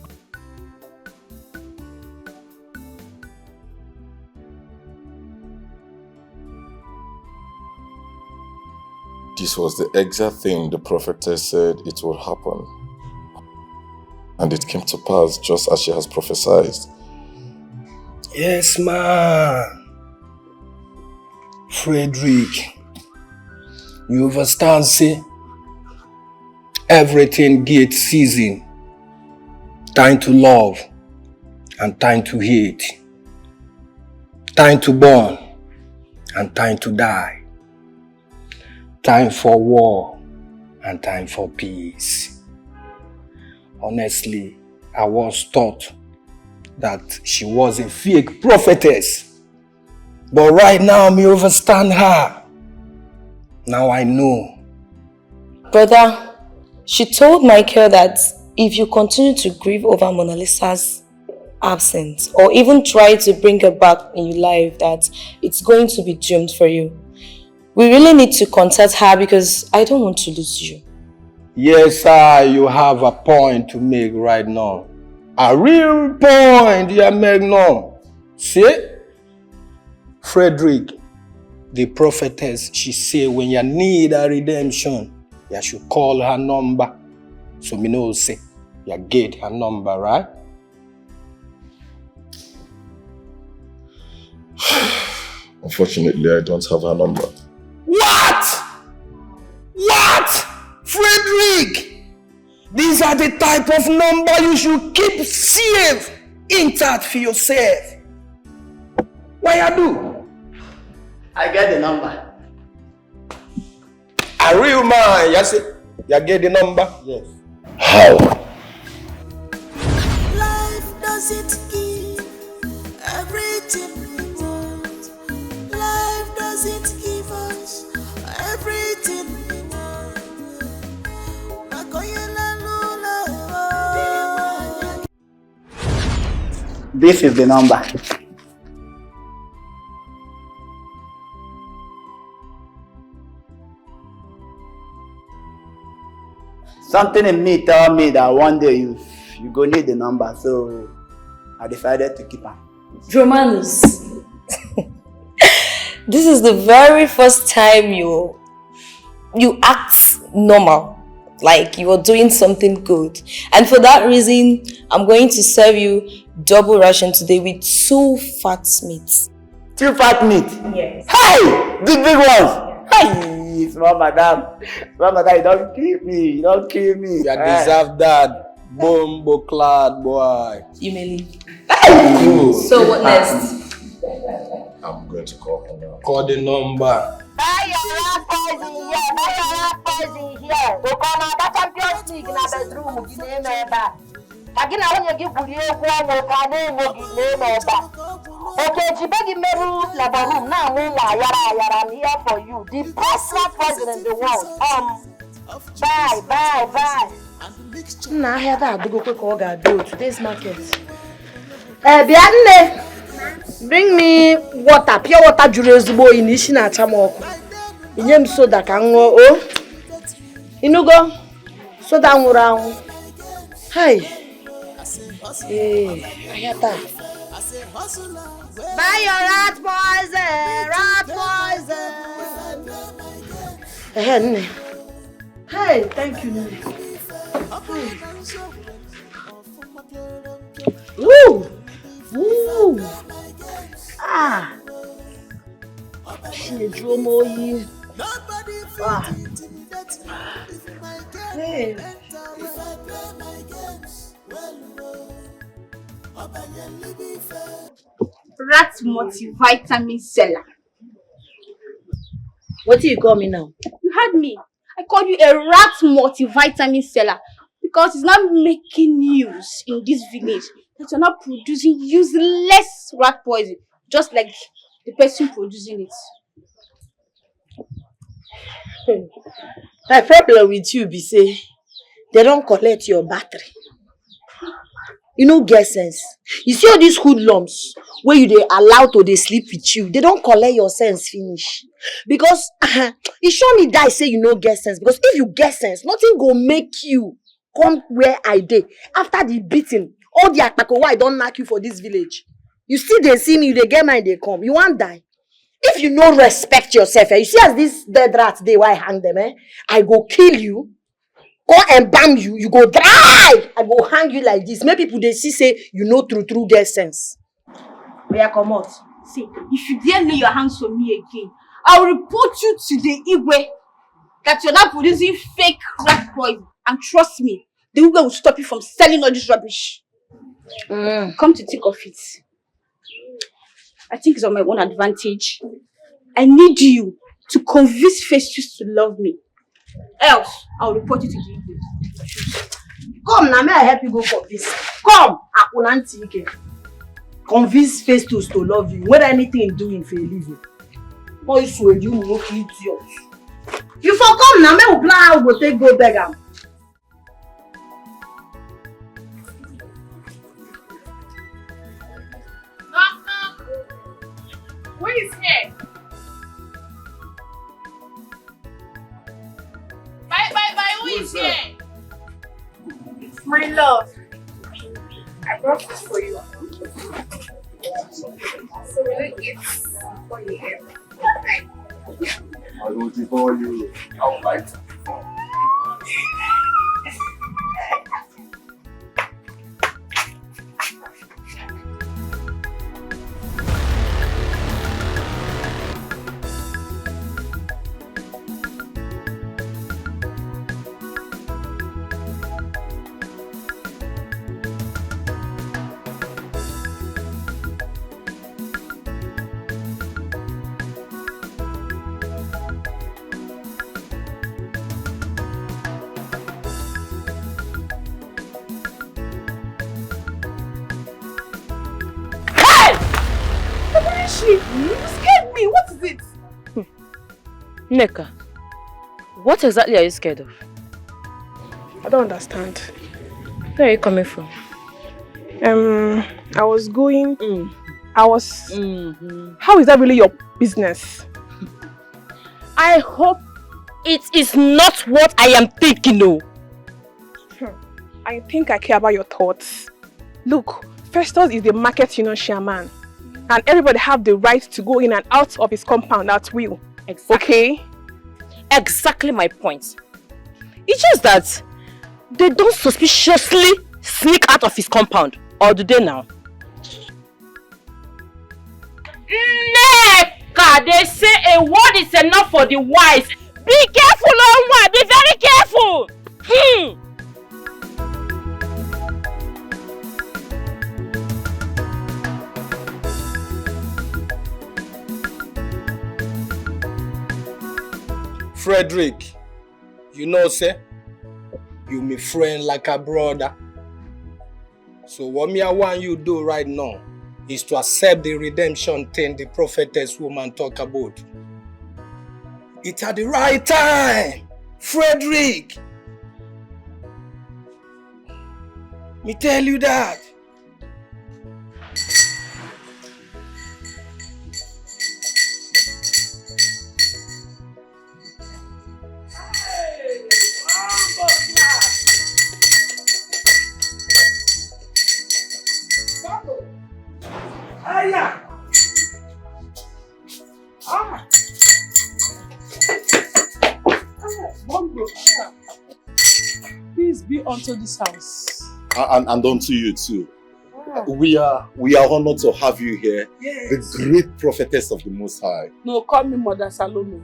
[SPEAKER 11] This was the exact thing the prophetess said it would happen. And it came to pass just as she has prophesied.
[SPEAKER 1] Yes, man. Frederick, you understand, say, everything gets season. Time to love and time to hate. Time to born and time to die. Time for war and time for peace. Honestly, I was taught that she was a fake prophetess. But right now, me understand her. Now I know.
[SPEAKER 19] Brother, she told Michael that if you continue to grieve over Mona Lisa's absence or even try to bring her back in your life, that it's going to be doomed for you. We really need to contact her because I don't want to lose you.
[SPEAKER 1] Yes, sir, you have a point to make right now. A real point you make now. See? Frederick, the prophetess, she say when you need a redemption, you should call her number. So me know say, you get her number, right?
[SPEAKER 11] Unfortunately, I don't have her number.
[SPEAKER 1] What? Frederick! These are the type of number you should keep safe intact for yourself. Why you do?
[SPEAKER 20] I get the number.
[SPEAKER 1] A real man, you see? You get the number?
[SPEAKER 20] Yes.
[SPEAKER 1] How?
[SPEAKER 6] Life doesn't give everything we want. Life doesn't give us everything we want.
[SPEAKER 20] This is the number. Something in me tell me that one day you go need the number, so I decided to keep her.
[SPEAKER 19] Romanus, this is the very first time you act normal, like you are doing something good. And for that reason, I'm going to serve you double ration today with 2 fat meats.
[SPEAKER 20] 2 fat meat?
[SPEAKER 19] Yes.
[SPEAKER 20] Hey! Big ones! Hey! Small madam, you don't kill me.
[SPEAKER 1] You deserve that. Bombo clad boy.
[SPEAKER 19] You may leave.
[SPEAKER 1] Hey!
[SPEAKER 19] So what next?
[SPEAKER 11] I'm going to call her now.
[SPEAKER 1] Call the number.
[SPEAKER 3] Buy your rat poison here. Buy your rat poison here. Okonkwo Champions League na bedroom gi na ebe. Magina onye gi buri egwu onwe ka na enwe gi na ebe. Okay, Jibegi Meru Labarum now yara I'm here for you. The best rat poison in the world. Bye.
[SPEAKER 18] Nah, I hear that. Go quick order do today's market. Bianne, bring me water, pure water. Jurezbo in Ishina Chamoko. Inyem soda kango oh. Inugo soda ngurang. Hey, I hear that.
[SPEAKER 3] Buy your rat poison.
[SPEAKER 18] Hey, thank you. Woo! She drew more.
[SPEAKER 19] Hey.
[SPEAKER 6] If I play my games, well,
[SPEAKER 13] Rat multivitamin seller.
[SPEAKER 22] What do you call me now?
[SPEAKER 13] You heard me. I called you a rat multivitamin seller because it's not making news in this village that you're not producing useless rat poison, just like the person producing it.
[SPEAKER 22] My problem with you be say they don't collect your battery. You no get sense. You see all these hoodlums where you dey allow to dey sleep with you, they don't collect your sense finish. Because e sure me die say you no get sense. Because if you get sense, nothing go make you come where I dey. After the beating, all the akpako wey I don knack you for this village. You still dey see me, you dey get mind dey come. You wan die? If you no respect yourself, you see as this dead rat dey why I hang them, I go kill you, go embalm you, you go dry. I go hang you like this. Make people dey see say you no true get sense.
[SPEAKER 13] Oya comot. See, if you dare lay your hands on me again, I will report you to the Igwe that you're not producing fake rat poison. And trust me, the Igwe will stop you from selling all this rubbish. Come to think of it, I think it's on my own advantage. I need you to convince Festus to love me. Else, I'll report you to the Igwe.
[SPEAKER 22] Come now, may I help you go for this? Come, Akunanti. Convince Festus to love you. Whether anything you doing for a living. Or you swear you will not eat yours. You for come now, may we plan how we go take go beg am.
[SPEAKER 8] Who is here? Bye, who is here? My love, I brought this for you. So will you eat before you eat?
[SPEAKER 11] I will devour you. I would like to.
[SPEAKER 12] You scared me. What is it?
[SPEAKER 22] Neka, what exactly are you scared of?
[SPEAKER 12] I don't understand.
[SPEAKER 22] Where are you coming from?
[SPEAKER 12] I was going. How is that really your business?
[SPEAKER 22] I hope it is not what I am thinking, no.
[SPEAKER 12] I think I care about your thoughts. Look, Festus is the market union chairman. And everybody have the right to go in and out of his compound at will.
[SPEAKER 22] Exactly.
[SPEAKER 12] Okay?
[SPEAKER 22] Exactly my point. It's just that they don't suspiciously sneak out of his compound. Or do they now?
[SPEAKER 8] Neka, they say a word is enough for the wise. Be careful, Onwa. Be very careful.
[SPEAKER 5] Frederick, you know, say, you me friend like a brother. So what me I want you to do right now is to accept the redemption thing the prophetess woman talk about. It's at the right time, Frederick. Me tell you that.
[SPEAKER 4] Peace be unto this house.
[SPEAKER 11] And unto you too. We are honored to have you here.
[SPEAKER 4] Yes.
[SPEAKER 11] The great prophetess of the Most High.
[SPEAKER 4] No, call me Mother Salome.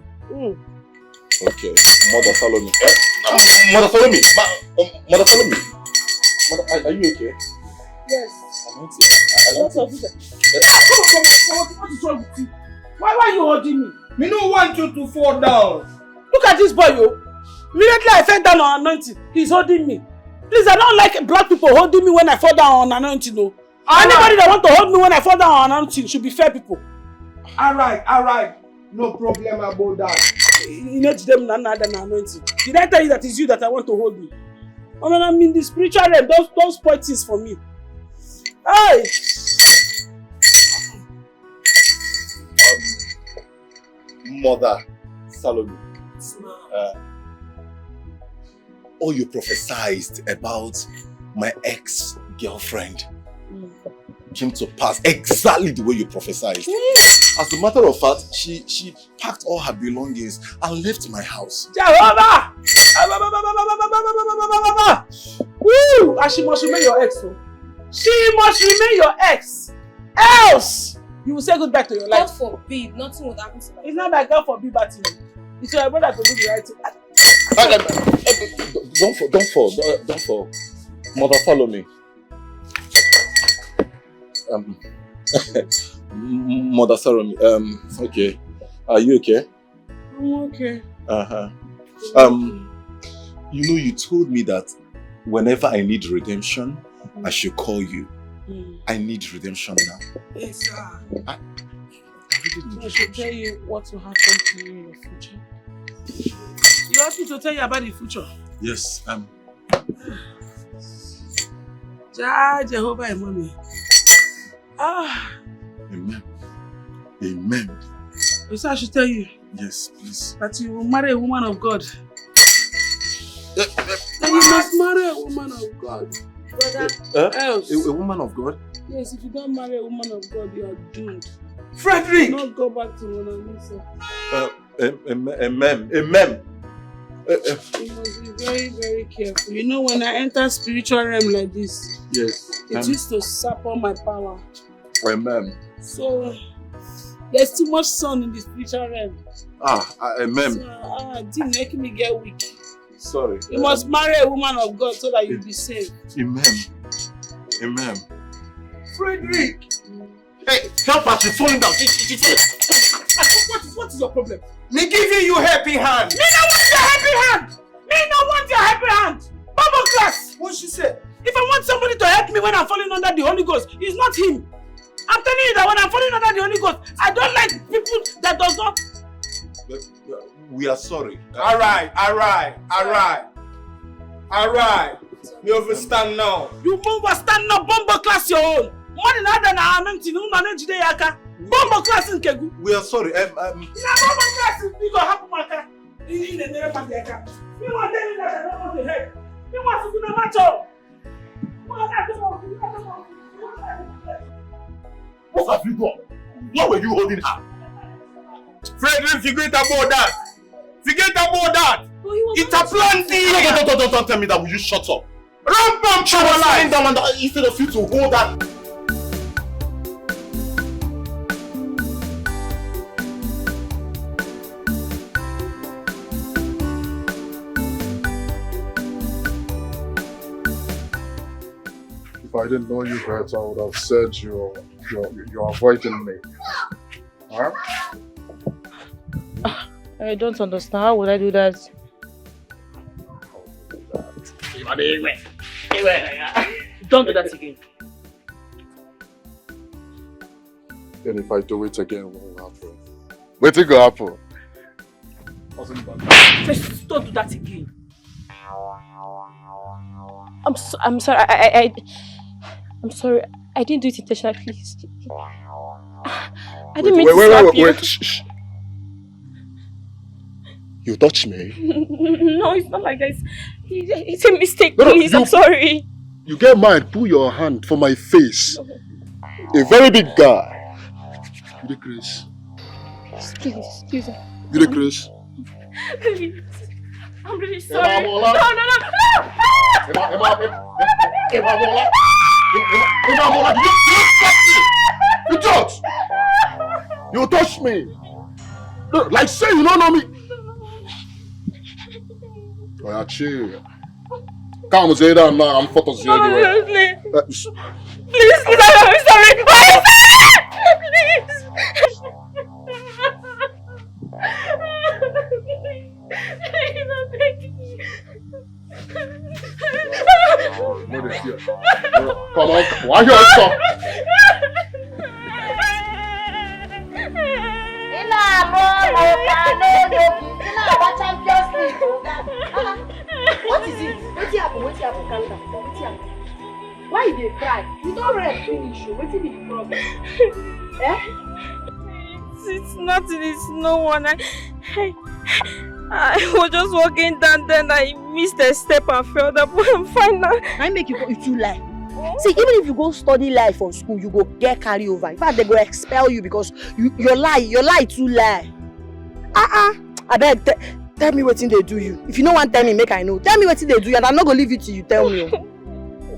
[SPEAKER 11] Okay. Mother, follow me. Mother, follow me. Mother, follow me. Mother, are you okay?
[SPEAKER 4] Yes.
[SPEAKER 11] I'm not here.
[SPEAKER 4] What is wrong with you? Why are you holding me?
[SPEAKER 5] Me no want you to fall down.
[SPEAKER 4] Look at this boy, yo. Immediately I fell down on anointing. He's holding me. Please, I don't like black people holding me when I fall down on anointing, no. Anybody that want to hold me when I fall down on anointing should be fair people.
[SPEAKER 5] Alright. No problem about that.
[SPEAKER 4] You know to them another anointing. Did I tell you that it's you that I want to hold me? I mean, I'm in the spiritual realm. Don't spoil things for me. Hey!
[SPEAKER 11] Mother, Salome. All you prophesied about my ex-girlfriend came to pass exactly the way you prophesied. As a matter of fact, she packed all her belongings and left my house.
[SPEAKER 4] Jehovah! Woo! And she must remain your ex, so. She must remain your ex. Else, you will say goodbye to your life.
[SPEAKER 12] God forbid, nothing would happen to me.
[SPEAKER 4] It's not like God forbid, but it's your brother to do the right thing.
[SPEAKER 11] Don't fall. Mother, follow me. Mother, follow me. Okay. Are you okay?
[SPEAKER 4] I'm okay.
[SPEAKER 11] You told me that whenever I need redemption, I should call you. I need redemption now.
[SPEAKER 4] Yes, sir. I should tell you what will happen to you in your future. You asked me to tell you about the future.
[SPEAKER 11] Yes.
[SPEAKER 4] Jehovah and mommy.
[SPEAKER 11] Amen.
[SPEAKER 4] So I should tell you.
[SPEAKER 11] Yes, please.
[SPEAKER 4] That you will marry a woman of God. That you must marry a woman of God. Brother, else.
[SPEAKER 11] A woman of God?
[SPEAKER 4] Yes, if you don't marry a woman of God, you are doomed.
[SPEAKER 5] Frederick!
[SPEAKER 4] Do not go back to Mona Lisa.
[SPEAKER 11] Amen.
[SPEAKER 4] You must be very, very careful. You know, when I enter spiritual realm like this,
[SPEAKER 11] yes,
[SPEAKER 4] it used to sap on my power.
[SPEAKER 11] Amen.
[SPEAKER 4] So, there's too much sun in the spiritual realm.
[SPEAKER 11] Amen.
[SPEAKER 4] So, it's making me get weak.
[SPEAKER 11] Sorry.
[SPEAKER 4] You must marry a woman of God so that you'll be saved.
[SPEAKER 11] Amen.
[SPEAKER 5] Frederick!
[SPEAKER 11] Hey, help us, she's falling down.
[SPEAKER 4] What is your problem?
[SPEAKER 5] Me giving you happy hand.
[SPEAKER 4] Me not want your happy hand. Bible class.
[SPEAKER 5] What she said?
[SPEAKER 4] If I want somebody to help me when I'm falling under the Holy Ghost, it's not him. I'm telling you that when I'm falling under the Holy Ghost, I don't like people that does not.
[SPEAKER 11] We are sorry.
[SPEAKER 5] Alright. You understand now.
[SPEAKER 4] You understand now, Bombo class your own. More than other na anointing, no manage the yaka. Bombo class in Kegu.
[SPEAKER 11] We are sorry.
[SPEAKER 4] Na Bombo class in Bigo Hapumaka. In the name of the yaka. You want to tell me that I don't want to help. You want to do the matter.
[SPEAKER 11] What have you done? Why were you holding her?
[SPEAKER 5] Frederick, forget about that. It's a plan D.
[SPEAKER 11] Don't tell me that. Will you shut up?
[SPEAKER 5] Rampam Chawala.
[SPEAKER 11] Down instead of you to hold that.
[SPEAKER 2] If I didn't know you better, I would have said you're avoiding me. Huh?
[SPEAKER 22] I don't understand. How would I do that?
[SPEAKER 4] Don't do that again.
[SPEAKER 2] And if I do it again, what will happen? What will happen?
[SPEAKER 4] Just don't do that again.
[SPEAKER 22] I'm sorry. I'm sorry. I didn't do it intentionally, please. I didn't mean to slap you.
[SPEAKER 2] Wait. Shh. You touched me?
[SPEAKER 22] No, it's not like that. It's a mistake, please. I'm sorry.
[SPEAKER 2] You get mad, pull your hand for my face. A very big guy. You the Chris?
[SPEAKER 22] Please.
[SPEAKER 2] You the Chris?
[SPEAKER 22] Please. I'm really sorry. No.
[SPEAKER 2] You touch! You touched me! Like say you don't know me! Oh, yeah, chill. Come say that now. I'm photos here anyway.
[SPEAKER 22] Please, I'm sorry.
[SPEAKER 2] Come on, why you stop?
[SPEAKER 18] What is it? What's happen? Calm down. What's happen? Why you dey cry? You don't rest finish. What's the problem? Eh?
[SPEAKER 22] It's nothing, it's no one. I was just walking down, then I missed a step and fell down, but I'm fine now.
[SPEAKER 18] I make you go, if you lie. See, even if you go study life for school, you go get carry over. In fact, they go expel you because your lie too lie. I beg, tell me what thing they do you. If you don't want tell me, make I know. Tell me what thing they do you, and I'm not gonna leave it till you tell me.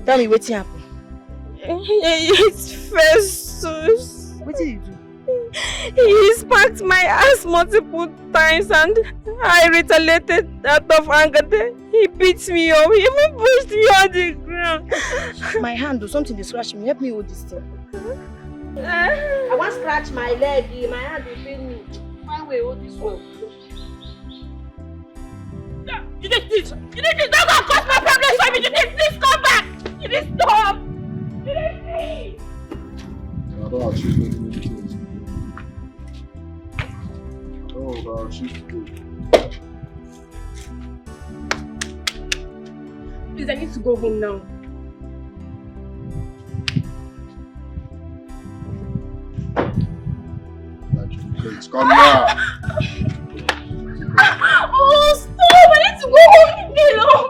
[SPEAKER 18] Tell me what thing happen.
[SPEAKER 22] It's Festus.
[SPEAKER 18] What did you do?
[SPEAKER 22] He sparked my ass multiple times and I retaliated out of anger. He beat me up. He even pushed me on the ground.
[SPEAKER 18] My hand or something they scratch me. Help me hold this thing. I want to scratch my leg. My hand will pain me. Find way hold this one.
[SPEAKER 22] You did this. Don't go cause my problems for me. You did this. Come back. You did stop. You did this.
[SPEAKER 2] I don't actually know. Oh God, she's good.
[SPEAKER 22] Please, I need to go home now.
[SPEAKER 2] Please, come here.
[SPEAKER 22] Oh, stop! I need to go home. Leave me alone.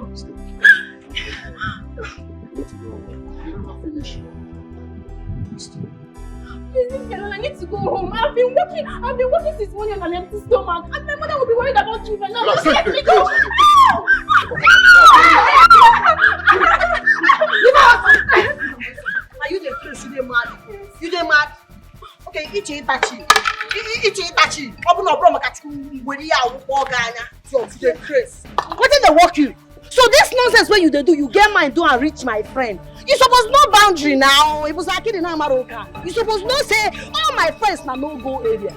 [SPEAKER 22] Please leave me alone. I need to go home. I've been working since morning on an empty stomach. And my mother will be worried about children now. Just let me go.
[SPEAKER 18] Are you the crazy? You mad? You dey mad? Okay, Itachi. Open up, bro. What did they work you? So this nonsense when you do, you get mine, do and reach my friend. You suppose no boundary now. It was like in Amaroka. You suppose no say all my friends na no go area.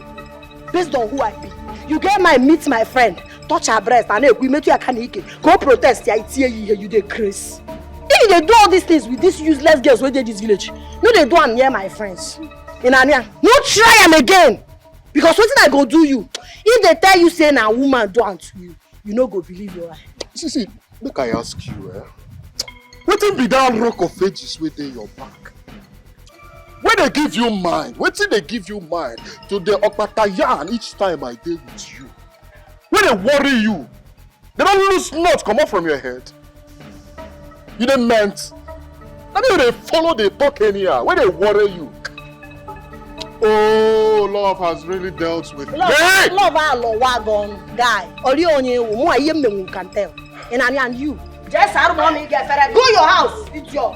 [SPEAKER 18] Based on who I be. You get mine, meet my friend, touch her breast, and we meet you at Kanike. Go protest, you dey crazy. If they do all these things with these useless girls where they this village, no they do am near my friends. In Ania, no try am again. Because what did I go do you? If they tell you say na woman do am to you, you no go believe your eye.
[SPEAKER 2] See, look, I ask you, wetin be that rock of ages within your back? When they give you mind, wetin they give you mind to the Okpatayan each time I deal with you? When they worry you, they don't lose nuts come out from your head. You dey meant. I mean, they follow, they talk anyhow. When they worry you, oh, love has really dealt with me.
[SPEAKER 18] Love wagon guy. Can tell. And you. Just go your house, idiot.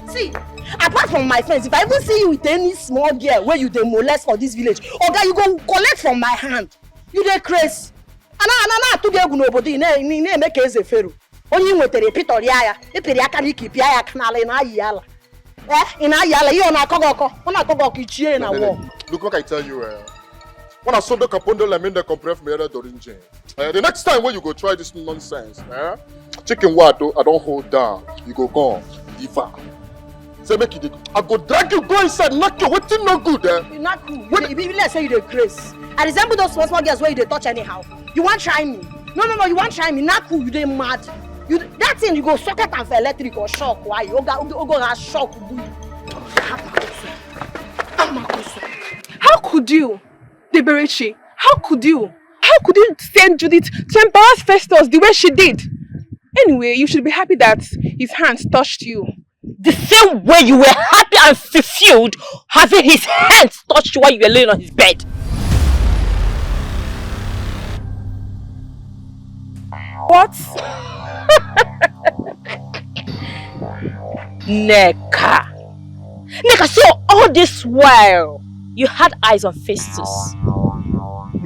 [SPEAKER 18] See, apart from my friends, if I even see you with any small girl where you dey molest for this village, okay, you go collect from my hand. You dey crazy. And to get nobody make a pharaoh. Only with the repeater ya, if you can keep ya canal in Ayala. In Ayala, you on a Kogoko, in a war.
[SPEAKER 2] Look what I tell you, when I saw the Capondo Lamin the compref me Dorinje. The next time when you go try this nonsense, chicken what I don't hold down, you go gone, diva. Say make it. I go drag you, go inside, knock you. What's no good,
[SPEAKER 18] You're not cool. Let's say you the craze. I resemble those small girls where you touch anyhow. You want try me? No, you want try me? Not cool. You dey mad. You that thing you go socket and for electric or shock. Why? You go have shock.
[SPEAKER 14] How could you, Deberechi? How could you send Judith to embarrass Festus the way she did? Anyway, you should be happy that his hands touched you.
[SPEAKER 22] The same way you were happy and fulfilled having his hands touched you while you were laying on his bed.
[SPEAKER 14] What?
[SPEAKER 22] Neka, so all this while you had eyes on Festus.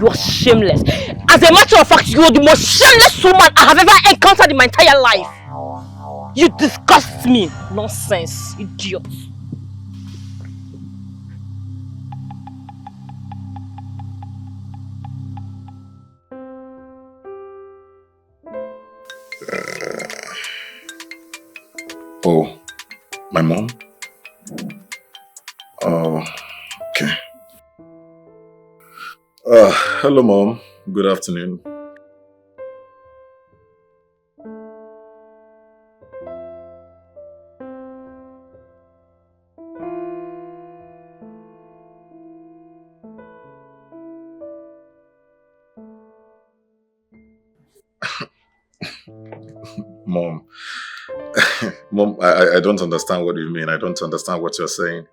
[SPEAKER 22] You are shameless. As a matter of fact, you are the most shameless woman I have ever encountered in my entire life. You disgust me. Nonsense, idiot.
[SPEAKER 11] Oh, my mom? Oh, okay. Hello, Mom. Good afternoon. Mom. Mom, I don't understand what you mean. I don't understand what you're saying.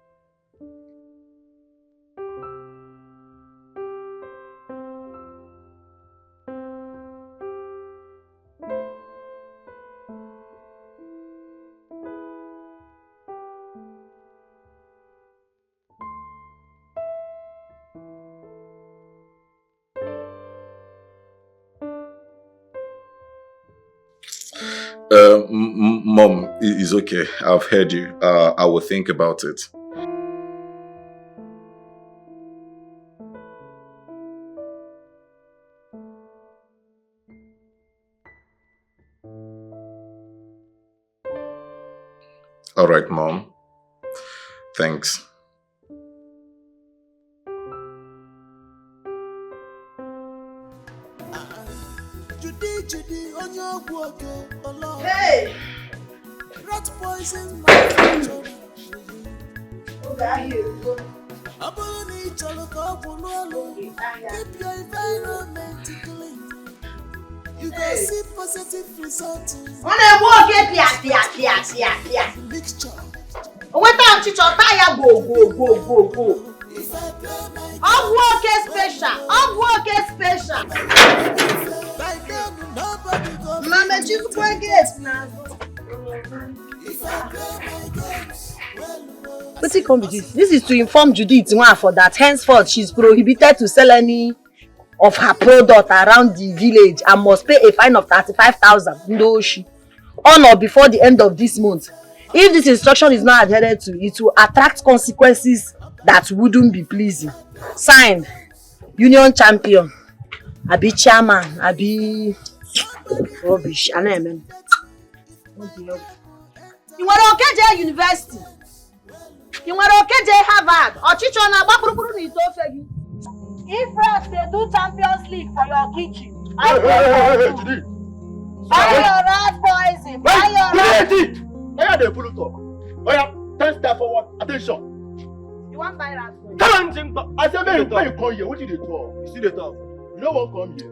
[SPEAKER 11] Mom, it's okay. I've heard you. I will think about it. All right, Mom. Thanks.
[SPEAKER 3] Hey! Rat poison my future. Okay, here we go. Keep your environment clean. You can see positive results. On a walk, pia. Mixture. What time to tire go. Of work special. Mama, just work it.
[SPEAKER 7] What's it come with this? This is to inform Judith for that henceforth she's prohibited to sell any of her product around the village and must pay a fine of 35,000 Ndoshi on or before the end of this month. If this instruction is not adhered to, it will attract consequences that wouldn't be pleasing. Signed, Union Champion, Abi Chairman, Abi Rubbish, and amen.
[SPEAKER 3] You were okay University. You were okay Harvard. Or teacher na gbapurupuru ni to fe you. If rats they do Champions League for your kitchen, I buy your rat poison. Buy your rat.
[SPEAKER 1] Why are they full of talk? Oh yeah, 10 step forward. Attention.
[SPEAKER 3] You want buy rat poison?
[SPEAKER 1] Come on, I said when you come here, what did they talk? You see the talk. You know what come here.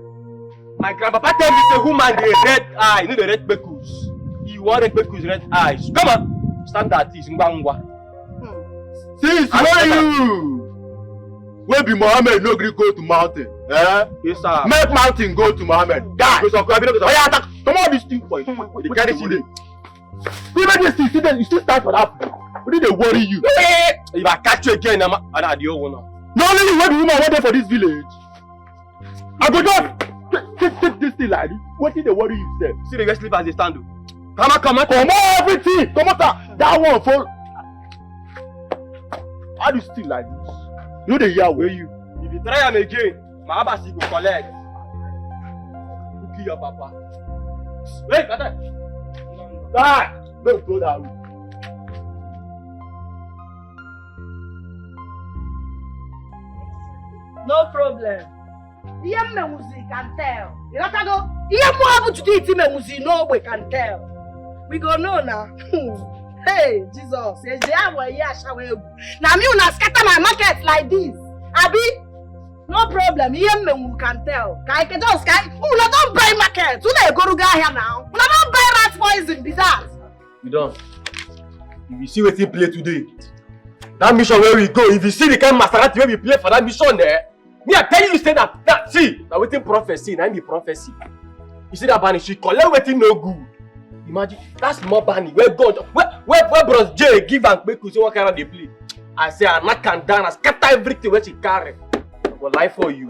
[SPEAKER 9] My grandpapa tell me say woman the red eye, you know the red bekus. You want red bekus, red eyes. Come on, stand at this. Ngwa.
[SPEAKER 1] Since when you will be Mohammed no gree go to mountain? Eh?
[SPEAKER 9] Yes, sir.
[SPEAKER 1] Make mountain go to Mohammed. Die. Come on, this thing for you. They carry see them. Even this thing, you still start for that. What did they worry you?
[SPEAKER 9] If I catch you again, I'm the old one.
[SPEAKER 1] Not only you, what the woman wanted for this village. I go just take this thing like this. What did they worry you, sir?
[SPEAKER 9] See the guest sleep as they stand. Come on,
[SPEAKER 1] everything. Come on, that one for. How do you still like this? You know the year where you.
[SPEAKER 9] If you try am again, my abasi go collect. Who kill your papa? Wait, got that?
[SPEAKER 1] Die! Let's go that way.
[SPEAKER 3] No problem. Iye music can tell. You know go. Iye mo happen to do it music no we can tell. We go know now. Hey, Jesus. Now me una scatter my market like this. Abi? No problem. Iye me can tell. Kai ke just kai. Una don't buy market. Una go ruga here now. Una don't buy rat poison be that.
[SPEAKER 9] You don't. If you see what you play today, that mission where we go, if you see the kind of Maserati where we play for that mission there, me I tell you say that see, now waiting prophecy, now be prophecy. You see that Bunny, she collect waiting no good. Imagine that's more Bunny. Where God, where Bros J give and make you see what kind of they play. I say I knock and down, I scatter everything where she carry. I go lie for you.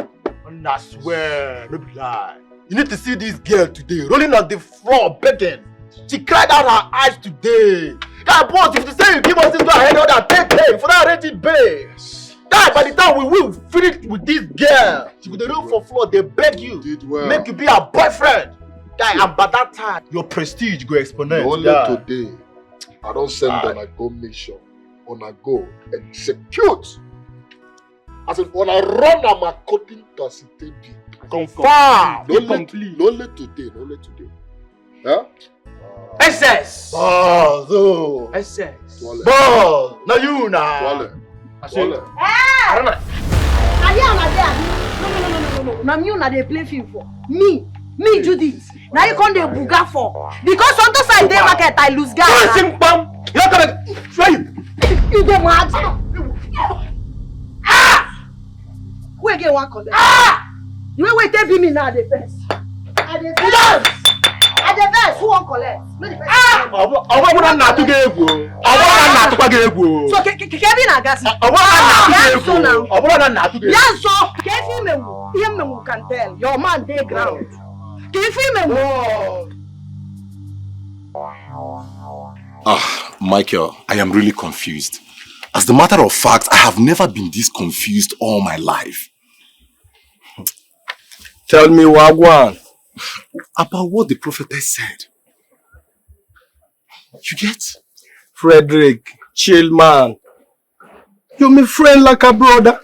[SPEAKER 1] And I swear, no be lie. You need to see this girl today, rolling on the floor, begging. She cried out her eyes today. That boss, if you say you give us this go ahead, order, take pay for that rated pay. That by the time we will finish with this girl, she will roll for floor, they beg you. Make you be her boyfriend. Guy, and by that time, your prestige go exponent.
[SPEAKER 2] Only today, I don't send on a go mission, on a go execute. I said, on a run, I'm according to CTB.
[SPEAKER 1] Confirm.
[SPEAKER 2] Only today. Huh?
[SPEAKER 1] SS. Boss. SS. Boss. Now you now. I say. I don't know.
[SPEAKER 18] No. Now you na dey play film for me do this. Now you come dey buga for because sometimes I dey market I lose gas.
[SPEAKER 1] Sing bam. You not gonna try you.
[SPEAKER 18] You dey mad? Who again wan collect? You wait take be me now the first. I dey first. Who wan collect? Make the first.
[SPEAKER 1] Owo na na tuge egwu. Owo na na tukwa egwu.
[SPEAKER 18] So kebi na gas.
[SPEAKER 1] Owo na na tuge egwu. Owo na na tuge.
[SPEAKER 18] Yes so kefi me can tell your man dey ground. Kefi me.
[SPEAKER 11] Michael, I am really confused. As a matter of fact, I have never been this confused all my life.
[SPEAKER 5] Tell me, Wagwan.
[SPEAKER 11] About what the prophetess said. You get?
[SPEAKER 5] Frederick, chill man. You're my friend like a brother.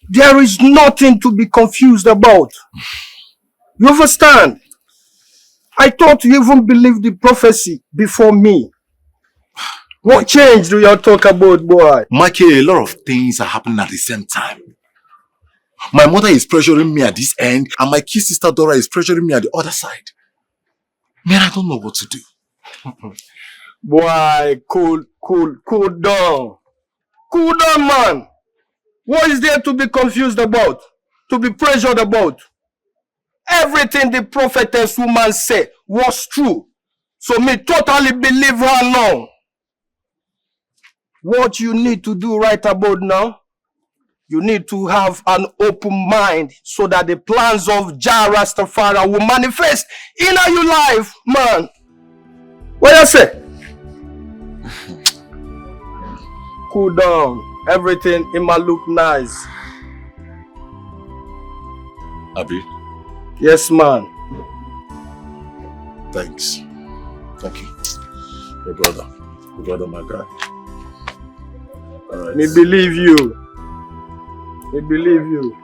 [SPEAKER 5] There is nothing to be confused about. You understand? I thought you even believed the prophecy before me. What change do you talk about, boy?
[SPEAKER 11] Michael, a lot of things are happening at the same time. My mother is pressuring me at this end, and my kid sister Dora is pressuring me at the other side. Man, I don't know what to do.
[SPEAKER 5] Boy, cool down. Cool down, man. What is there to be confused about? To be pressured about? Everything the prophetess woman said was true. So me totally believe her now. What you need to do right about now, you need to have an open mind so that the plans of Jah Rastafari will manifest in your life, man. What you say? Cool down. Everything it might look nice.
[SPEAKER 11] Abi?
[SPEAKER 5] Yes, man.
[SPEAKER 11] Thanks. Thank you. Your brother, my guy. All right.
[SPEAKER 5] Me believe you. Me believe you.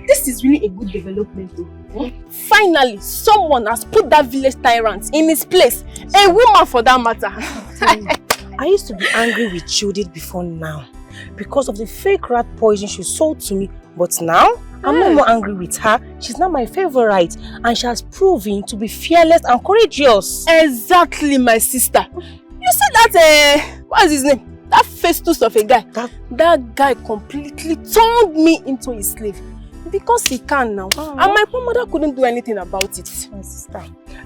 [SPEAKER 12] This is really a good development though. Finally, someone has put that village tyrant in his place. A woman for that matter.
[SPEAKER 22] I used to be angry with Judith before now because of the fake rat poison she sold to me. But now, I'm no more angry with her. She's now my favorite and she has proven to be fearless and courageous.
[SPEAKER 12] Exactly, my sister. You see that, what is his name? That Festus of a guy. That guy completely turned me into his slave. Because he can now. And my poor mother couldn't do anything about it.
[SPEAKER 22] My sister,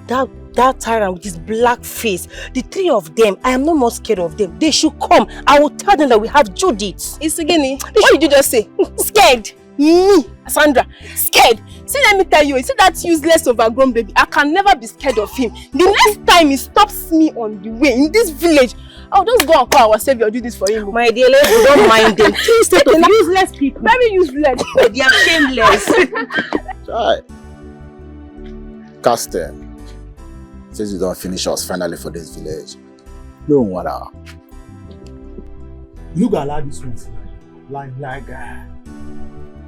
[SPEAKER 22] that tyrant with his black face, the three of them, I am no more scared of them. They should come. I will tell them that we have Judith.
[SPEAKER 12] Isegini, what did you just say? Scared? Me, Sandra, scared. See, let me tell you, see that useless overgrown baby, I can never be scared of him. The next time he stops me on the way in this village, I'll just go and call our savior, do this for him.
[SPEAKER 22] My dear, you don't mind them. Two set of useless people.
[SPEAKER 12] Very useless.
[SPEAKER 22] They are shameless.
[SPEAKER 10] Right. Caster, says you don't finish us finally for this village. No matter.
[SPEAKER 1] You gotta allow this one like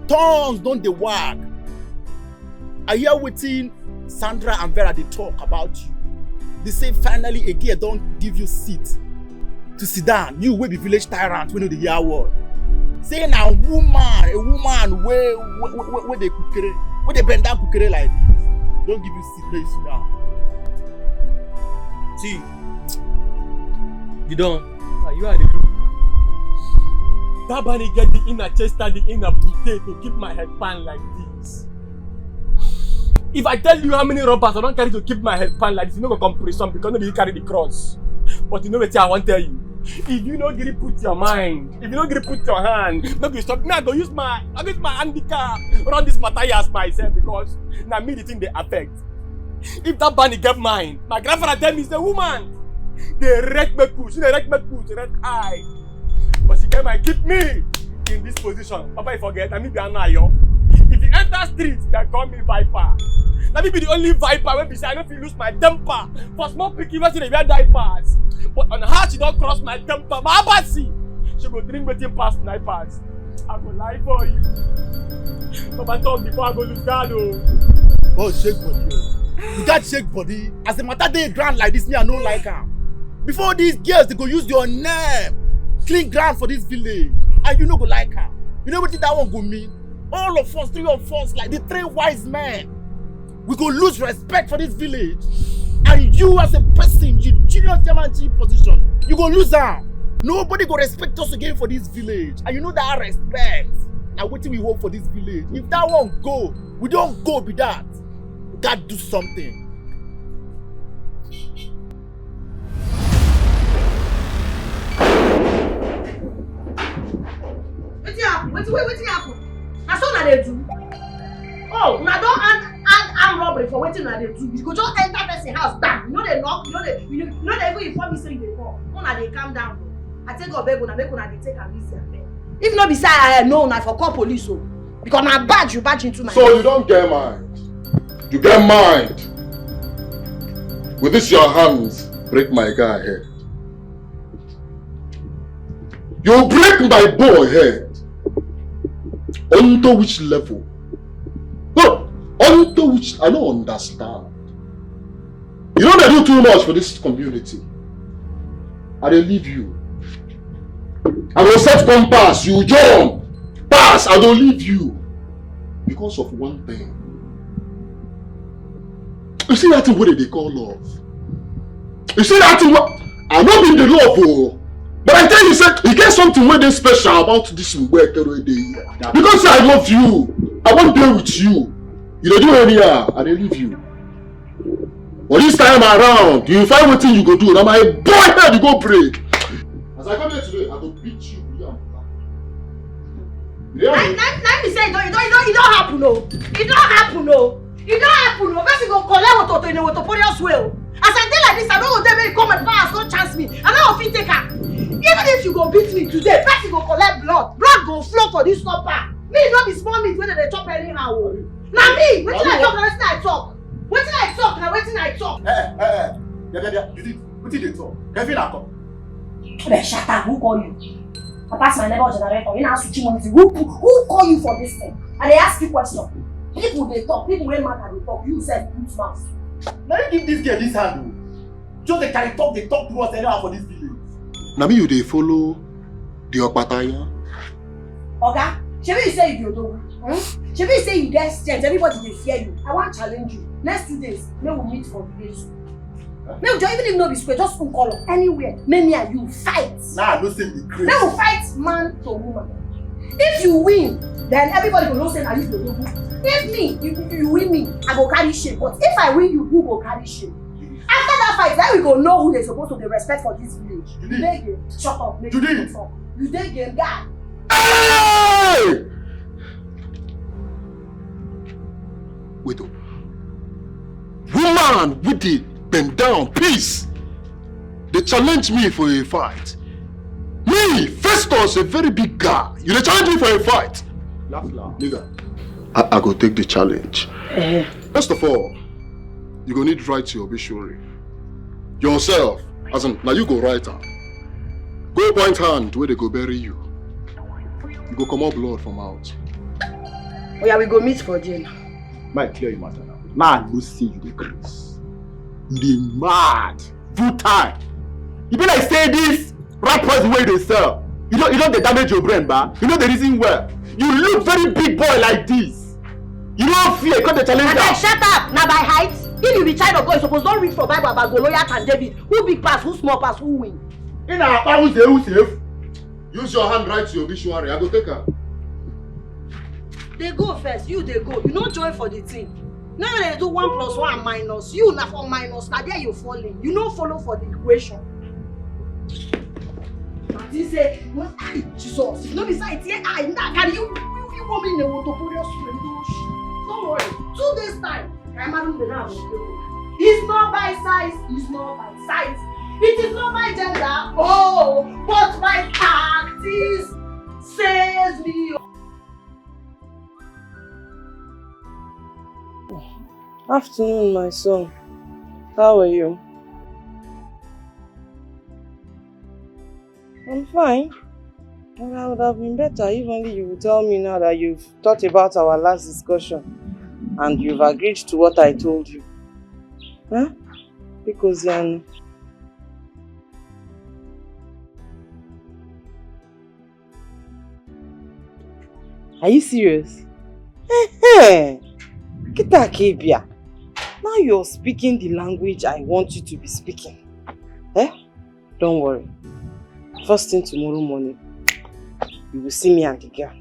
[SPEAKER 1] tongues don't they wag. I hear waiting Sandra and Vera they talk about you. They say finally a girl don't give you seat to sit down. You will be village tyrant when you the hear word. Say now a woman where they cook where they bend down cook like this. Don't give you seat, let you sit down.
[SPEAKER 9] See, you don't. You are the look. That bunny get the inner chest and the inner potato to keep my head pan like this. If I tell you how many robbers I don't carry to keep my head pan like this, you know go compression because nobody carry the cross. But you know what I want to tell you? If you don't get it, put your mind. If you don't get it, put your hand. Maybe stop. Now I go use my handicap. Run this Matthias myself because now me the thing they affect. If that bunny get mine, my grandfather tell me is the woman. They wreck me push, they wreck me push, red eye. But she came and keep me in this position. Papa, you forget, I mean, if you enter streets, they call me Viper. Let me be the only Viper when I don't feel lose my temper. For small picky, even they wear diapers. But on her, she don't cross my temper. My abasi, she go drink with him past snipers. I go lie for you. Papa talk before I go lose guard.
[SPEAKER 1] Oh, shake body. You got shake body. As the matter they ground like this, me I don't like her. Before these girls, they go use your name. Clean ground for this village. And you know go like her. You know what that one go mean? All of us, 3 of us, like the 3 wise men. We go lose respect for this village. And you as a person, you junior chairman chief position, you go lose her. Nobody go respect us again for this village. And you know that respect. Now what we hope for this village? If that one go, we don't go be that. We gotta do something.
[SPEAKER 18] Wetin happen? Na so na dey do. Oh, una don add robbery for wetin una dey do. You go just enter person house, bam. You no dey knock, you no dey even inform me say you dey come. Una dey calm down. I take God beg una make una dey take am easy abeg. If no be say I know una for call police o. Because na badge you badge into my.
[SPEAKER 2] So you don't get mind. You get mind. With this your hands, break my guy head. You break my boy head. Onto which level? No, onto which I don't understand. You know they do too much for this community. I dey leave you. I will set compass, you jump. Pass, I don't leave you. Because of one thing. You see that thing what they call love? You see that thing what? I don't mean the love, oh. But I tell you, sir, you get something very special about this work every day. Because I love you. I want to be with you. You don't do any I don't leave you. But this time around, you find what thing you go do. Now my boy head you go break. As I come here today, I go beat you.
[SPEAKER 18] Let me say it don't happen no. It don't happen no. It don't happen no. First you go collect what in the Wotoporious well. As I tell like this, I don't go there when come and pass, don't chance me. I don't fit take her. Even if you go beat me today, first you go collect blood. Blood go flow for this stopper. Me not be small meat when they chop anyhow. Now me, wetin I talk, wetin I talk. Wetin I talk, now wetin I talk.
[SPEAKER 1] You did. What did they talk? Kevin I talk.
[SPEAKER 18] Then shut up, who call you? I pass my neighbor generator, you now switching on who call you for this thing? And they ask you question. People they talk, people wey matter they talk, you said put mouth.
[SPEAKER 1] Now you give this girl this handle. Just they carry talk, they talk to us anyhow for this village.
[SPEAKER 2] Now me you they follow the Okpataya.
[SPEAKER 18] Oga, shebi you say you do. Shebi you say you get strength, everybody they fear you. I want to challenge you. Next 2 days, may we meet for village. May we just even if no be square, just one color anywhere. May me and you fight.
[SPEAKER 1] Nah, no say the crazy.
[SPEAKER 18] May we fight man to woman. If you win, then everybody will know say I use the logo. If you win me, I go carry shame. But if I win you, who go carry shame? After that fight, then we go know who they supposed to be respect for this village. You dey game. Shut up, make you talk. You dey game, guy.
[SPEAKER 2] Hey! Wait up. Woman with it, bend down, please. They challenge me for a fight. Me, Festus, a very big guy. You dey challenge me for a fight.
[SPEAKER 1] Laugh.
[SPEAKER 2] Nigga, I go take the challenge. First of all, you go need to write your obituary. Yourself, as in, now you go write her. Go point hand where they go bury you. You go come out blood from out.
[SPEAKER 18] Oh yeah, we go meet for jail.
[SPEAKER 1] Might clear you matter now. Now I go see you the grace. You dey mad. Full time. You be like say this rat poison way they sell. You don't dey damage your brain, ba. You know the reason well. You look very big boy like this. You don't fear because the challenge.
[SPEAKER 18] Okay, shut up. Now by height. If you be child of God, you suppose don't read for Bible about Goliath and David. Who big pass, who small pass, who win?
[SPEAKER 2] In our who safe? Use your hand, write your obituary. I go take her.
[SPEAKER 18] They go first, you they go. You don't join for the team. Now they do 1 plus 1 minus. You na for minus. Now there you falling. You no follow for the equation. He say, "What I Jesus? No besides here, I not carry you. You come in the water for your swim. Don't worry. 2 days time, I'm having the now. It's not by size. It's not by size. It is not my gender. Oh, but my practice says me."
[SPEAKER 7] Afternoon, my son. How are you? I'm fine. Well, I would have been better if only you would tell me now that you've thought about our last discussion and you've agreed to what I told you. Huh? Because are you serious? Hey, Kita Kebia. Now you're speaking the language I want you to be speaking. Eh? Don't worry. First thing tomorrow morning, you will see me and the girl.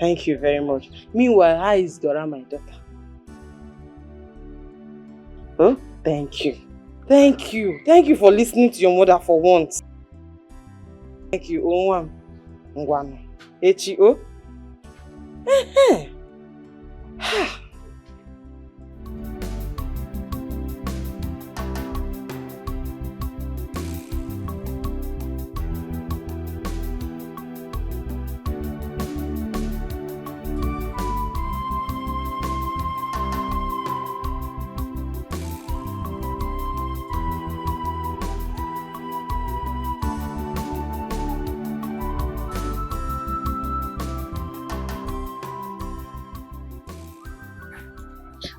[SPEAKER 7] Thank you very much. Meanwhile, how is Dora, my daughter? Oh, thank you. Thank you. Thank you for listening to your mother for once. Thank you, Onwam. Ngwano. H.O.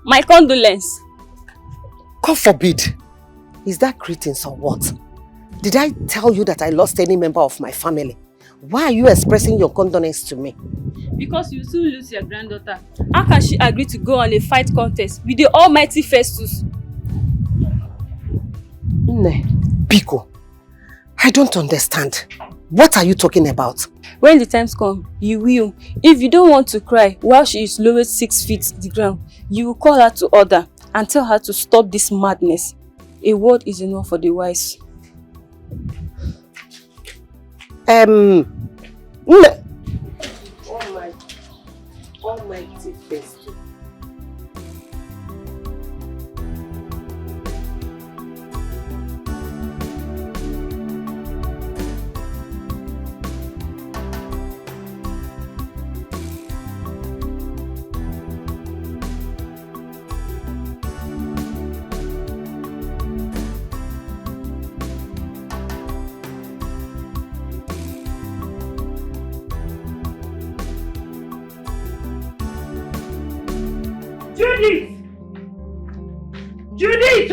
[SPEAKER 15] My condolence.
[SPEAKER 7] God forbid. Is that greetings or what? Did I tell you that I lost any member of my family? Why are you expressing your condolence to me?
[SPEAKER 15] Because you soon lose your granddaughter. How can she agree to go on a fight contest with the almighty Festus?
[SPEAKER 7] Nne, Biko, I don't understand. What are you talking about?
[SPEAKER 15] When the times come, you will. If you don't want to cry while she is lowered 6 feet to the ground, you will call her to order and tell her to stop this madness. A word is enough for the wise.
[SPEAKER 7] Nne. Almighty Festus.
[SPEAKER 18] Judith!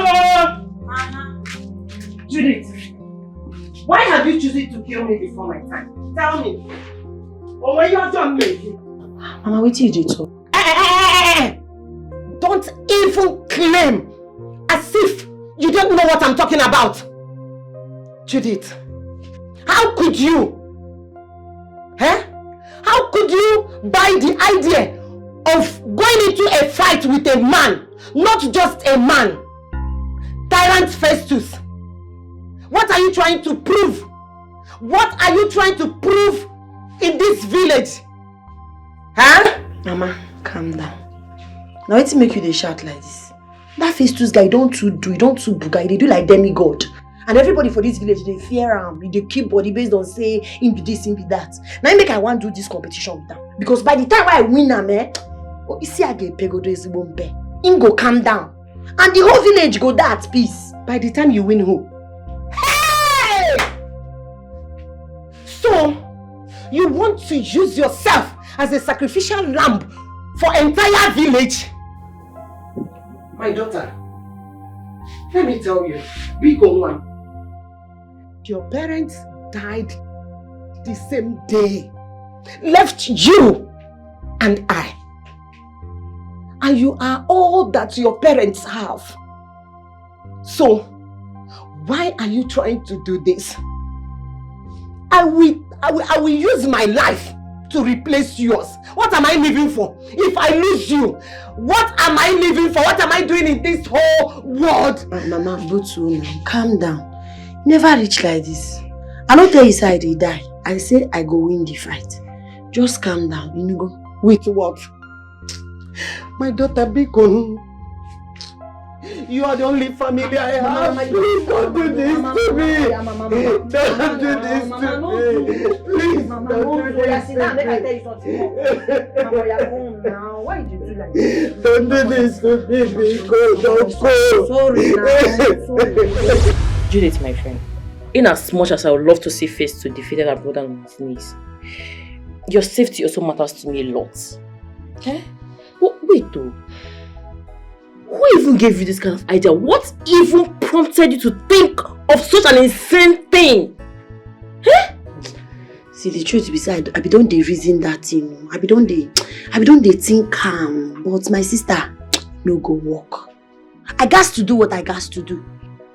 [SPEAKER 18] Judith! Why have you chosen to kill me before my time? Tell me. Or when you're done making?
[SPEAKER 7] Mama, what did you do? Don't even claim as if you don't know what I'm talking about. Judith, how could you? How could you buy the idea of going into a fight with a man, not just a man? Tyrant Festus. What are you trying to prove? What are you trying to prove in this village?
[SPEAKER 18] Mama, calm down. Now let's make you the shout like this. That Festus guy don't too buga, they do like demigod. And everybody for this village, they fear him. They keep body based on say, him be this, him be that. Now make I want to do this competition with them. Because by the time I win them, you see I get pegodes bombe. Him go calm down. And the whole village go that at peace. By the time you win who? Hey! So, you want to use yourself as a sacrificial lamb for entire village? My daughter, let me tell you, big one. Your parents died the same day. Left you and I. And you are all that your parents have. So, why are you trying to do this? I will use my life
[SPEAKER 7] to replace yours. What am I living for? If I lose you, what am I living for? What am I doing in this whole world?
[SPEAKER 18] Mama, Butu, calm down. Never reach like this. I don't tell you say I did die. I say I go win the fight. Just calm down, you go.
[SPEAKER 7] With what? My daughter Biko. You are the only family I have. Please don't do this to me. Don't do this to me. Please don't do this to me.
[SPEAKER 18] Why did you do like this?
[SPEAKER 7] Don't do this to me, Biko. Don't go.
[SPEAKER 18] Sorry now.
[SPEAKER 16] Judith, my friend, in as much as I would love to see face to defeat our brother on his knees, your safety also matters to me a lot. Eh? Wait though. Who even gave you this kind of idea? What even prompted you to think of such an insane thing? Eh?
[SPEAKER 18] See, the truth be said, I be don't dey reason that thing. I be don't dey think calm. But my sister, no go work. I got to do what I got to do.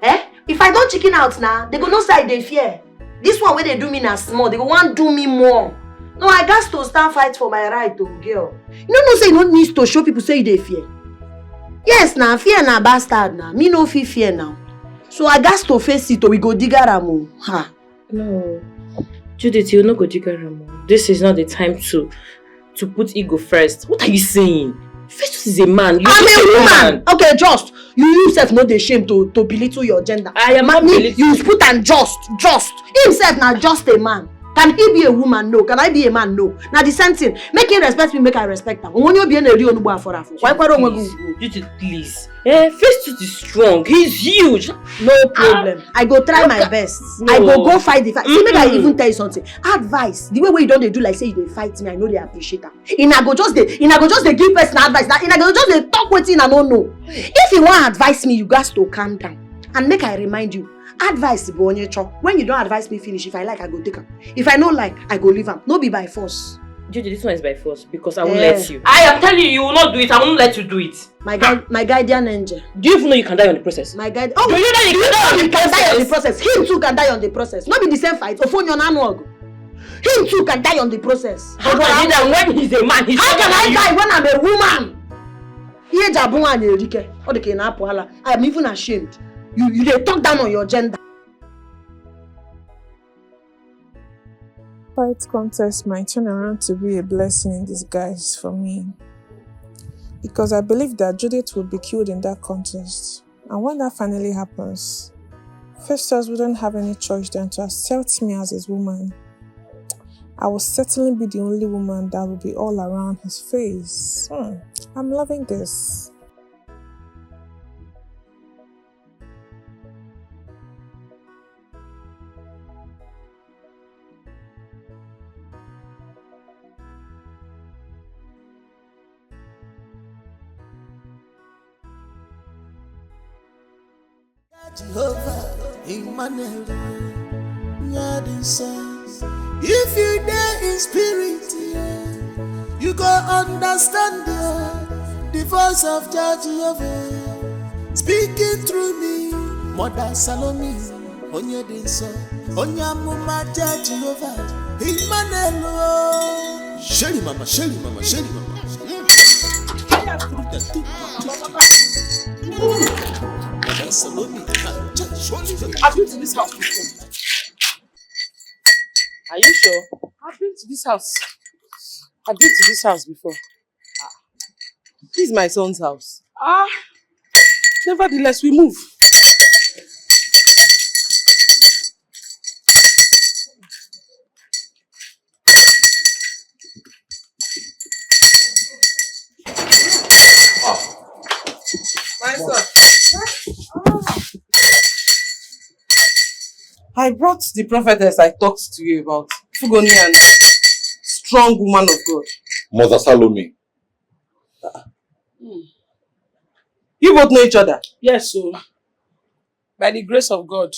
[SPEAKER 18] Eh? If I don't chicken out now, they go no side they fear. This one where they do me now small, they go want do me more. No, I got to stand fight for my right to girl. You know say you don't need to show people say they fear. Yes, now fear na bastard now. Me no fear now. So I got to face it or we go digger am. Ha.
[SPEAKER 16] No. Judith, you no go digger am. This is not the time to put ego first. What are you saying? Festus is a man.
[SPEAKER 18] I'm a woman. Okay, just. You yourself not ashamed to belittle your gender.
[SPEAKER 16] I am not belittling.
[SPEAKER 18] You put and just. Himself now just a man. Can he be a woman? No. Can I be a man? No. Now the same thing. Make him respect me, make I respect him. When you be in a real nubu for why
[SPEAKER 16] Judith, please. Festus is strong. He's huge.
[SPEAKER 18] No problem. I go try my best. No. I go fight the fight. See, make I even tell you something. Advice. The way you don't do like say you dey fight me, I know they appreciate that. I go just dey give person advice. I go just dey talk wetin I don't know. If you want advise me, you got to calm down. And make I remind you. Advice be on your chop. When you don't advise me finish, if I like, I go take her. If I don't like, I go leave her. No be by force.
[SPEAKER 16] Judy, this one is by force because I won't let you. I am telling you, you will not do it. I won't let you do it.
[SPEAKER 18] My guardian angel.
[SPEAKER 16] Do you even know you can die on the process?
[SPEAKER 18] My guardian. Oh, do you know you can die on the process? Him too can die on the process. Not be the same fight. Ofon your nanog. Him too can die on the process.
[SPEAKER 16] How can he die when he's a man?
[SPEAKER 18] How can I die when I'm a woman? I am even ashamed. You dey talk down on your gender.
[SPEAKER 17] Fight contest might turn around to be a blessing in disguise for me. Because I believe that Judith would be killed in that contest. And when that finally happens, Festus wouldn't have any choice than to accept me as his woman. I will certainly be the only woman that will be all around his face. I'm loving this.
[SPEAKER 6] Jehovah, Emmanuel, if you dare in spirit, you go understand the voice of Jehovah speaking through me. Mother Salome, Onyedinso, Onyamuma Jehovah, Emmanuel. Shelly mama.
[SPEAKER 4] I've been to this house before.
[SPEAKER 16] Are you sure?
[SPEAKER 4] I've been to this house before.
[SPEAKER 7] This is my son's house.
[SPEAKER 4] Nevertheless, we move.
[SPEAKER 7] My son. I brought the prophetess I talked to you about. Fugoni and strong woman of God.
[SPEAKER 11] Mother Salome.
[SPEAKER 7] You both know each other?
[SPEAKER 4] Yes, so by the grace of God,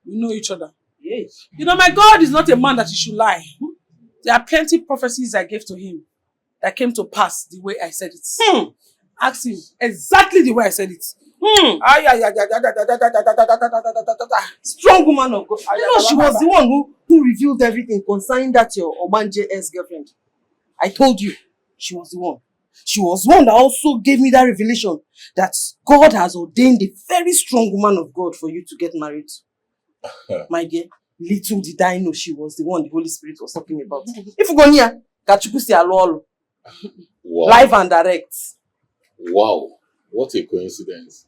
[SPEAKER 4] we know each other.
[SPEAKER 7] Yes.
[SPEAKER 4] You know, my God is not a man that he should lie. There are plenty of prophecies I gave to him that came to pass the way I said it. Ask him exactly the way I said it.
[SPEAKER 7] Strong woman of God. You know, she was the one who who revealed everything concerning that your Omanje ex-girlfriend. I told you, she was the one. She was one that also gave me that revelation that God has ordained a very strong woman of God for you to get married to. My dear, little did I know she was the one the Holy Spirit was talking about. If you go near, Kachuku si alolo.
[SPEAKER 11] Wow.
[SPEAKER 7] Live and direct.
[SPEAKER 11] Wow, what a coincidence.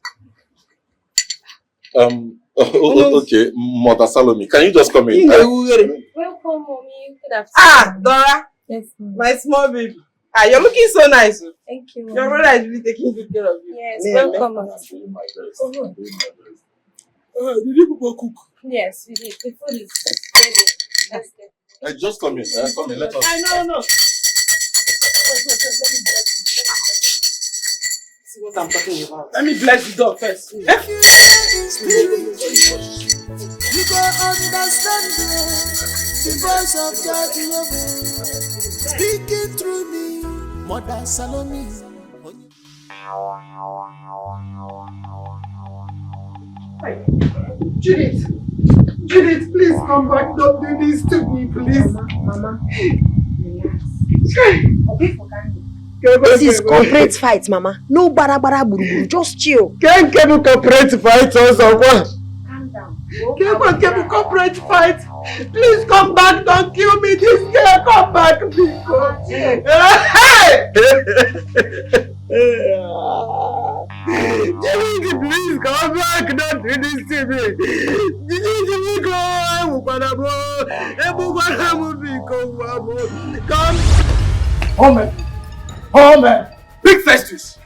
[SPEAKER 11] Okay, Mother Salome, can you just come in?
[SPEAKER 13] Welcome, mommy. Good afternoon.
[SPEAKER 7] Ah, Dora.
[SPEAKER 13] Yes,
[SPEAKER 7] my small baby. Ah, you're looking so nice.
[SPEAKER 13] Thank you.
[SPEAKER 7] Your brother is really taking good care of you.
[SPEAKER 13] Yes,
[SPEAKER 7] Yeah,
[SPEAKER 13] welcome.
[SPEAKER 7] man.
[SPEAKER 11] Did you people cook?
[SPEAKER 13] Yes, we did. The food is ready. Let's get.
[SPEAKER 11] Just come in. Come in. Let us.
[SPEAKER 7] No. See what I'm talking about. Let me bless the dog first.
[SPEAKER 6] You go understand the voice of God love speaking through me, Mother Salome.
[SPEAKER 1] Judith, please come back. Don't do this to me, please.
[SPEAKER 18] Mama, this is corporate fight, Mama. No bara buru, just chill.
[SPEAKER 1] Can't give a corporate fight also.
[SPEAKER 18] Calm down.
[SPEAKER 1] Can't give a corporate fight. Please come back. Don't kill me. This girl, come back. Please come back. Don't do this to me. Come. Home. Big Festus.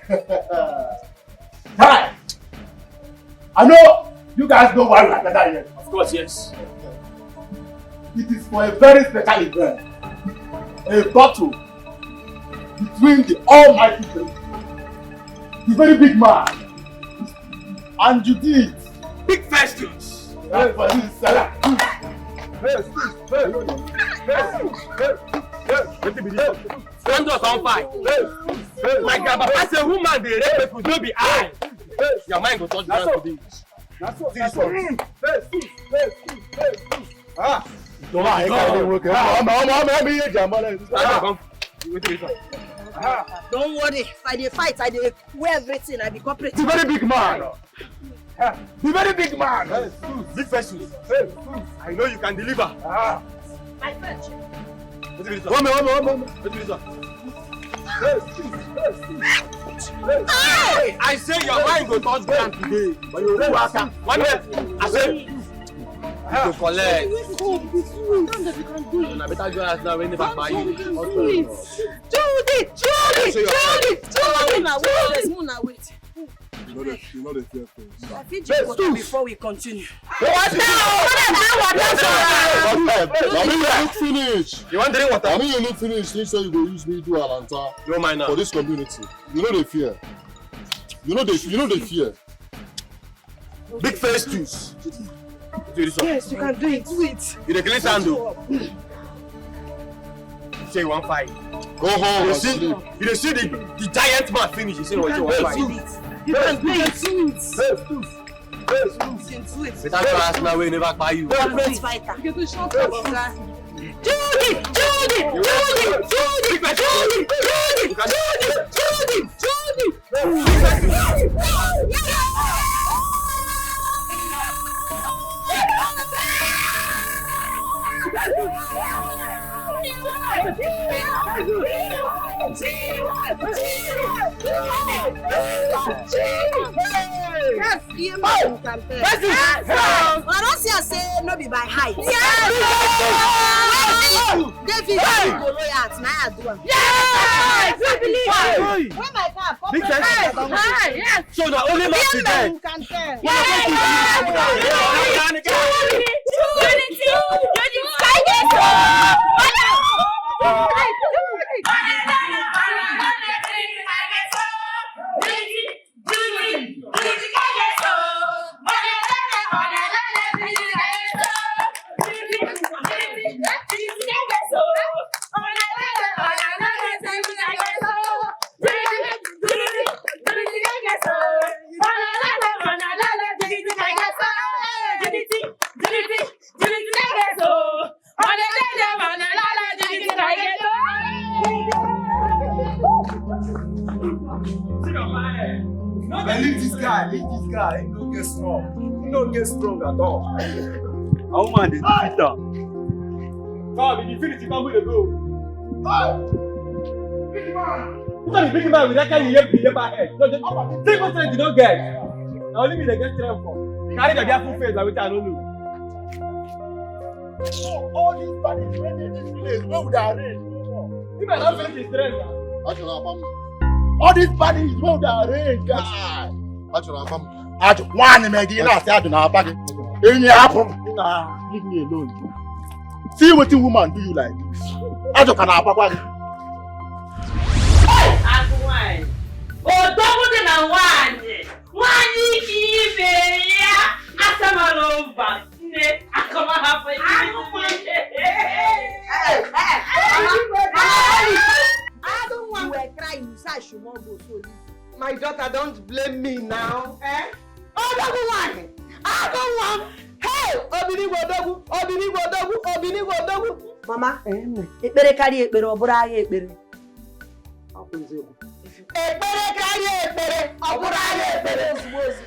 [SPEAKER 1] Hi. I know you guys know why we are gathered here.
[SPEAKER 9] Of course, yes.
[SPEAKER 1] It is for a very special event. A battle between the Almighty God, the very big man, and Judith.
[SPEAKER 9] Big Festus.
[SPEAKER 1] That's for this seller.
[SPEAKER 9] Stand up on fight. My grandpapa say woman dey rape people no be I. Your mind go touch ground today.
[SPEAKER 1] That's
[SPEAKER 9] Ah.
[SPEAKER 1] Don't
[SPEAKER 18] worry, if I dey fight, I dey wear everything, I be corporate.
[SPEAKER 1] The very big man. The very big man.
[SPEAKER 9] Big Festus. I know you can deliver.
[SPEAKER 18] My friend.
[SPEAKER 9] One minute. Hey, I say your mind go touch ground today. But you do after. 1 minute. I say you go collect. I better go ask now when they back by you.
[SPEAKER 18] Judy. Wait.
[SPEAKER 2] You know the fear things.
[SPEAKER 18] I feel just water before we continue.
[SPEAKER 2] What you look finish.
[SPEAKER 9] You want drink water?
[SPEAKER 2] I mean you look finish. Next time you go use me do Alanta.
[SPEAKER 9] Don't mind now.
[SPEAKER 2] For this community. You know the fear. You know the fear.
[SPEAKER 9] Big Festus.
[SPEAKER 18] Yes, you can do it. Do it.
[SPEAKER 9] You the clean sandal. Say you want fight.
[SPEAKER 2] Go home.
[SPEAKER 9] You see the giant man finish. You say what you want fight.
[SPEAKER 18] You can do it.
[SPEAKER 9] Better go ask now we never buy you.
[SPEAKER 18] Corporate fighter. You can do short fighter. Judy. Yes, you can tell. I don't see her say no be by height. Yes! David, you go loyal, now I do it. Yes! I believe it. When my car come
[SPEAKER 9] Big Festus. Yes. So the only man today.
[SPEAKER 18] you can tell.
[SPEAKER 1] get strong. You don't get strong at all.
[SPEAKER 9] How man is Peter? Come, in infinity, come with the go. You can't be big man with that kind of head. No, just take what you don't get. Now only me they get strength for. Carry the full face like which I don't know.
[SPEAKER 2] All these bodies ready in this place. Where would I arrange?
[SPEAKER 9] You might not finish his strength.
[SPEAKER 2] All these bodies where would I arrange, guys? One again, I said, "No, body. Any happen? Leave me alone. See what the woman do you like this? I don't can happen.
[SPEAKER 20] Wine. Oh, double than a wine. One give over. I come up with
[SPEAKER 7] I don't want to cry inside Shumogo. My daughter, don't blame me now. Eh? Oh, double wine. I don't want. Hey, Obini Godogu. Mama, ekpere carry ekpere obura aye ekpere. Ekpere carry ekpere obura aye ekpere.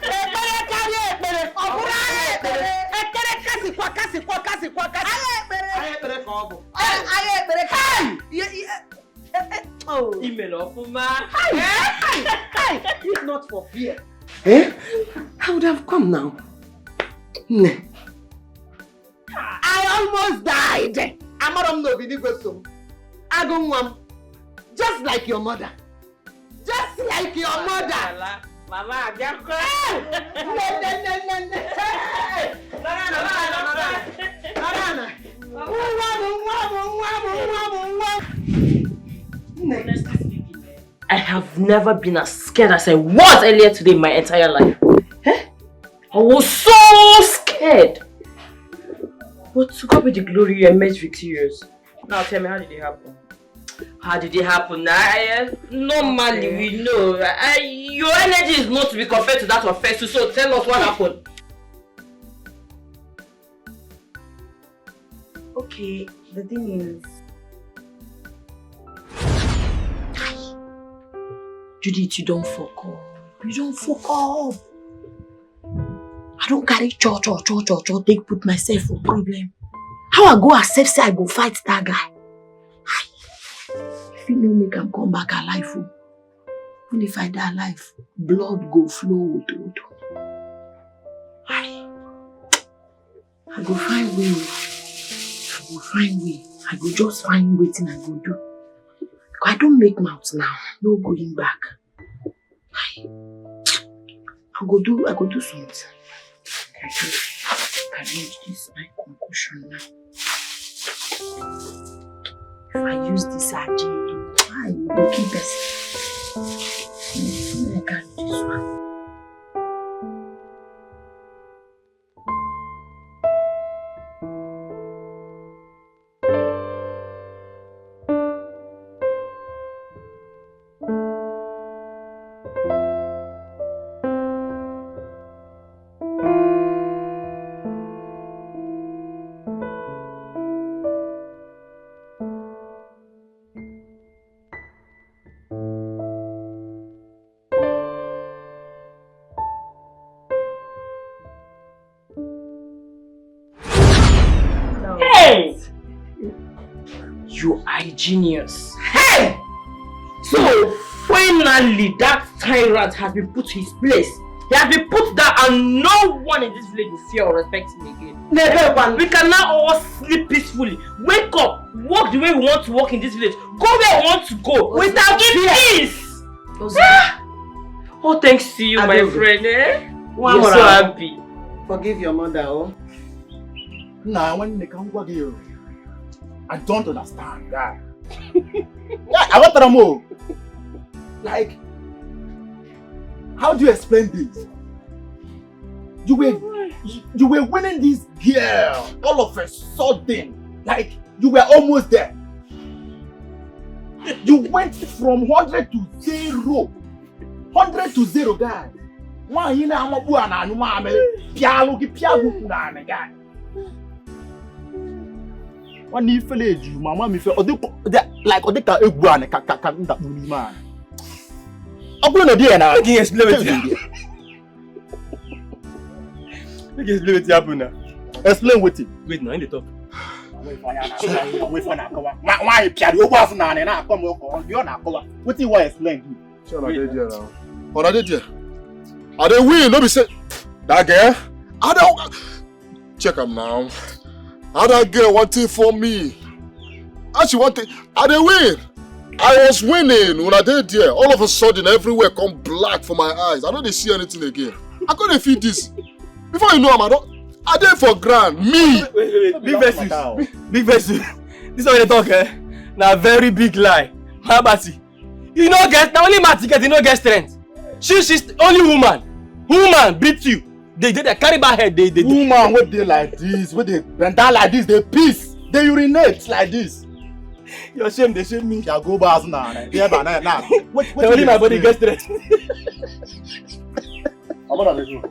[SPEAKER 7] Ekpere carry ekpere obura aye ekpere. Ekpere kasi kwa. Aye ekpere ko obo. Aye ekpere kai. Oh,
[SPEAKER 20] email of ma.
[SPEAKER 7] If not for fear. Eh? I would have come now. I almost died. Amaram no binigosum. Agumwam. Just like your mother. Just like your mother.
[SPEAKER 20] Mama, I can't cry.
[SPEAKER 16] I have never been as scared as I was earlier today in my entire life. Eh? I was so scared. But to God be the glory, you emerged victorious. Now tell me, how did it happen? How did it happen? Normally we know. Your energy is not to be compared to that of Fesu, so tell us what happened.
[SPEAKER 19] Okay, the thing is...
[SPEAKER 16] Judith, you don't fuck up. You don't fuck up. I don't carry cho, take put myself for problem. How I go accept say I go fight that guy? If you know me, can come back alive. Even if I die alive, blood go flow. I go find way. I go just find waiting I go do. I don't make mouth now. No going back. I go do something. I arrange this my concussion now. If I use this agent, I will keep us. I can't do this one. Genius. Hey! So finally that tyrant has been put to his place. He has been put down and no one in this village will fear or respect him again. Never one. We can now all sleep peacefully. Wake up, walk the way we want to walk in this village. Go where we want to go without peace. Oh, thanks to you, my friend. You're so happy.
[SPEAKER 7] Forgive your mother, oh.
[SPEAKER 2] Nah, when they come back here, I don't understand that. I want to know. Like, how do you explain this? You were winning this girl all of a sudden. Like, you were almost there. You went from 100 to 0. 100 to 0, guys. One you know guy. One if you mama me feel like odeka egwu an ka nda buni man. Ogbo na dey na. Can you explain it?
[SPEAKER 9] Make you explain what happened now.
[SPEAKER 1] Explain what it.
[SPEAKER 9] Wait, now in the talk.
[SPEAKER 1] Wait for na cover. Why Pierre you was na na come you na cover. What you want explain?
[SPEAKER 2] Sure, I did there now. Oh, I did there. Are they win? No be say that girl. I don't check them now. How that girl wanted for me? How she wanted? Are they win? I was winning when I did there. All of a sudden, everywhere come black for my eyes. I don't see anything again. I couldn't feed this. Before you know, I did for grand. Me.
[SPEAKER 9] Wait. Big versus. Big versus. This is what you talk, eh? Now very big lie. Mabati. You know get, now only Mati you know get strength. She's the only woman. Woman beat you. They carry my head. They
[SPEAKER 1] woman what they like this, what they bend down like this, they piss, they urinate like this.
[SPEAKER 9] You're shame, they shame me.
[SPEAKER 1] Yeah, go back now. Yeah, but now. What
[SPEAKER 9] only my body gets strength.
[SPEAKER 2] I'm gonna let you.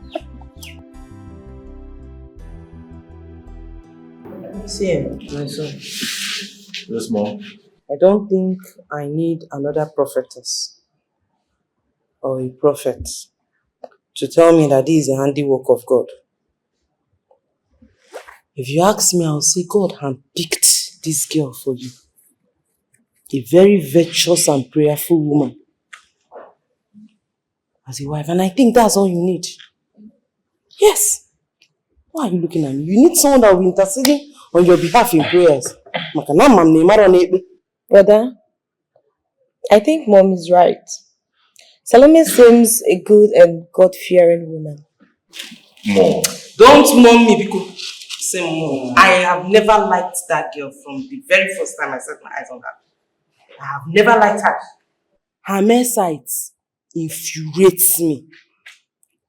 [SPEAKER 7] See, my son.
[SPEAKER 11] Yes, Mom.
[SPEAKER 7] I don't think I need another prophetess or a prophet to tell me that this is a handiwork of God. If you ask me, I'll say God handpicked this girl for you. A very virtuous and prayerful woman as a wife, and I think that's all you need. Yes. Why are you looking at me? You need someone that will be interceding on your behalf in prayers.
[SPEAKER 15] Brother, I think Mom is right. Salome seems a good and God-fearing woman.
[SPEAKER 11] Mom.
[SPEAKER 7] Don't mom me because say mom. I have never liked that girl from the very first time I set my eyes on her. I have never liked her. Her mere sight infuriates me.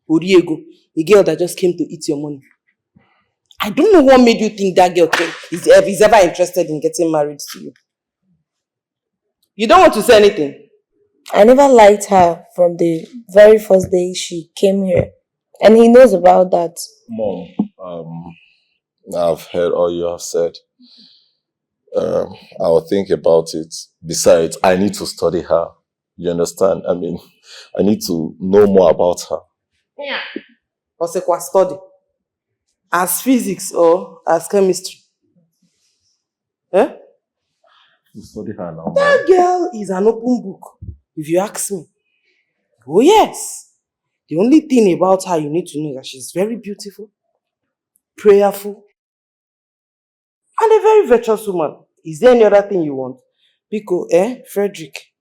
[SPEAKER 7] Oriego, the girl that just came to eat your money. I don't know what made you think that girl is ever interested in getting married to you. You don't want to say anything?
[SPEAKER 15] I never liked her from the very first day she came here. And he knows about that.
[SPEAKER 11] Mom, I've heard all you have said. I'll think about it. Besides, I need to study her. You understand? I mean, I need to know more about her.
[SPEAKER 7] Yeah. Or study? As physics or as chemistry? Eh?
[SPEAKER 11] To study her now.
[SPEAKER 7] That girl is an open book, if you ask me. Oh yes. The only thing about her you need to know is that she's very beautiful, prayerful, and a very virtuous woman. Is there any other thing you want? Because, Frederick,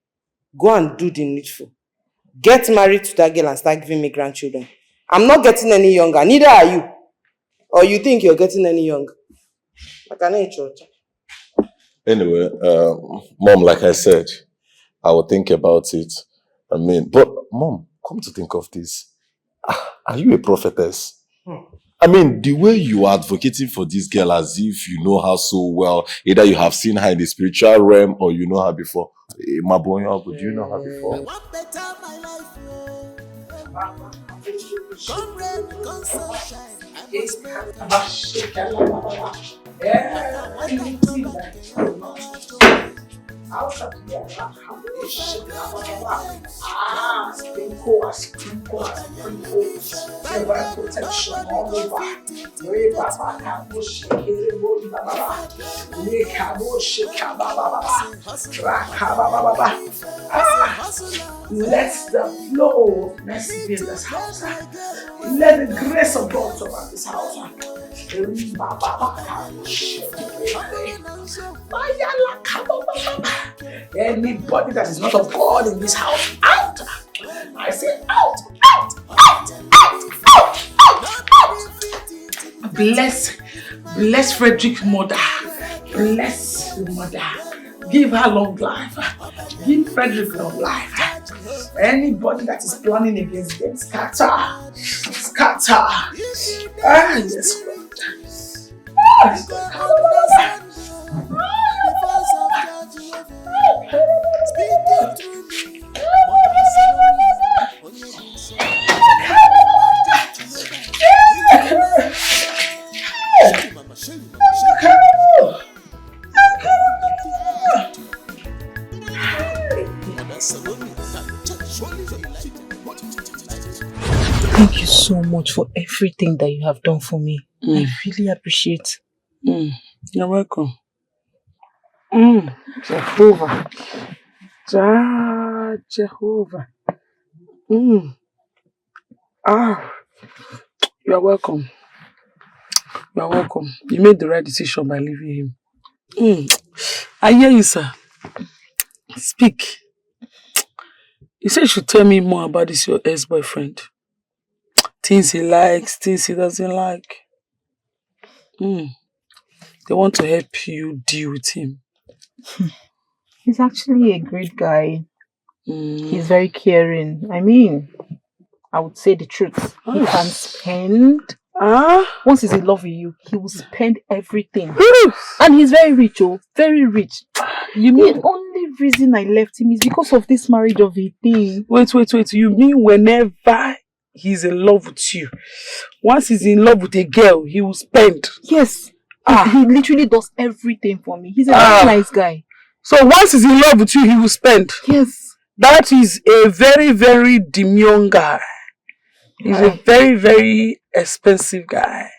[SPEAKER 7] go and do the needful. Get married to that girl and start giving me grandchildren. I'm not getting any younger, neither are you. Or you think you're getting any younger?
[SPEAKER 11] Anyway, Mom, like I said, I will think about it. I mean, but Mom, come to think of this. Are you a prophetess? I mean, the way you are advocating for this girl as if you know her so well, either you have seen her in the spiritual realm or you know her before. Mabonya, do you know her before?
[SPEAKER 4] Protection all over. Let the flow of mercy be in this house. Let the grace of God surround this house. Anybody that is not of God in this house, out! I say out! Out! Out! Out! Out! Out! Out! Bless Frederick's mother. Bless the mother. Give her long life. Give Frederick long life. Anybody that is planning against them, scatter. Scatter. Ah, yes, Lord.
[SPEAKER 12] Thank you so much for everything that you have done for me. I really appreciate.
[SPEAKER 4] You're welcome. Jehovah. Jehovah. You're welcome. You're welcome. You made the right decision by leaving him. I hear you, sir. Speak. You said you should tell me more about this your ex-boyfriend. Things he likes, things he doesn't like. They want to help you deal with him.
[SPEAKER 12] He's actually a great guy. He's very caring. I mean, I would say the truth. He can spend. Once he's in love with you, he will spend everything. And he's very rich, very rich. You mean the only reason I left him is because of this marriage of a thing.
[SPEAKER 4] Wait. You mean whenever he's in love with you, once he's in love with a girl, he will spend?
[SPEAKER 12] Yes. He literally does everything for me. He's a very nice guy.
[SPEAKER 4] So once he's in love with you, he will spend?
[SPEAKER 12] Yes.
[SPEAKER 4] That is a very, very demure guy. He's a very, very expensive guy.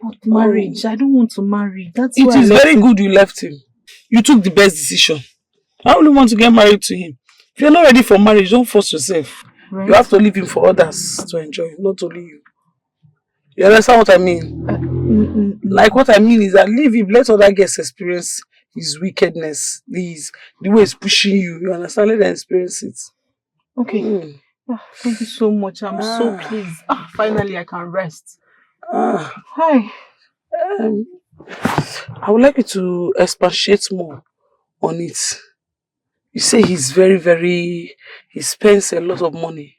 [SPEAKER 12] But marriage, I don't want to marry. That's
[SPEAKER 4] it
[SPEAKER 12] why
[SPEAKER 4] is very good you left him. You took the best decision. I only want to get married to him. If you're not ready for marriage, don't force yourself. Right. You have to leave him for others to enjoy, not only you. You understand what I mean? Like what I mean is that leave him, let other guests experience his wickedness, the way he's pushing you. You understand? Let them experience it.
[SPEAKER 12] Okay. Thank you so much. I'm so pleased. Finally, I can rest. Hi.
[SPEAKER 4] I would like you to expatiate more on it. You say he's very, very... He spends a lot of money.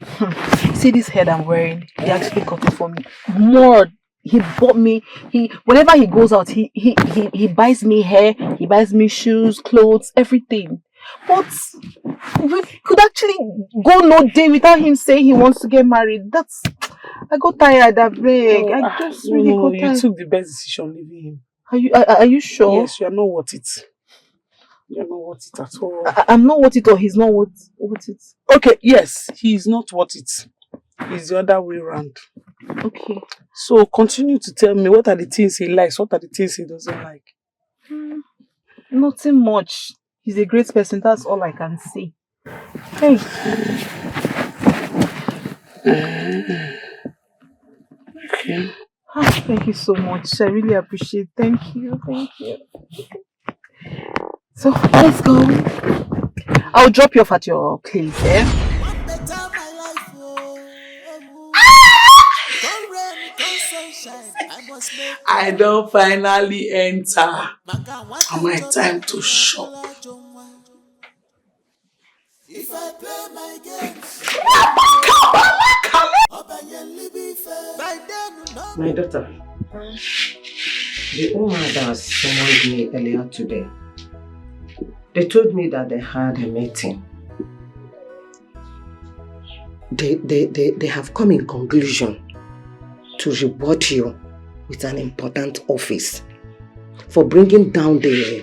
[SPEAKER 12] See this head I'm wearing? He actually got it for me. More. He bought me. Whenever he goes out, he buys me hair. He buys me shoes, clothes, everything. But we could actually go no day without him saying he wants to get married. I got tired. I beg. I just really got tired.
[SPEAKER 4] You took the best decision leaving him.
[SPEAKER 12] Are you sure?
[SPEAKER 4] Yes, you are not worth it. You're not worth it at all.
[SPEAKER 12] I'm not worth it, or he's not worth it.
[SPEAKER 4] Okay, yes, he's not worth it. It's the other way around.
[SPEAKER 12] Okay.
[SPEAKER 4] So continue to tell me, what are the things he likes, what are the things he doesn't like?
[SPEAKER 12] Nothing much. He's a great person, that's all I can say. Hey.
[SPEAKER 4] Okay.
[SPEAKER 12] Thank you so much. I really appreciate it. Thank you. So let's go. I'll drop you off at your place,
[SPEAKER 4] I don't finally enter. My time to shop.
[SPEAKER 6] If I play my games,
[SPEAKER 7] my daughter, the woman that summoned me earlier today, they told me that they had a meeting. They have come in conclusion to reward you with an important office for bringing down the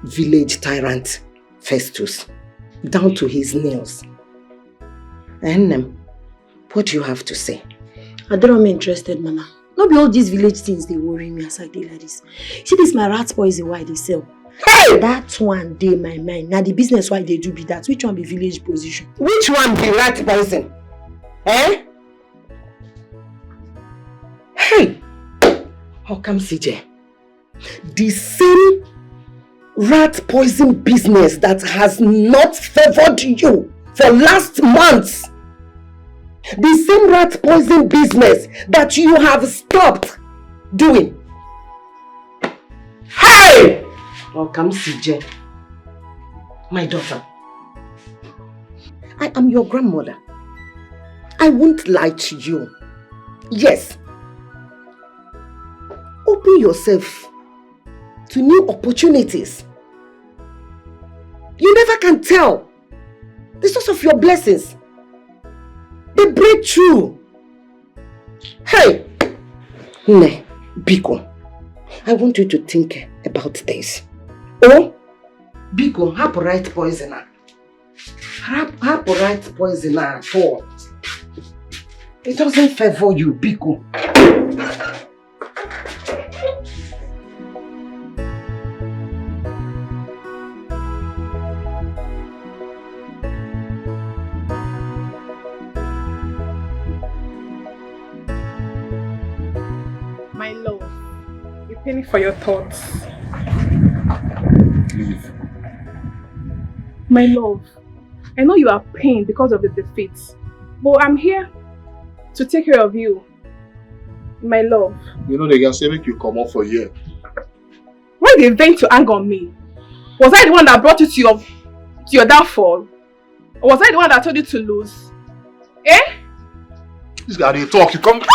[SPEAKER 7] village tyrant Festus down to his nails. And what do you have to say?
[SPEAKER 18] I don't am interested, Mama. Not be all these village things they worry me as I do like this. See this my rat poison why they sell. Hey! That one day my mind. Now the business why they do be that. Which one be village position?
[SPEAKER 7] Which one be rat poison? Eh? Hey! How come CJ? The same rat poison business that has not favored you for last months. The same rat poison business that you have stopped doing. Hey! How come CJ? My daughter. I am your grandmother. I won't lie to you. Yes. Open yourself to new opportunities. You never can tell the source of your blessings. The breakthrough. Hey! Ne, Biko, I want you to think about this. Oh, Biko, have right poisoner. Have right poisoner at all. It doesn't favor you, Biko.
[SPEAKER 12] My love, a penny for your thoughts.
[SPEAKER 11] Leave.
[SPEAKER 12] My love, I know you are pained because of the defeats, but I'm here to take care of you. My love.
[SPEAKER 2] You know they can say make you come up for here.
[SPEAKER 12] Why they vent to anger on me? Was I the one that brought you to your downfall? Or was I the one that told you to lose? Eh?
[SPEAKER 2] This guy they talk, you come at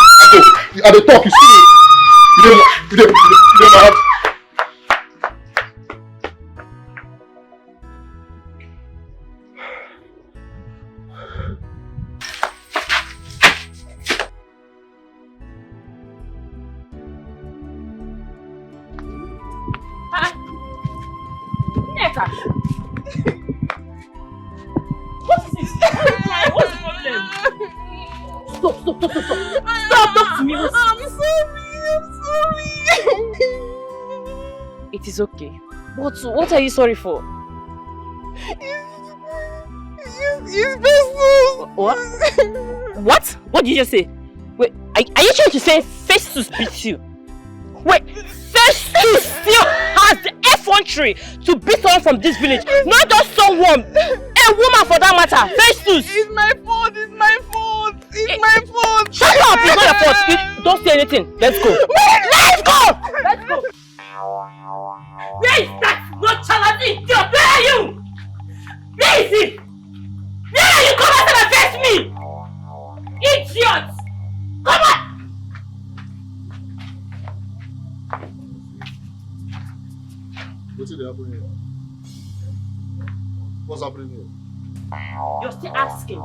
[SPEAKER 2] the talk, you see me. You don't have.
[SPEAKER 20] What is this? What's the problem? Stop. Stop, talk to me.
[SPEAKER 12] I'm sorry.
[SPEAKER 16] It is okay. What are you sorry for?
[SPEAKER 12] It's Festus.
[SPEAKER 16] What? What did you just say? Wait, are you trying to say Festus beat you? Wait, Festus still has the effrontery to beat someone from this village, not just someone, a woman for that matter. Festus!
[SPEAKER 12] It's my fault. It's my fault.
[SPEAKER 16] Shut up! It's not your fault. Don't say anything. Let's go.
[SPEAKER 20] Let's go! Where is that nonchalant idiot? Where are you? Where is he? Where are you? Come out and face me! Idiot! Come on!
[SPEAKER 2] What's happening here? What's happening here?
[SPEAKER 20] You're still asking.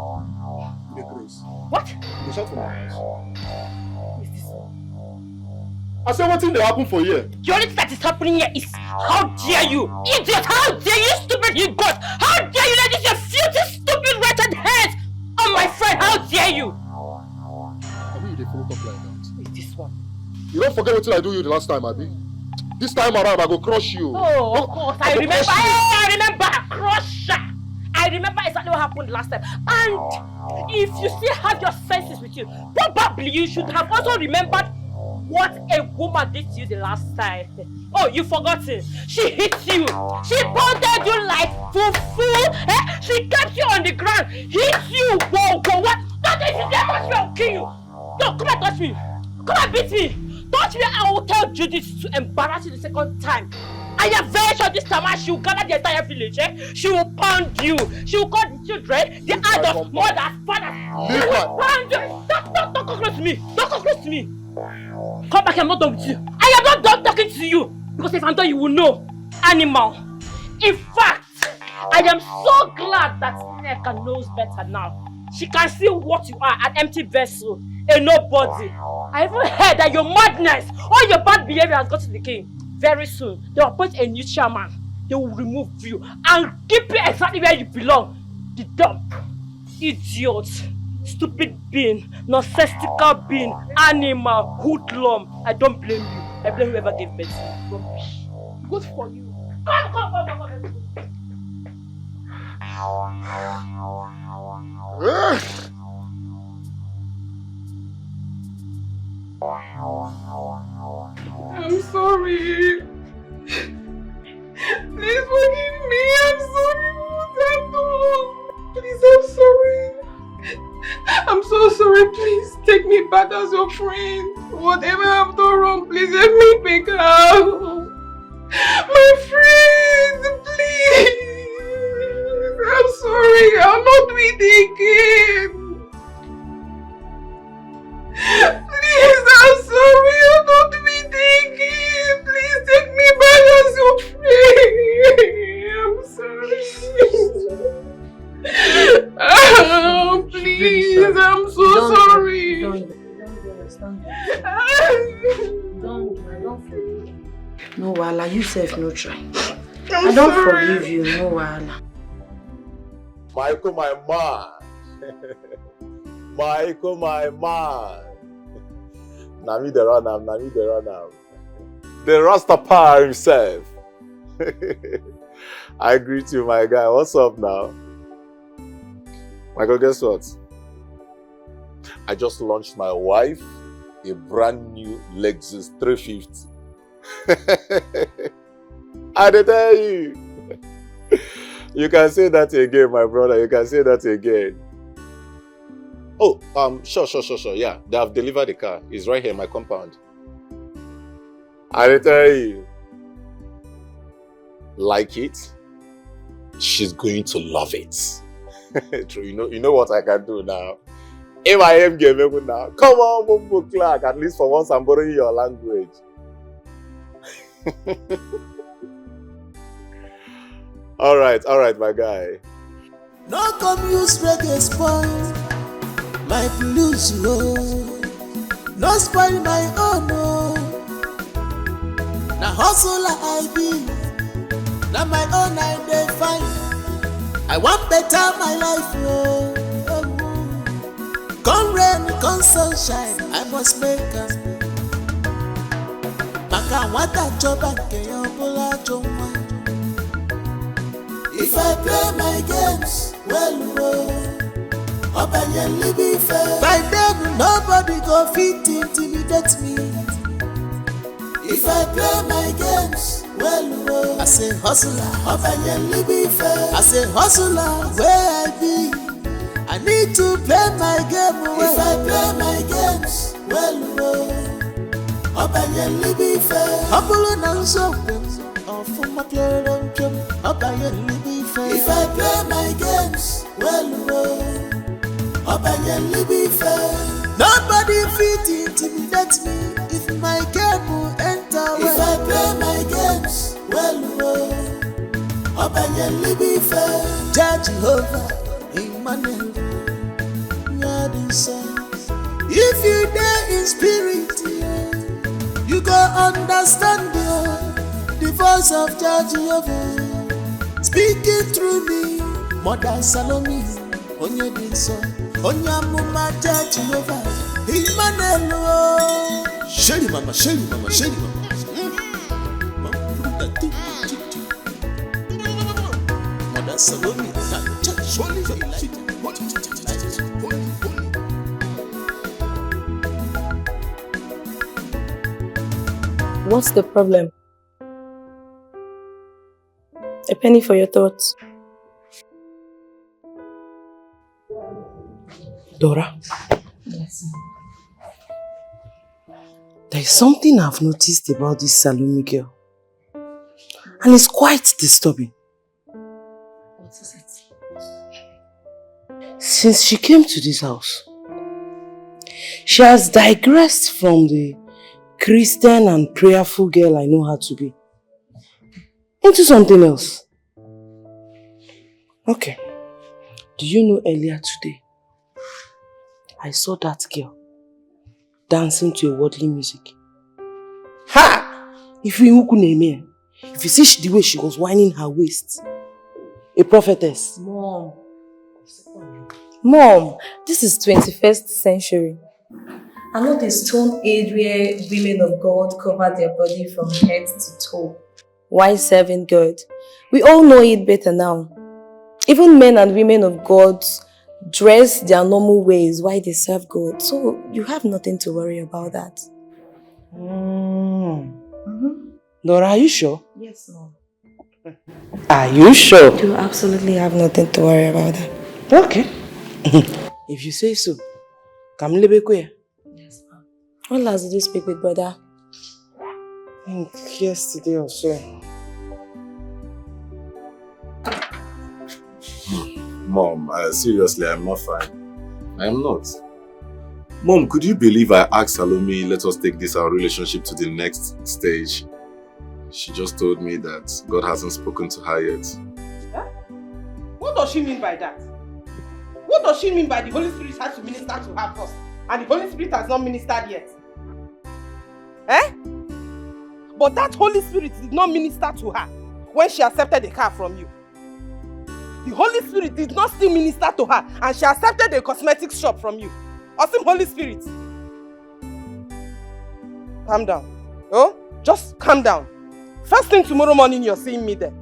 [SPEAKER 20] What?
[SPEAKER 2] You shout for my house. I said, what thing they happen for here?
[SPEAKER 20] The only thing that is happening here is, how dare you? Idiot! How dare you, stupid you got? How dare you let this your filthy, stupid, wretched head on my friend? How dare you?
[SPEAKER 2] I mean, they follow up like that.
[SPEAKER 20] Who is this one?
[SPEAKER 2] You don't forget what I do you the last time, Abi. This time around, I go crush you.
[SPEAKER 20] Oh, of course. I remember. Crusher. I remember exactly what happened last time. And if you still have your senses with you, probably you should have also remembered what a woman did to you the last time. Oh, you forgotten. She hit you. She pounded you like fufu. Eh? She kept you on the ground. Hit you. Whoa, what? Don't if you dare touch me, I'll kill you. No, come and touch me. Come and beat me. Touch me, I will tell Judith to embarrass you the second time. I am very sure this time she will gather the entire village, eh? She will pound you. She will call the children, the adults, mothers, fathers. She will pound you. Don't come close to me. Don't come close to me. Come back, I'm not done with you. I am not done talking to you. Because if I'm done, you will know. Animal. In fact, I am so glad that Nneka knows better now. She can see what you are, an empty vessel, a nobody. I even heard that your madness, all your bad behavior has got to the king. Very soon, they will appoint a new chairman. They will remove you and keep you exactly where you belong. The dump. Idiot. Stupid being. Nonsensical being. Animal. Hoodlum. I don't blame you. I blame whoever gave birth to you. Rubbish. Good for you. Come.
[SPEAKER 12] I'm sorry. Please forgive me. I'm sorry for what I've done. Please, I'm sorry. I'm so sorry. Please take me back as your friend. Whatever I've done wrong, please help me back out. My friend, please. I'm sorry. I'll not do it again. Please, I'm sorry. I'll not do it again. Please take me back as your friend. I'm sorry. Oh, please. I'm so sorry.
[SPEAKER 18] No, Wala, you self no try.
[SPEAKER 12] I'm
[SPEAKER 18] I don't
[SPEAKER 12] sorry.
[SPEAKER 18] forgive you, no, Wala.
[SPEAKER 2] Michael, my man.
[SPEAKER 11] Michael, my man. Nami the runner. The Rastafari himself. I greet you, my guy. What's up now? Michael, guess what? I just launched my wife a brand new Lexus 350. I tell you. You can say that again, my brother. You can say that again. Oh, sure. Yeah, they have delivered the car. It's right here in my compound. I tell you. Like it? She's going to love it. True, you know what I can do now. If I am gaming now, come on, Bumbo Clark. At least for once, I'm borrowing your language. All right, my guy.
[SPEAKER 6] No come use reggae spoil my blues, no spoil my own, no. Now hustler I be, now my own I dey find. I want better my life, Come rain, come sunshine, I must make a. Maka wata choba ke yobola choma. If I play my games well, Openly be fair. By then nobody go fit intimidate me. If I play my games well, I say hustler. Openly be fair. I say hustler where I be. I need to play my game well. If I play my games well, Openly be fair. Humble and so for my player don't jump. Openly be fair. If I play my games well, Openly be fair. Nobody fit intimidate me if my game will enter well. If I play my games well, Openly be fair. Judge Jehovah, Emmanuel, if you dare in spirit, you go understand the voice of Judge Jehovah speaking through me. Mother Salome, Onye Dinso, Onyamuma Judge Jehovah, Emmanuel. Shelly mama. Mother Salome,
[SPEAKER 15] What's the problem? A penny for your thoughts.
[SPEAKER 7] Dora,
[SPEAKER 15] Yes.
[SPEAKER 7] there is something I've noticed about this Salome girl. And it's quite disturbing.
[SPEAKER 15] What is it?
[SPEAKER 7] Since she came to this house, she has digressed from the Christian and prayerful girl I know her to be into something else. Okay. Do you know earlier today, I saw that girl dancing to a worldly music. Ha! If you see the way she was winding her waist, a prophetess.
[SPEAKER 15] Mom, this is 21st century. I'm not a stone age where women of God cover their body from head to toe while serving God. We all know it better now. Even men and women of God dress their normal ways while they serve God. So you have nothing to worry about that.
[SPEAKER 7] Dora, are you sure?
[SPEAKER 15] Yes, Mom.
[SPEAKER 7] Are you sure?
[SPEAKER 15] You absolutely have nothing to worry about that.
[SPEAKER 7] Okay. If you say so, come Lebekwe.
[SPEAKER 15] Yes, Mom. When last did you speak with brother?
[SPEAKER 7] I think yesterday or so.
[SPEAKER 11] Mom, seriously, I'm not fine. I am not. Mom, could you believe I asked Salome, let us take our relationship to the next stage? She just told me that God hasn't spoken to her yet.
[SPEAKER 4] Huh? What does she mean by that? What does she mean by the Holy Spirit has to minister to her first and the Holy Spirit has not ministered yet? But that Holy Spirit did not minister to her when she accepted the car from you. The Holy Spirit did not still minister to her and she accepted a cosmetics shop from you. Awesome Holy Spirit. Calm down. Oh, just calm down. First thing tomorrow morning you're seeing me there.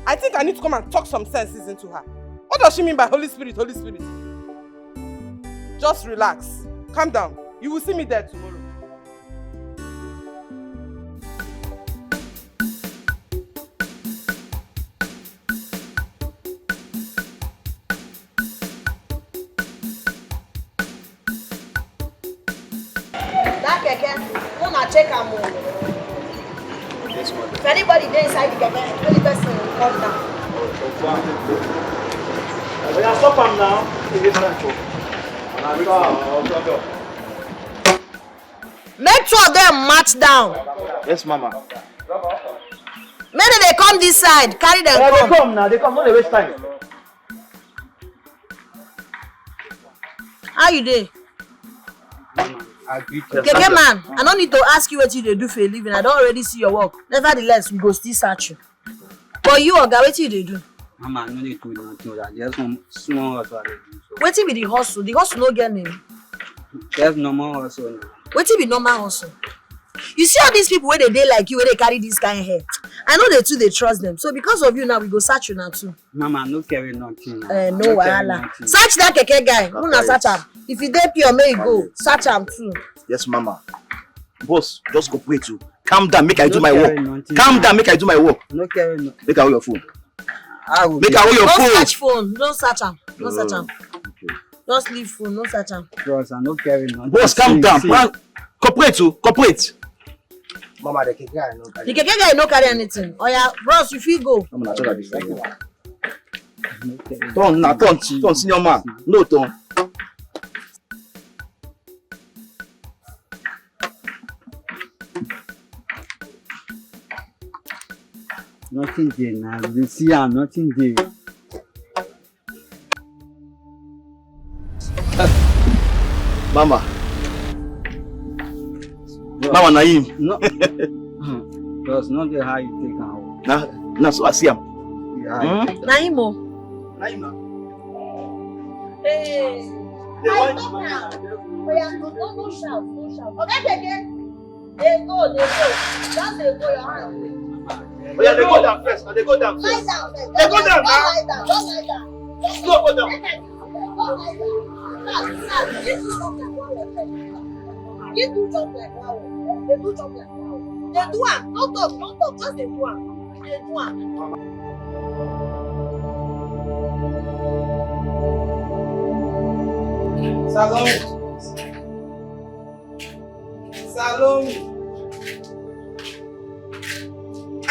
[SPEAKER 4] I think I need to come and talk some senses into her. What does she mean by Holy Spirit, Holy Spirit? Just relax. Calm down. You will see me there tomorrow.
[SPEAKER 18] That Ekene, wanna check her more.
[SPEAKER 11] Yes, ma'am.
[SPEAKER 18] If anybody there inside the Ekene, only person will come down.
[SPEAKER 8] We are stop am now.
[SPEAKER 18] Make two of them march down.
[SPEAKER 8] Yes, mama.
[SPEAKER 18] Maybe they come this side, carry them
[SPEAKER 8] They
[SPEAKER 18] come.
[SPEAKER 8] come now. They come. No, they waste time.
[SPEAKER 18] How you dey? Keke man, I don't need to ask you what you dey do for a living. I don't already see your work. Nevertheless, we go still search you. But you, Oga, what you dey do?
[SPEAKER 21] Mama, no need to do nothing. There's some small hustle I dey do.
[SPEAKER 18] Wetin be the hustle? The hustle no get name.
[SPEAKER 21] There's normal hustle.
[SPEAKER 18] Wetin be normal hustle? You see all these people where they dey like you, where they carry this kind of hair. I know they too, they trust them. So because of you now, we go search you now too.
[SPEAKER 21] Mama, no carry nothing.
[SPEAKER 18] No wahala. Search that Keke guy. Una search am. If you dey pure, may you go. Search am too.
[SPEAKER 8] Yes, mama. Boss, just cooperate too. Calm down, make I do my work. Calm down, make I do my work.
[SPEAKER 21] No carry nothing.
[SPEAKER 8] Make I hold your phone.
[SPEAKER 21] Make
[SPEAKER 8] I hold your phone.
[SPEAKER 18] Don't search phone. Don't search am. Don't search am. Just leave phone. No search am.
[SPEAKER 21] Bros, I no carry nothing.
[SPEAKER 8] Boss, calm down. Cooperate too. Cooperate.
[SPEAKER 21] Mama, the Keke guy no carry.
[SPEAKER 18] The Keke guy no carry anything. Oh yeah, bros, you fit go.
[SPEAKER 8] I'm not sure this. Turn, senior man. No turn.
[SPEAKER 21] Nothing there now. You see, I'm nothing there.
[SPEAKER 8] Mama. Mama, Naim.
[SPEAKER 21] No. Bros, not the how you take out.
[SPEAKER 8] Now, so I see him.
[SPEAKER 18] Naimo.
[SPEAKER 8] Naim.
[SPEAKER 18] Hey.
[SPEAKER 8] They want
[SPEAKER 18] you now. Oh yeah, no shout, no shout. Okay, Keke. They go. Just they go your hand.
[SPEAKER 8] Oh yeah, they go down first. They go down first.
[SPEAKER 18] Lie down first.
[SPEAKER 8] They go down now.
[SPEAKER 18] Don't lie down.
[SPEAKER 8] Slow, go down.
[SPEAKER 18] You do jump like wow. They do jump like wow. They do am. Don't talk. Just they do am. They do am.
[SPEAKER 4] Salome.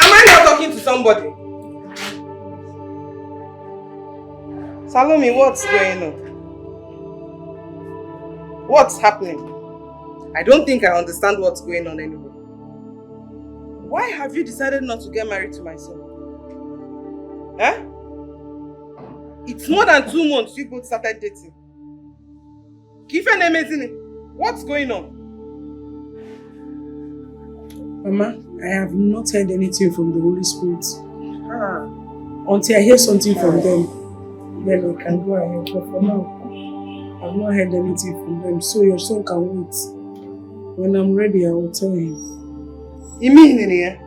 [SPEAKER 4] Am I not talking to somebody? Salome, what's going on? What's happening? I don't think I understand what's going on anymore. Why have you decided not to get married to my son? Eh? It's more than 2 months you both started dating. What's going on?
[SPEAKER 23] Mama, I have not heard anything from the Holy Spirit. Until I hear something from them, then I can go ahead. But for now, I've not heard anything from them. So your son can wait. When I'm ready, I will tell him.
[SPEAKER 4] You mean,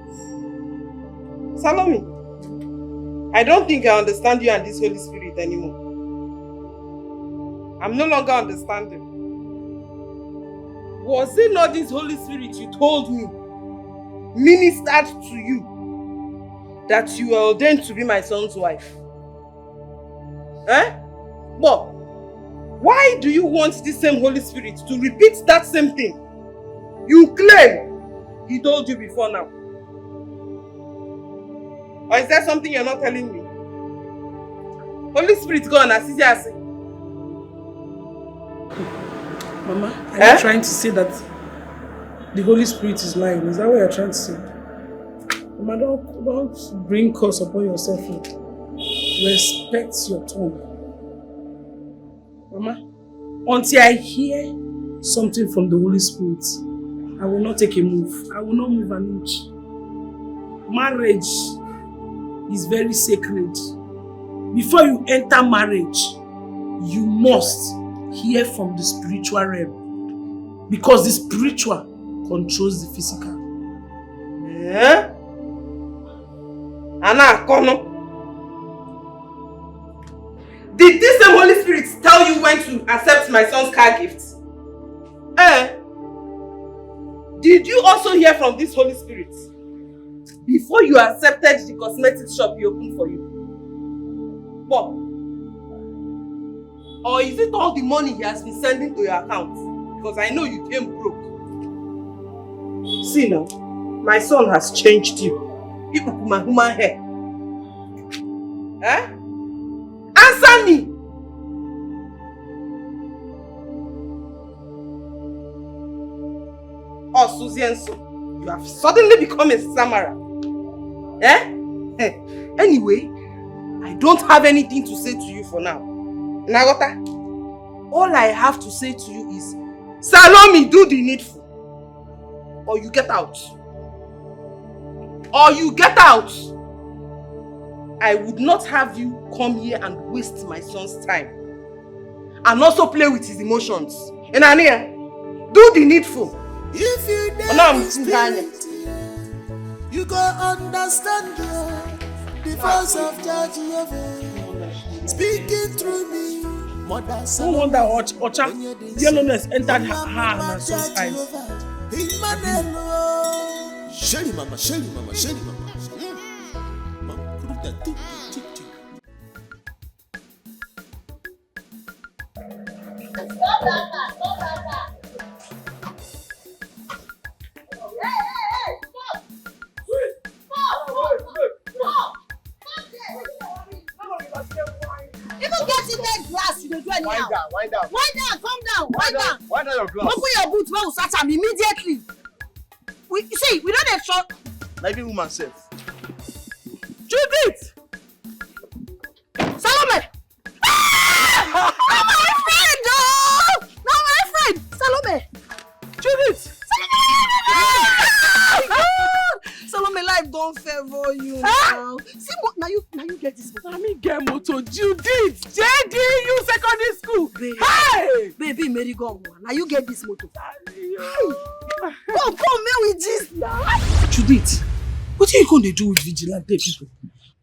[SPEAKER 4] Salome, I don't think I understand you and this Holy Spirit anymore. I'm no longer understanding. Was it not this Holy Spirit you told me ministered to you that you are ordained to be my son's wife? Eh? But why do you want this same Holy Spirit to repeat that same thing you claim he told you before now? Or is there something you're not telling me? Holy Spirit, go on, as easy as it.
[SPEAKER 23] Mama, are you trying to say that the Holy Spirit is lying? Is that what you're trying to say? Mama, don't bring curse upon yourself. Respect your tongue. Mama, until I hear something from the Holy Spirit, I will not take a move. I will not move an inch. Marriage is very sacred.
[SPEAKER 4] before you enter marriage, you must hear from the spiritual realm. Because the spiritual controls the physical.
[SPEAKER 7] Eh? Anna, Kono. Did this same Holy Spirit tell you when to accept my son's car gift? Eh? Did you also hear from this Holy Spirit before you accepted the cosmetic shop he opened for you? What? Or is it all the money he has been sending to your account? Because I know you came broke. See now, my son has changed you. You put my human hair. Eh? Answer me! Oh, Susie and so, you have suddenly become a Samara. Eh? Anyway, I don't have anything to say to you for now. Nagota, all I have to say to you is, Salome, do the needful. Or you get out. Or you get out. I would not have you come here and waste my son's time. And also play with his emotions. And Ania, do the needful.
[SPEAKER 6] If you you go understand the voice of Judge Jehovah speaking through me.
[SPEAKER 4] No wonder Ocha yellowness entered her and her son's eyes.
[SPEAKER 6] Shelly mama, Shelly mama, Shelly mama.
[SPEAKER 18] Wind down, calm down, wind down.
[SPEAKER 11] Wind down your glass.
[SPEAKER 18] Open your boot, we will search am immediately. You don't have shot.
[SPEAKER 11] Maybe woman self.
[SPEAKER 18] Judith! Salome! Ah! Not my friend, oh! Not my friend! Salome! Judith! Salome, life don't favor you now. See, now you get this motor.
[SPEAKER 4] Let me get motor. Judith! JD, you secondary school! Hey!
[SPEAKER 18] Baby, Mary, go on. Now you get this motor. Come, man, with this now.
[SPEAKER 4] Judith, what are you going to do with vigilante people?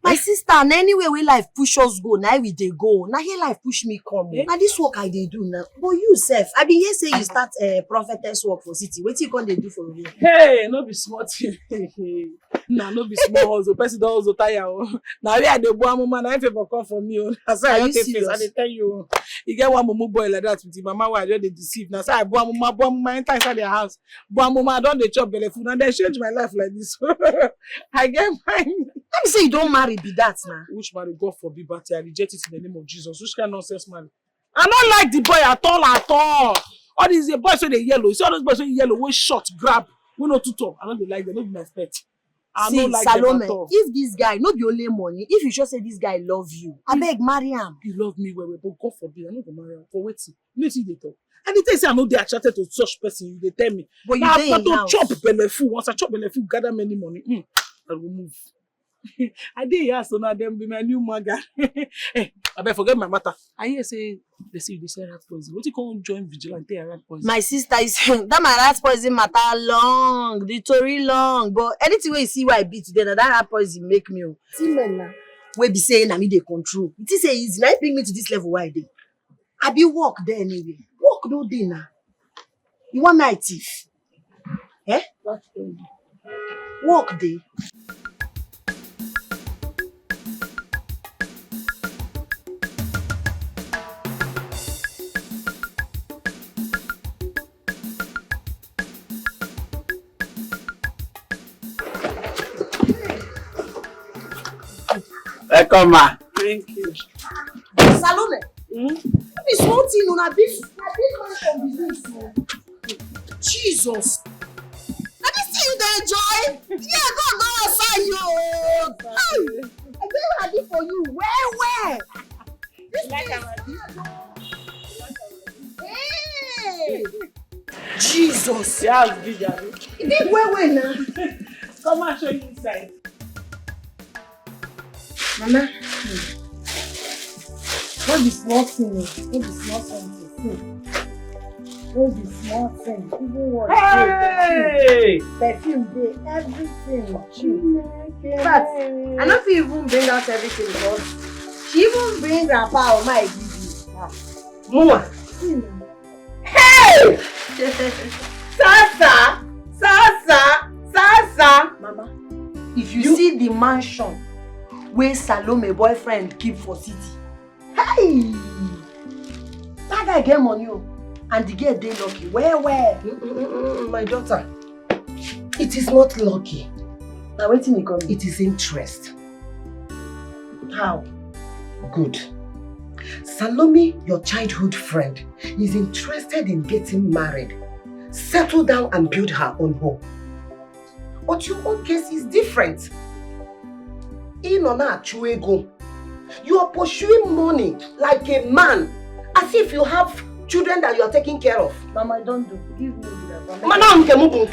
[SPEAKER 18] My sister, and anywhere where life push us go, now we dey go. Now here life push me come. Now this work I dey do now. But you self, I be here say you start prophetess work for city. What you going to do for me?
[SPEAKER 4] Hey, no be smart. Nah, no be small hustle. Person don't hustle tire. Now we are the boy mama. Now if you come for me, that's why I don't take face. I tell you, you get one mumu boy like that with your mama. Why they deceive? Now say I boy mama enter inside their house. Boy mama don't they chop belly food and they change my life like this. I get mine.
[SPEAKER 18] Let me say you don't marry be that now.
[SPEAKER 4] Which marry? God forbid, but I reject it in the name of Jesus. Which kind of nonsense marry? I don't like the boy at all. All these boys so they yellow. You see all those boys so yellow, we short, grab, we no too talk. I don't like them, not be my pet. I don't like
[SPEAKER 18] Salome,
[SPEAKER 4] them at all.
[SPEAKER 18] if this guy, not be only money, if you just say this guy love you, I beg marry him.
[SPEAKER 4] You love me well, but God forbid, I not go marry him. For waiting. You know see they talk. And they say I know they are attracted to such person, they tell me.
[SPEAKER 18] But you
[SPEAKER 4] now
[SPEAKER 18] dey in house.
[SPEAKER 4] chop belly food. Once I chop belly food, gather many money. I will move. I did hear so now them be my new maga. Hey, I better forget my matter. I hear say they say you say rat poison. What you call join vigilante and rat poison?
[SPEAKER 18] My sister is that my rat poison matter long, the story long. But anything where you see why I beat today, that rat poison make me. See men now, we be saying I me they control. It is easy. Now bring me to this level why I dey. I be work there anyway. Work no day now. You want my thief? Eh? Work day.
[SPEAKER 1] Welcome, ma.
[SPEAKER 4] Thank you.
[SPEAKER 18] Salome. Be small thing, una big money from business. Jesus. Now this thing you dey enjoy? Yeah, go outside you. Hey, I dey ready for you. Where? This Hey. Jesus.
[SPEAKER 4] Yeah, it's big, Abby.
[SPEAKER 18] It dey where now?
[SPEAKER 4] Come and show you inside.
[SPEAKER 18] Mama,
[SPEAKER 12] No be small thing. No be small thing. No be small thing. Even what?
[SPEAKER 18] Hey!
[SPEAKER 12] Perfume dey everything.
[SPEAKER 18] But I don't feel even bring out everything because she even bring grandpa or my give you. Mama. Hey! Sasa! Mama, if you see the mansion where Salome boyfriend keep for city, hey! That guy get money and the girl dey lucky. Where? My daughter, it is not lucky. Now waiting me come. It is interest. How? Good. Salome, your childhood friend, is interested in getting married, settle down and build her own home. But your own case is different. You are pursuing money like a man, as if you have children that you are taking care of. Mama, don't do. Give me the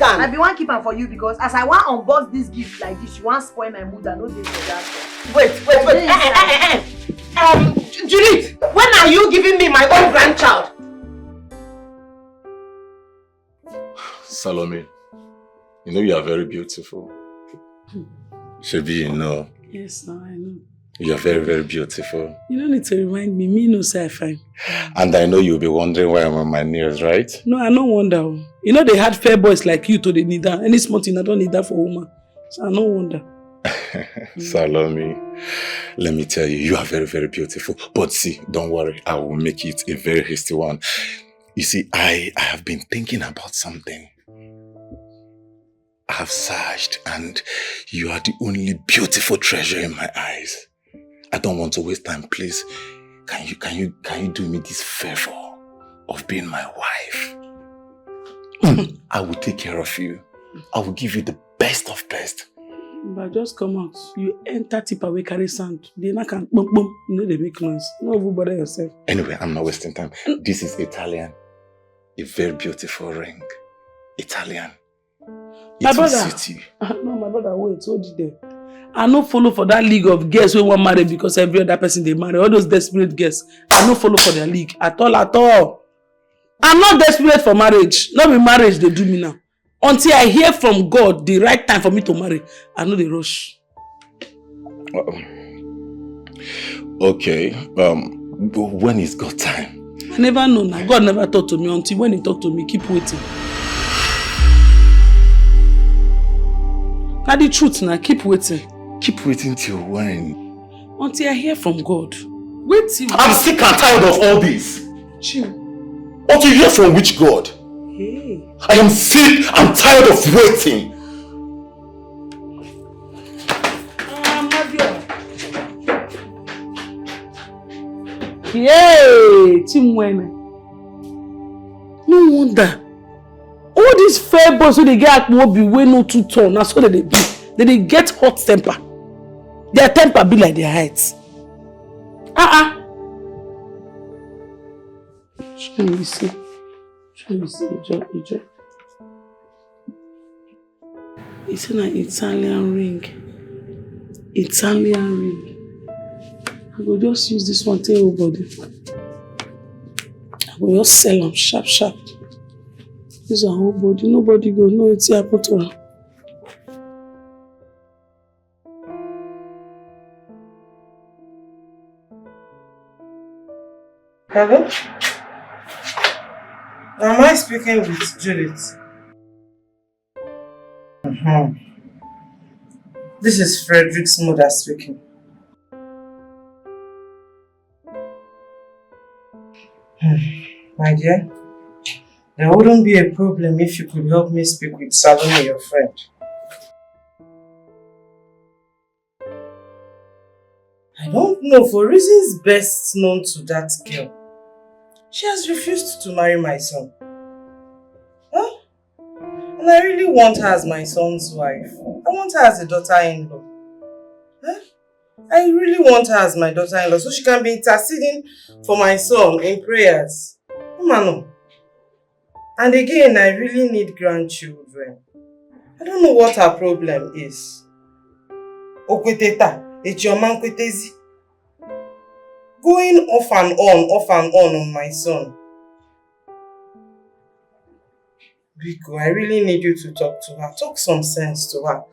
[SPEAKER 18] I be one keeper for you because as I want to unbox this gift like this, you want to spoil my mood and no day for that. Wait. Judith, when are you giving me my own grandchild?
[SPEAKER 11] Salome, you know you are very beautiful. Shebi, you know.
[SPEAKER 4] Yes, no, I know.
[SPEAKER 11] You are very, very beautiful.
[SPEAKER 4] You don't need to remind me. Me no say I fine.
[SPEAKER 11] And I know you'll be wondering why I'm on my knees, right?
[SPEAKER 4] No, I don't wonder. You know they had fair boys like you to they need that. Any small thing I don't need that for woman. So I don't wonder.
[SPEAKER 11] Salome, let me tell you, you are very, very beautiful. But see, don't worry, I will make it a very hasty one. You see, I have been thinking about something. I have searched and you are the only beautiful treasure in my eyes. I don't want to waste time, please. Can you do me this favor of being my wife? I will take care of you. I will give you the best of best.
[SPEAKER 4] But just come out. You enter tip away carry sand. They not can boom boom. You know they make noise. No over bother yourself.
[SPEAKER 11] Anyway, I'm not wasting time. This is Italian. A very beautiful ring. Italian.
[SPEAKER 4] My brother. No, my brother, wait, hold it there. I no follow for that league of girls who want marry because every other person they marry. All those desperate girls. I no follow for their league at all. I'm not desperate for marriage. Not be marriage they do me now. Until I hear from God the right time for me to marry, I know they rush.
[SPEAKER 11] Okay. When is God time?
[SPEAKER 4] I never know now. God never talk to me until when he talk to me. Keep waiting. That's the truth now. Keep waiting.
[SPEAKER 11] Keep waiting till when?
[SPEAKER 4] Until I hear from God. Wait till...
[SPEAKER 11] I'm sick and tired of all this.
[SPEAKER 4] Chill.
[SPEAKER 11] Until you hear from which God?
[SPEAKER 4] Hey.
[SPEAKER 11] I am sick and tired of waiting.
[SPEAKER 4] Yay! Team winner. No wonder. All these fair boys who they get at Mobi way no too tall. That's what they be. They get hot temper. Their temper be like their heights. Show me see. It's an Italian ring. Italian ring. I will just use this one to everybody. I will just sell them sharp. This one whole body. Nobody go know it's happened to her.
[SPEAKER 3] Hello? Am I speaking with Judith? This is Frederick's mother speaking. My dear, there wouldn't be a problem if you could help me speak with Salome, your friend. I don't know, for reasons best known to that girl, she has refused to marry my son. Huh? And I really want her as my son's wife. I want her as a daughter-in-law. Huh? I really want her as my daughter-in-law so she can be interceding for my son in prayers. Mano. And again, I really need grandchildren. I don't know what her problem is. Okweteta, echioma nkwetezi. going off and on my son. Biko, I really need you to talk to her. Talk some sense to her.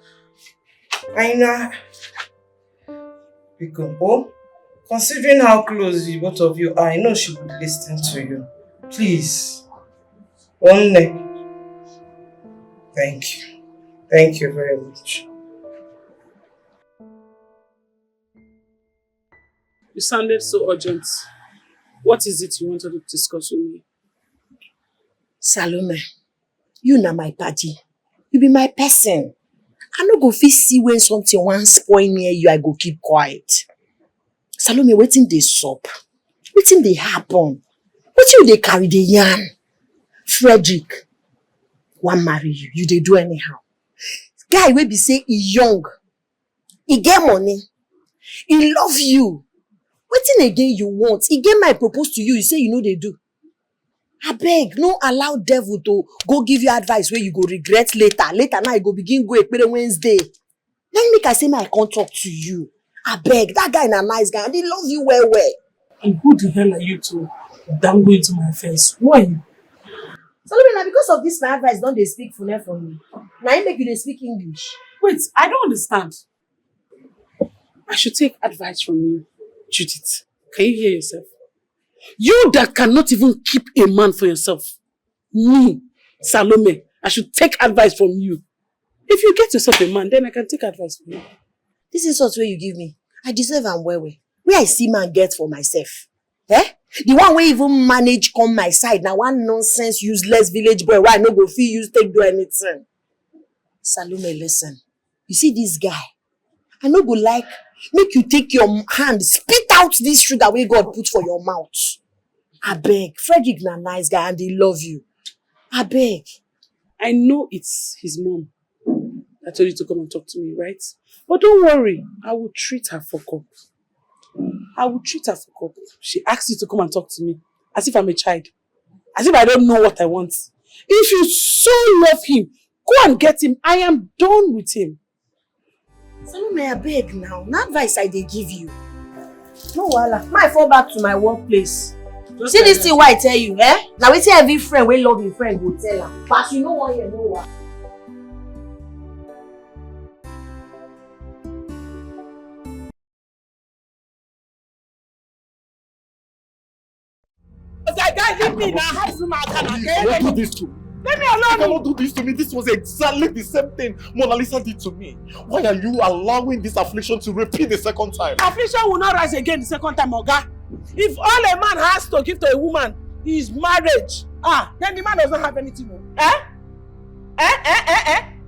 [SPEAKER 3] I know. Biko, oh, considering how close you both of you are, I know she would listen to you. Please. One neck. Thank you. Thank you very much.
[SPEAKER 4] You sounded so urgent. What is it you wanted to discuss with me?
[SPEAKER 7] Salome, you na my party. You be my person. I no go fit see when something wan spoil near you, I go keep quiet. Salome, wetin dey sup? Wetin dey happen? Wetin you dey carry the yarn? Frederick wan marry you. You dey do anyhow. Guy wey be say he young, he get money, he love you. Wetin again you want? He get my propose to you, you say you know they do. Abeg, no allow devil to go give you advice where you go regret later. Later now you go begin go Ekene Wednesday. Then make I say my come talk to you. Abeg, that guy na nice guy and he love you well well.
[SPEAKER 4] And who the hell are you to dangle into my face? Who are you?
[SPEAKER 7] Salome, na because of this my advice don't they speak Fune from me. Now you make you dey speak English.
[SPEAKER 4] Wait, I don't understand. I should take advice from you, Judith. Can you hear yourself? You that cannot even keep a man for yourself. Me, Salome, I should take advice from you. If you get yourself a man, then I can take advice from you.
[SPEAKER 7] This is what you give me. I deserve am well well. Where I see man get for myself. Eh? The one wey even manage come my side. Now one nonsense, useless village boy why I no go fit use take do anything. Salome, listen. You see this guy? I no go like make you take your hand, spit out this sugar wey God put for your mouth. Abeg, Frederick na nice guy and he love you. Abeg.
[SPEAKER 4] I know it's his mom that told you to come and talk to me, right? But don't worry, I will treat her for cup. I will treat her for cup. She asked you to come and talk to me as if I'm a child. As if I don't know what I want. If you so love him, go and get him. I am done with him.
[SPEAKER 7] Salome, abeg now. No advice I dey give you. No wahala. May I fall back to my workplace. See this thing why I tell you, eh? Now we say every friend wey love him friend go tell her. But you know what you know what.
[SPEAKER 4] Guy, leave me now.
[SPEAKER 11] You cannot do this to me.
[SPEAKER 4] Leave me alone.
[SPEAKER 11] You cannot do this to me. This was exactly the same thing Mona Lisa did to me. Why are you allowing this affliction to repeat the second time?
[SPEAKER 4] Affliction will not rise again the second time, Oga. If all a man has to give to a woman is marriage, then the man does not have anything more.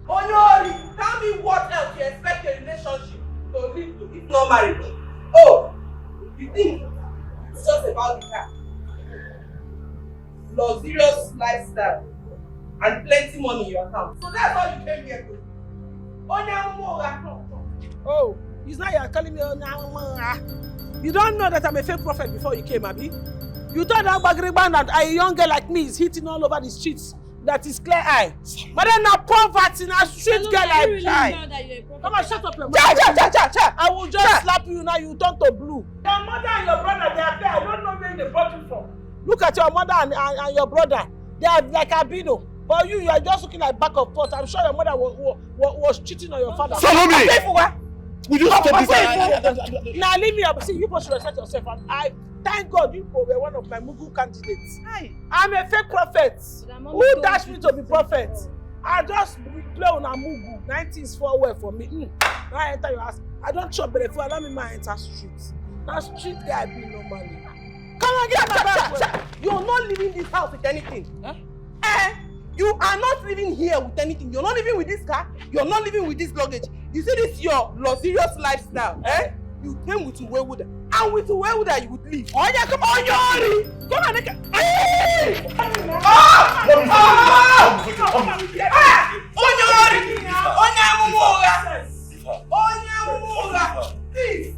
[SPEAKER 3] Onyori, tell me what else you expect a relationship to lead to if not marriage. Oh, you think it's just about the car? Luxurious lifestyle and plenty money in your account. So that's all you came here to.
[SPEAKER 4] Oh, it's not you're calling me Onyamura. You don't know that I'm a fake prophet before you came, Abi? You thought that Bagriban and a young girl like me is hitting all over the streets. That is clear eye. But then now poverty, now street girl like try. Come on, shut up your mouth. I will just slap you now, you turn to blue. Your mother and your brother, they are there. I don't know where they brought you from. Look at your mother and your brother. They are like albino. But you are just looking like back of pot. I'm sure your mother was cheating on your father.
[SPEAKER 11] Salome! Will you stop this?
[SPEAKER 4] Now leave me up. See, you should respect yourself. And I thank God you were one of my Mugu candidates. I'm a fake prophet. Who dashed me to be prophet? I just play on a Mugu. 19s for well for me. Now I enter your house. I don't chop, but if you allow me, my enter street. Now street guy I be normally. Come on, get my bag.
[SPEAKER 3] You're not leaving this house with anything. You are not living here with anything. You're not living with this car. You're not living with this luggage. You see this your luxurious lifestyle. You came with Umenwa. And with Umenwa you would leave. Oh yeah, come on, Yori! Come on, nigga.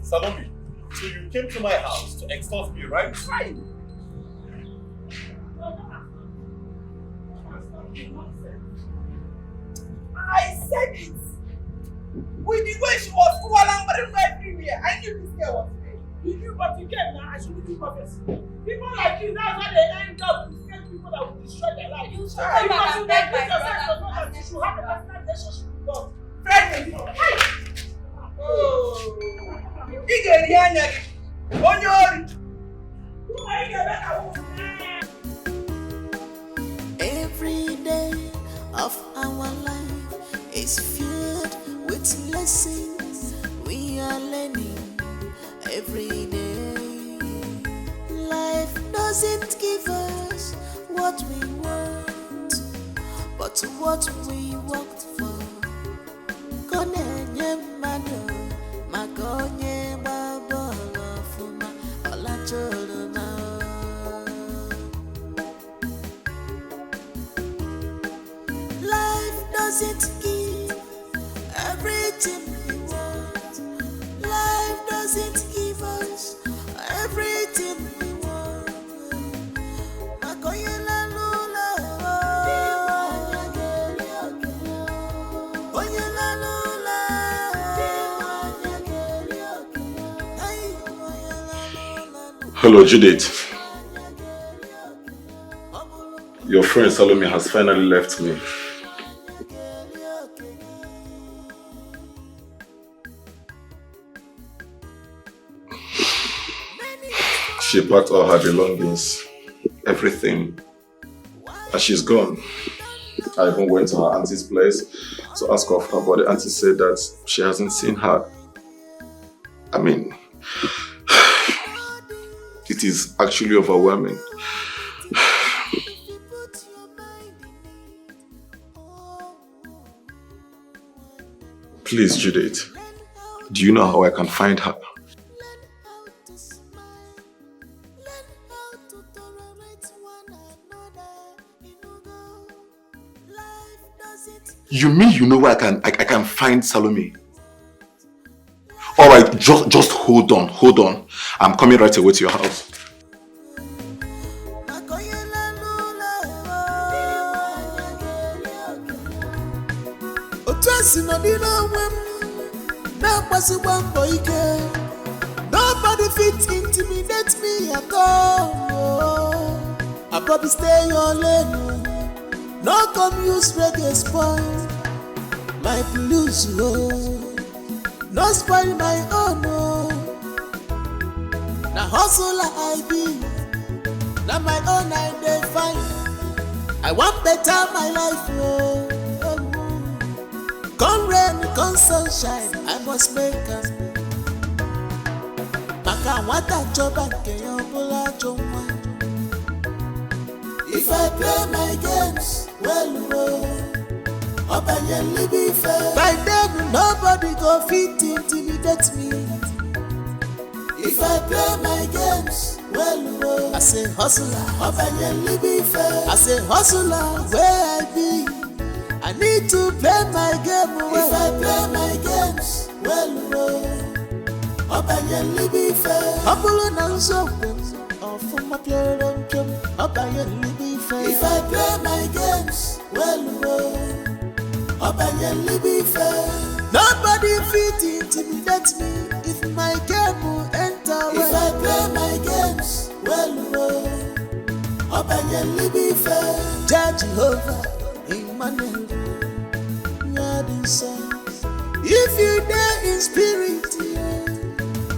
[SPEAKER 11] Salome, so you came to my house to extort me, right?
[SPEAKER 3] Right. I said it. With the way she was everywhere, I knew this girl was fake.
[SPEAKER 4] You knew but you came now, I should do prophecy. People like you, that's why they end up with fake people that will destroy their life. You should come back and beg my brother. You should have a personal relationship with God. Friend, oh,
[SPEAKER 6] every day of our life is filled with lessons we are learning every day. Life doesn't give us what we want, but what we worked for. Konenye mano, makonye babolo fuma, olachoruma. Life doesn't give everything we want. Life doesn't give us everything we want. Makonye la lula, onye la lula.
[SPEAKER 11] Hello, Judith. Your friend Salome has finally left me. She packed all her belongings, everything, and she's gone. I even went to her auntie's place to ask of her, but the auntie said that she hasn't seen her. I mean, it is actually overwhelming. Please, Judith, do you know how I can find her? You mean you know where I can find Salome? Alright, just hold on. I'm coming right away to your house.
[SPEAKER 6] Nobody fit intimidate me at all. I probably stay your lane. No come use reggae spoil my blues, oh. No spoil my own, oh. Na hustler I be, na my own I dey find. I want better my life, oh. Come rain, come sunshine, I must make it. Maka wata joba ke yobola joma. If I play my games well, be fair. By then nobody go fit intimidate me. If I play my games well, I say hustler, be fair. I say hustler, where I be, I need to play my game well. If I play my games well, be fair. Humble and so from my if I play my games well, be fair. Nobody fit intimidate me if my game will enter well. If I play my games well, be fair. Judge Jehovah, Emmanuel, if you dare in spirit,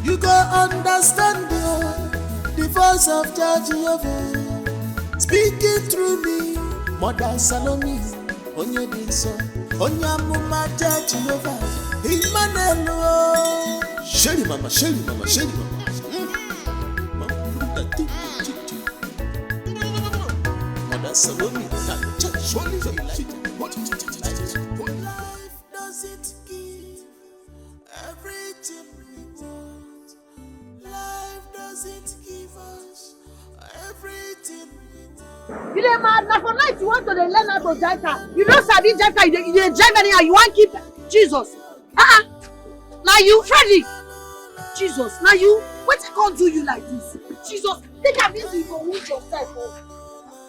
[SPEAKER 6] you go understand the voice of Judge Jehovah speaking through me. Mother Salome, onye dinso, onye amuma Judge Jehovah, Emmanuel. Shelly mama. Mother Salome, life doesn't give everything we want. Life doesn't give us everything we want.
[SPEAKER 18] You dey mad? Na for night you want to learn how to drive car. You don't sabi drive car. You dey drive anyhow. You want keep Jesus? Now you Freddy. Jesus. Now you. What can't do you like this? Jesus. Take am easy. You go wound yourself.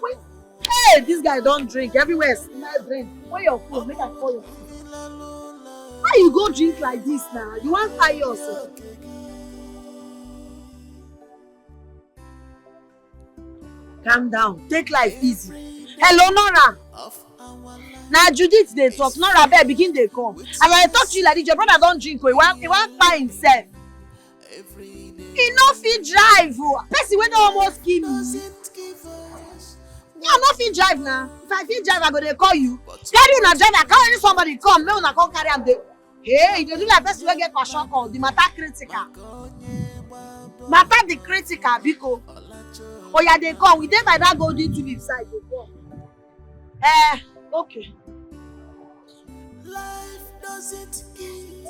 [SPEAKER 18] Wait. Hey, this guy don't drink. Everywhere smell drink. Where your phone? Make I call your phone. Why you go drink like this now? You want fire yourself? Calm down. Take life easy. Hello, Nora. Now Judith they talk. Nora bear begin they come. And when I talk to you like this, your brother don't drink. He want by himself. He no fit drive. Person wey don almost kill me. Yeah, I no fit drive now. If I fit drive, I go dey call you. Carry una driver, carry somebody come. Make una come carry am dey. Hey, you dey do like person wey get question call. The matter critical. Matter the critical, biko. Oh yeah, they come. We dey by that golden tube side. They come. Okay.
[SPEAKER 6] Life doesn't give.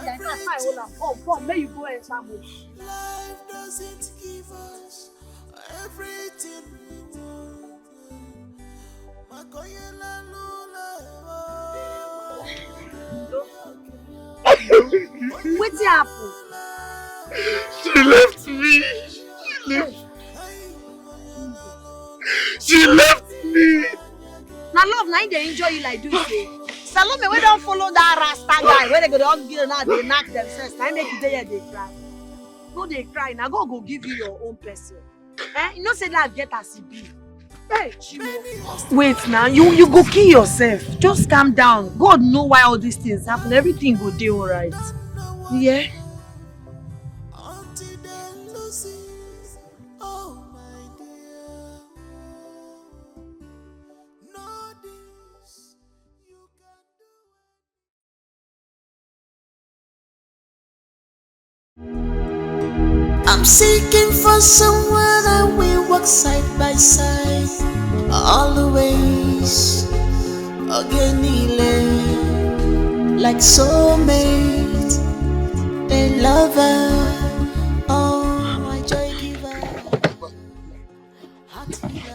[SPEAKER 18] Yeah, that's fine. Hold on. Come. May you go and sample.
[SPEAKER 6] Life doesn't give us everything we want.
[SPEAKER 18] What's happened?
[SPEAKER 11] She left me. She left me.
[SPEAKER 18] Now love, now they enjoy you like this. Salome, we don't follow that Rasta guy. When they go to get now, they knock themselves. Now make it there, they cry. No, they cry. Now go give you your own person. You know say that get as it be. Hey, Chimo. Wait now, you go kill yourself. Just calm down. God know why all these things happen. Everything go do alright. Yeah.
[SPEAKER 6] I'm seeking for someone that will walk side by side, always Ekene, like soulmate, a lover, oh my joy giver.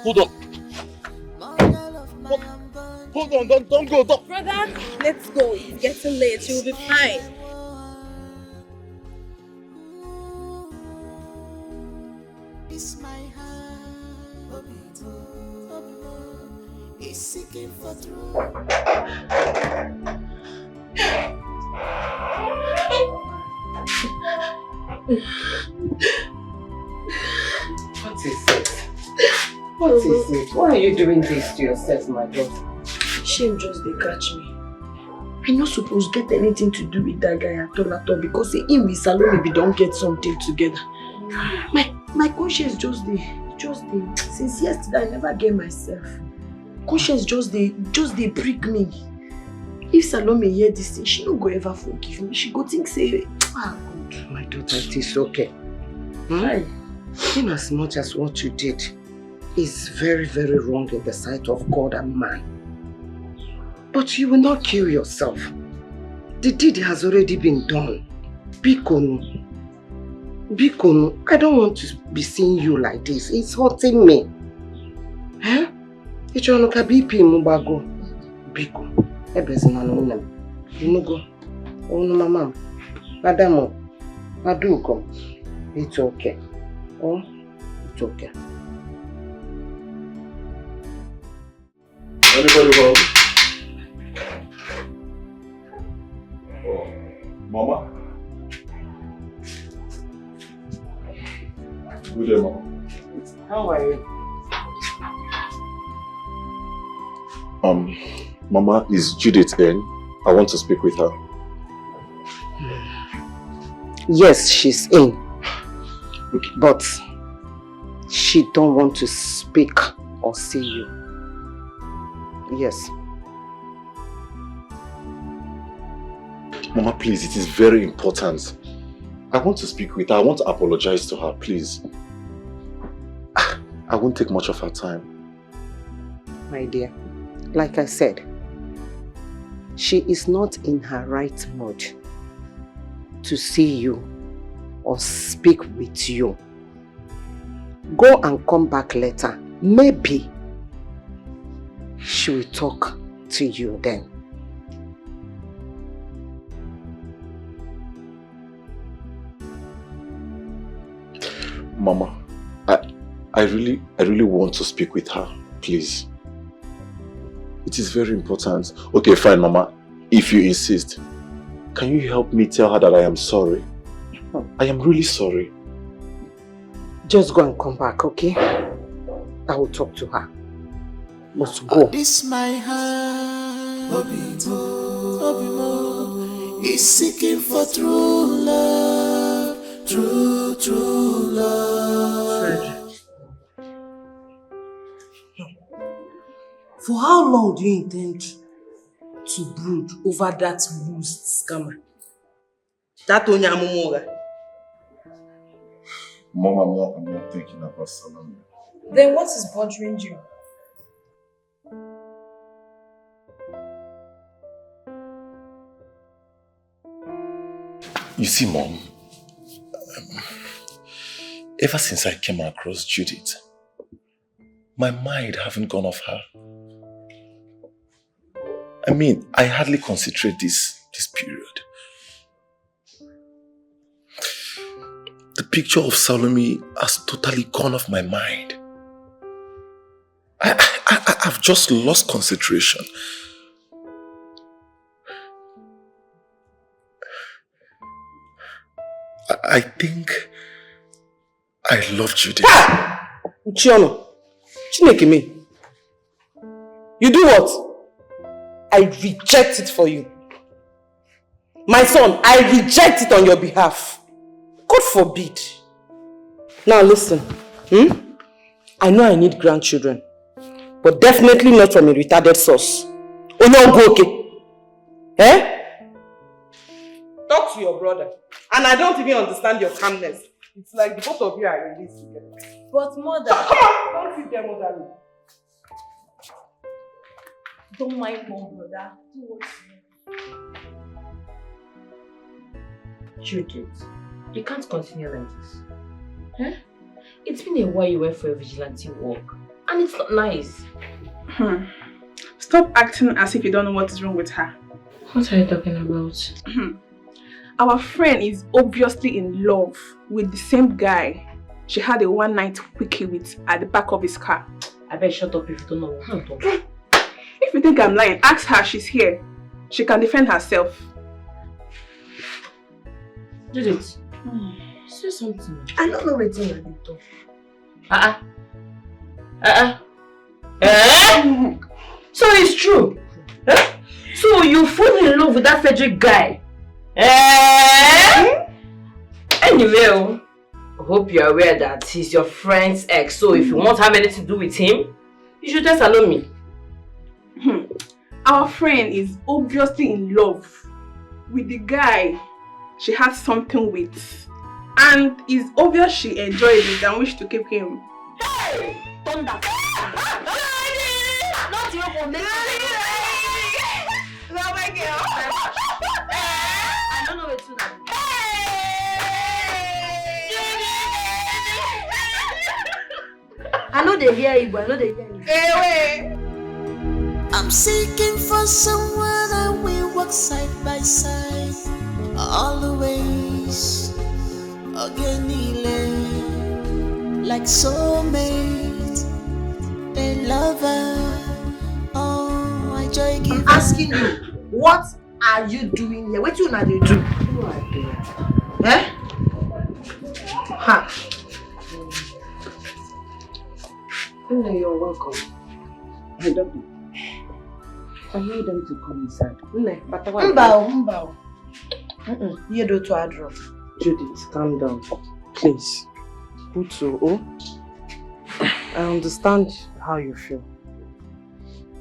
[SPEAKER 11] Hold on. Hold on, don't go.
[SPEAKER 15] Brother, let's go. It's getting late. You will be fine.
[SPEAKER 6] It's my heart, it's seeking for truth.
[SPEAKER 7] What is it? What is it? Why are you doing this to yourself, my daughter?
[SPEAKER 3] Shame just they catch me. I'm not supposed to get anything to do with that guy at all because him with Salome we don't get something together. My conscience just they since yesterday I never get myself. Conscience just they prick me. If Salome hear this thing, she don't go ever forgive me. She go think say, God.
[SPEAKER 7] My daughter, it is okay. In as much as what you did is very, very wrong in the sight of God and man. But you will not kill yourself. The deed has already been done. Bikonu, I don't want to be seeing you like this. It's hurting me. Huh? Ichonoka BP mubago. Biko. Ebezina no name. Inugo. Onu mama. Madamo. Maduko. It's okay. Oh, it's okay.
[SPEAKER 11] Anybody home? Mama? Good day, Mama.
[SPEAKER 7] How are you?
[SPEAKER 11] Mama, is Judith in? I want to speak with her.
[SPEAKER 7] Yes, she's in. But she don't want to speak or see you. Yes.
[SPEAKER 11] Mama, please, it is very important. I want to speak with her. I want to apologize to her, please. I won't take much of her time.
[SPEAKER 7] My dear, like I said, she is not in her right mood to see you or speak with you. Go and come back later. Maybe she will talk to you then.
[SPEAKER 11] Mama, I really want to speak with her, please. It is very important. Okay, fine, Mama. If you insist, can you help me tell her that I am sorry? I am really sorry.
[SPEAKER 7] Just go and come back, okay? I will talk to her. Must go.
[SPEAKER 6] This my heart, Obimo, is seeking for true love, true love.
[SPEAKER 3] For how long do you intend to brood over that loose scammer? That Onyamumoga.
[SPEAKER 11] Mom, I'm not thinking about Salome.
[SPEAKER 12] Then what is bothering you?
[SPEAKER 11] You see, Mom, ever since I came across Judith, my mind haven't gone off her. I mean, I hardly concentrate this period. The picture of Salome has totally gone off my mind. I've just lost concentration. I think I love Judith.
[SPEAKER 3] Uchiono, Chineke me. You do what? I reject it for you. My son, I reject it on your behalf. God forbid. Now listen. I know I need grandchildren, but definitely not from a retarded source. Oh no, go okay. Eh? Talk to your brother. And I don't even understand your calmness. It's like the both of you are in this together.
[SPEAKER 12] But mother...
[SPEAKER 3] So, come on! Don't sit there, mother.
[SPEAKER 12] Don't mind mom, brother. Do what you want.
[SPEAKER 16] Judith, you can't continue like this. Huh? It's been a while you went for a vigilante walk. And it's not nice.
[SPEAKER 17] Stop acting as if you don't know what is wrong with her.
[SPEAKER 16] What are you talking about?
[SPEAKER 17] Our friend is obviously in love with the same guy she had a one-night quickie with at the back of his car.
[SPEAKER 16] I bet shut up if you don't know what I'm talking.
[SPEAKER 17] If you think I'm lying, ask her. She's here. She can defend herself.
[SPEAKER 16] Judith, say something.
[SPEAKER 3] I don't know what you're talking.
[SPEAKER 16] So it's true. So you fall in love with that Frederick guy. Anyway, I hope you're aware that he's your friend's ex. So if you won't have anything to do with him, you should just allow me.
[SPEAKER 17] Our friend is obviously in love with the guy she had something with. And it's obvious she enjoyed it and wished to keep him.
[SPEAKER 16] Hey! Thunder! Not your phone.
[SPEAKER 3] Love my girl.
[SPEAKER 16] I don't know what's that.
[SPEAKER 18] I know they hear you, but I know they hear you.
[SPEAKER 3] Hey,
[SPEAKER 6] I'm seeking for someone that will walk side by side, always Ekene, like soulmate, a lover. Oh, I joy give.
[SPEAKER 18] I'm asking you, what are you doing here? What you not do? Eh? Ha.
[SPEAKER 3] You're welcome. I don't know. I need them to come inside.
[SPEAKER 18] Mbao. You do to Adro.
[SPEAKER 3] Judith, calm down. Please. Putu, I understand how you feel.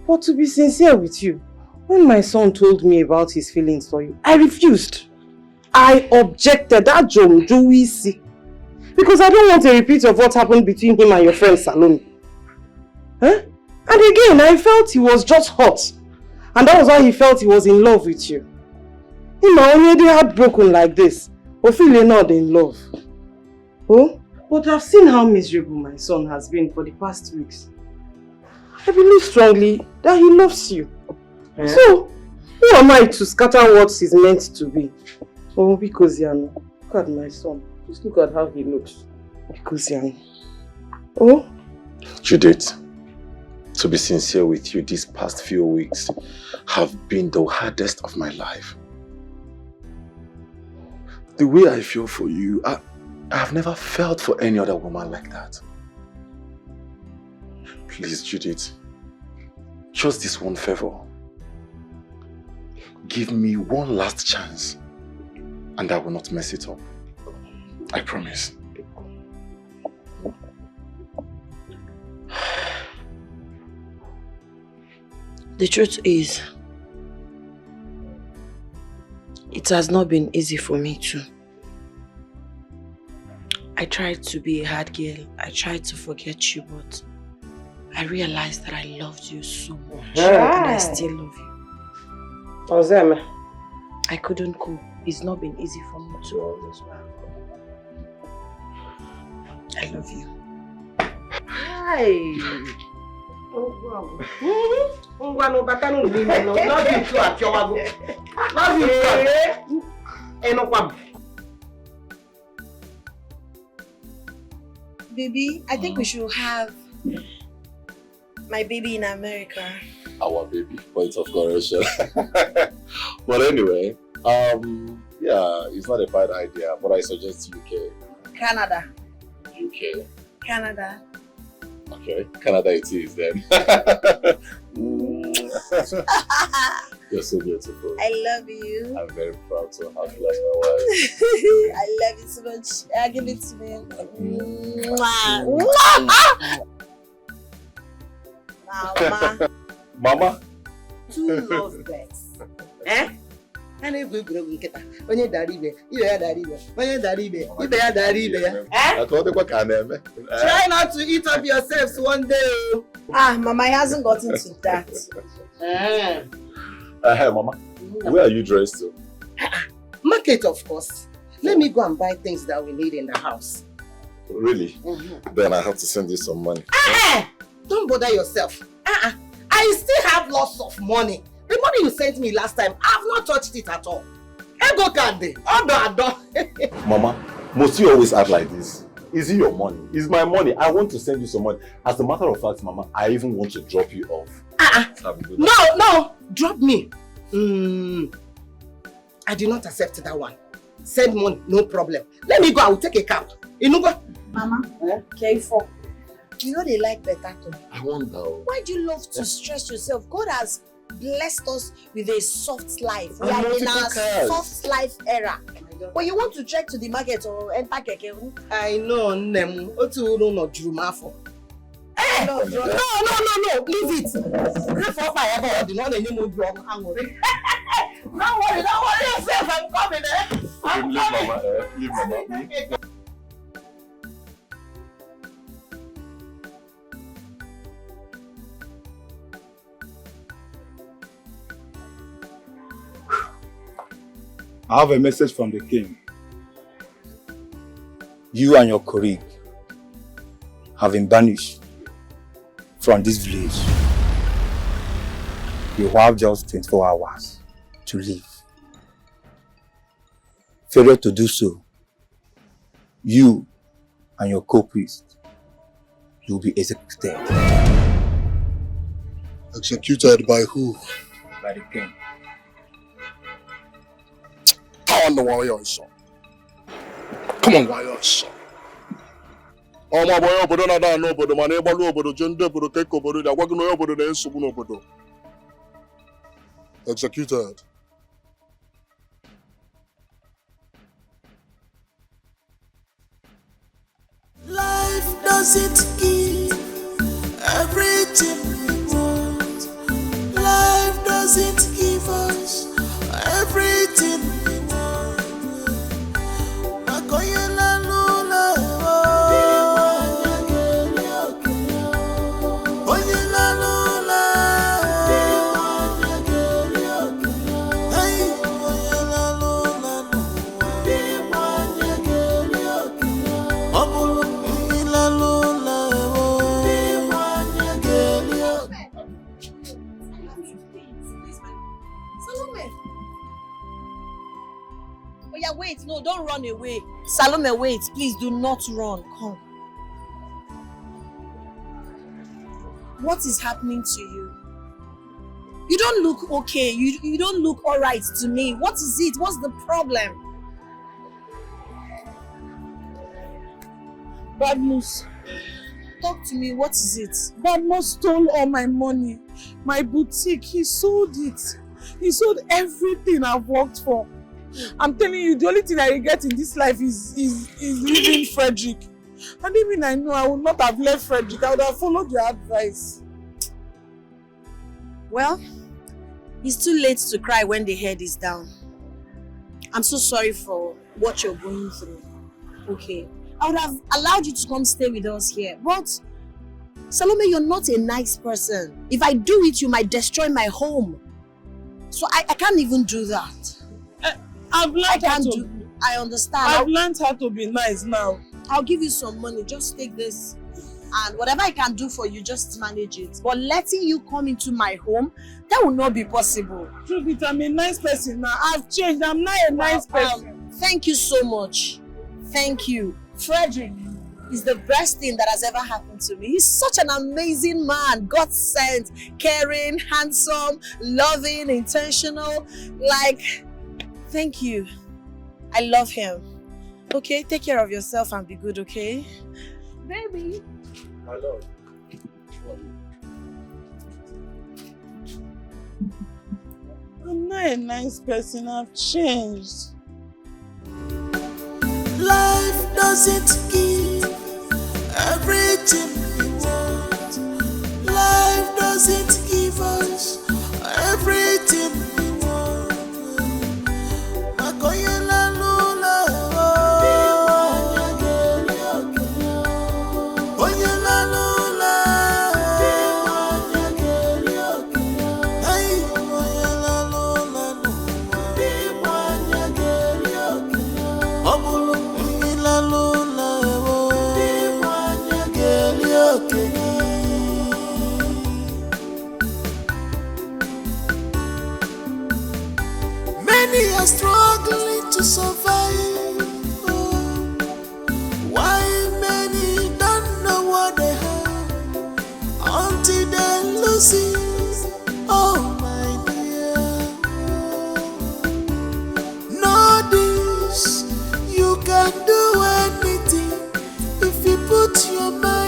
[SPEAKER 3] But to be sincere with you, when my son told me about his feelings for you, I refused. I objected. That Joey, because I don't want a repeat of what happened between him and your friend Salome. Huh? And again, I felt he was just hot. And that was why he felt he was in love with you. Him already heartbroken like this, or feeling not in love. Oh? But I've seen how miserable my son has been for the past weeks. I believe strongly that he loves you. Yeah. So, who am I to scatter what is meant to be? Oh, because Yano, look at my son. Just look at how he looks. Because Yano. Oh?
[SPEAKER 11] Judith, to be sincere with you, these past few weeks have been the hardest of my life. The way I feel for you, I have never felt for any other woman like that. Please, Judith. Just this one favor. Give me one last chance and I will not mess it up. I promise.
[SPEAKER 19] The truth is, it has not been easy for me too. I tried to be a hard girl. I tried to forget you, but I realized that I loved you so much. And I still love you. I couldn't cope. It's not been easy for me to always work. I love you.
[SPEAKER 7] Hi. Love you.
[SPEAKER 18] Baby, I think we should have my baby in America.
[SPEAKER 11] Our baby, point of correction. But anyway, yeah, it's not a bad idea, but I suggest UK.
[SPEAKER 18] Canada.
[SPEAKER 11] UK.
[SPEAKER 18] Canada.
[SPEAKER 11] Okay, Canada it is then. You're so beautiful.
[SPEAKER 18] I love you.
[SPEAKER 11] I'm very proud to have you as my wife.
[SPEAKER 18] I love you so much. Give it to me.
[SPEAKER 11] Mama.
[SPEAKER 7] Two lovebirds. Eh? And if we grow get when you daddy be, you are daddy be, when you daddy be, you be a daddy be. Eh? Try not to eat up yourselves one day.
[SPEAKER 18] Mama hasn't gotten to that.
[SPEAKER 11] Hey, Mama, where are you dressed to?
[SPEAKER 7] Market, of course. Let me go and buy things that we need in the house.
[SPEAKER 11] Really? Then I have to send you some money.
[SPEAKER 7] Don't bother yourself. I still have lots of money. The money you sent me last time, I have not touched it at all. Ego candy.
[SPEAKER 11] Mama, must you always act like this? Is it your money? It's my money. I want to send you some money. As a matter of fact, Mama, I even want to drop you off.
[SPEAKER 7] No, drop me. I did not accept that one. Send money, no problem. Let me go, I will take a cab.
[SPEAKER 18] Mama, careful. You know they like better too.
[SPEAKER 11] I wonder.
[SPEAKER 18] Why do you love to stress yourself? God has blessed us with a soft life. We
[SPEAKER 11] I'm
[SPEAKER 18] are in our
[SPEAKER 11] cars.
[SPEAKER 18] soft life era. But you want to trek to the market or enter Keke?
[SPEAKER 7] I know, Nem. Otu no no Jumafo. No, leave it. Don't worry yourself. I'm coming.
[SPEAKER 11] Leave Mama.
[SPEAKER 1] I have a message from the king. You and your colleague have been banished from this village. You have just 24 hours to leave. Failure to do so, you and your co-priest will be executed.
[SPEAKER 2] Executed by who?
[SPEAKER 1] By the king.
[SPEAKER 2] Come on, warrior son. Come on, warrior son. Oh my boy, obodo na da no obodo mana igbalu obodo jende obodo keke obodo da gwagino obodo na nsogbu n'obodo. Executed.
[SPEAKER 6] Life doesn't give everything we want. Life doesn't give us everything we want. Makoyela lula, oyela lula, hey, oyela lula, obulu oyela lula,
[SPEAKER 18] Oh yeah, wait, no, don't run away. Salome, wait, please do not run. Come. What is happening to you? You don't look okay. You don't look alright to me. What is it? What's the problem?
[SPEAKER 4] Bad news.
[SPEAKER 19] talk to me. What is it?
[SPEAKER 4] Badmus stole all my money. My boutique, he sold it. He sold everything I've worked for. I'm telling you, the only thing I regret in this life is leaving Frederick. And even I know I would not have left Frederick. I would have followed your advice.
[SPEAKER 18] Well, it's too late to cry when the head is down. I'm so sorry for what you're going through. Okay. I would have allowed you to come stay with us here. But, Salome, you're not a nice person. If I do it, you might destroy my home. So I can't even do that.
[SPEAKER 4] I've learned how to...
[SPEAKER 18] I understand.
[SPEAKER 4] I've learned how to be nice now.
[SPEAKER 18] I'll give you some money. Just take this. And whatever I can do for you, just manage it. But letting you come into my home, that will not be possible.
[SPEAKER 4] Truth, I'm a nice person now. I've changed. I'm not a nice person.
[SPEAKER 18] Thank you so much. Thank you. Frederick is the best thing that has ever happened to me. He's such an amazing man. God sent, caring, handsome, loving, intentional. Like, thank you. I love him. Okay, take care of yourself and be good, okay? Baby.
[SPEAKER 2] My lord.
[SPEAKER 4] I'm not a nice person. I've changed.
[SPEAKER 6] Life doesn't give everything we want. Life doesn't give us everything we want. Makoyela lula, oyela lula, hey, oyela lula, obulu oyela lula, many are struggling to survive. Why many don't know what they have until they lose it. Oh my dear, know this, you can do anything if you put your mind.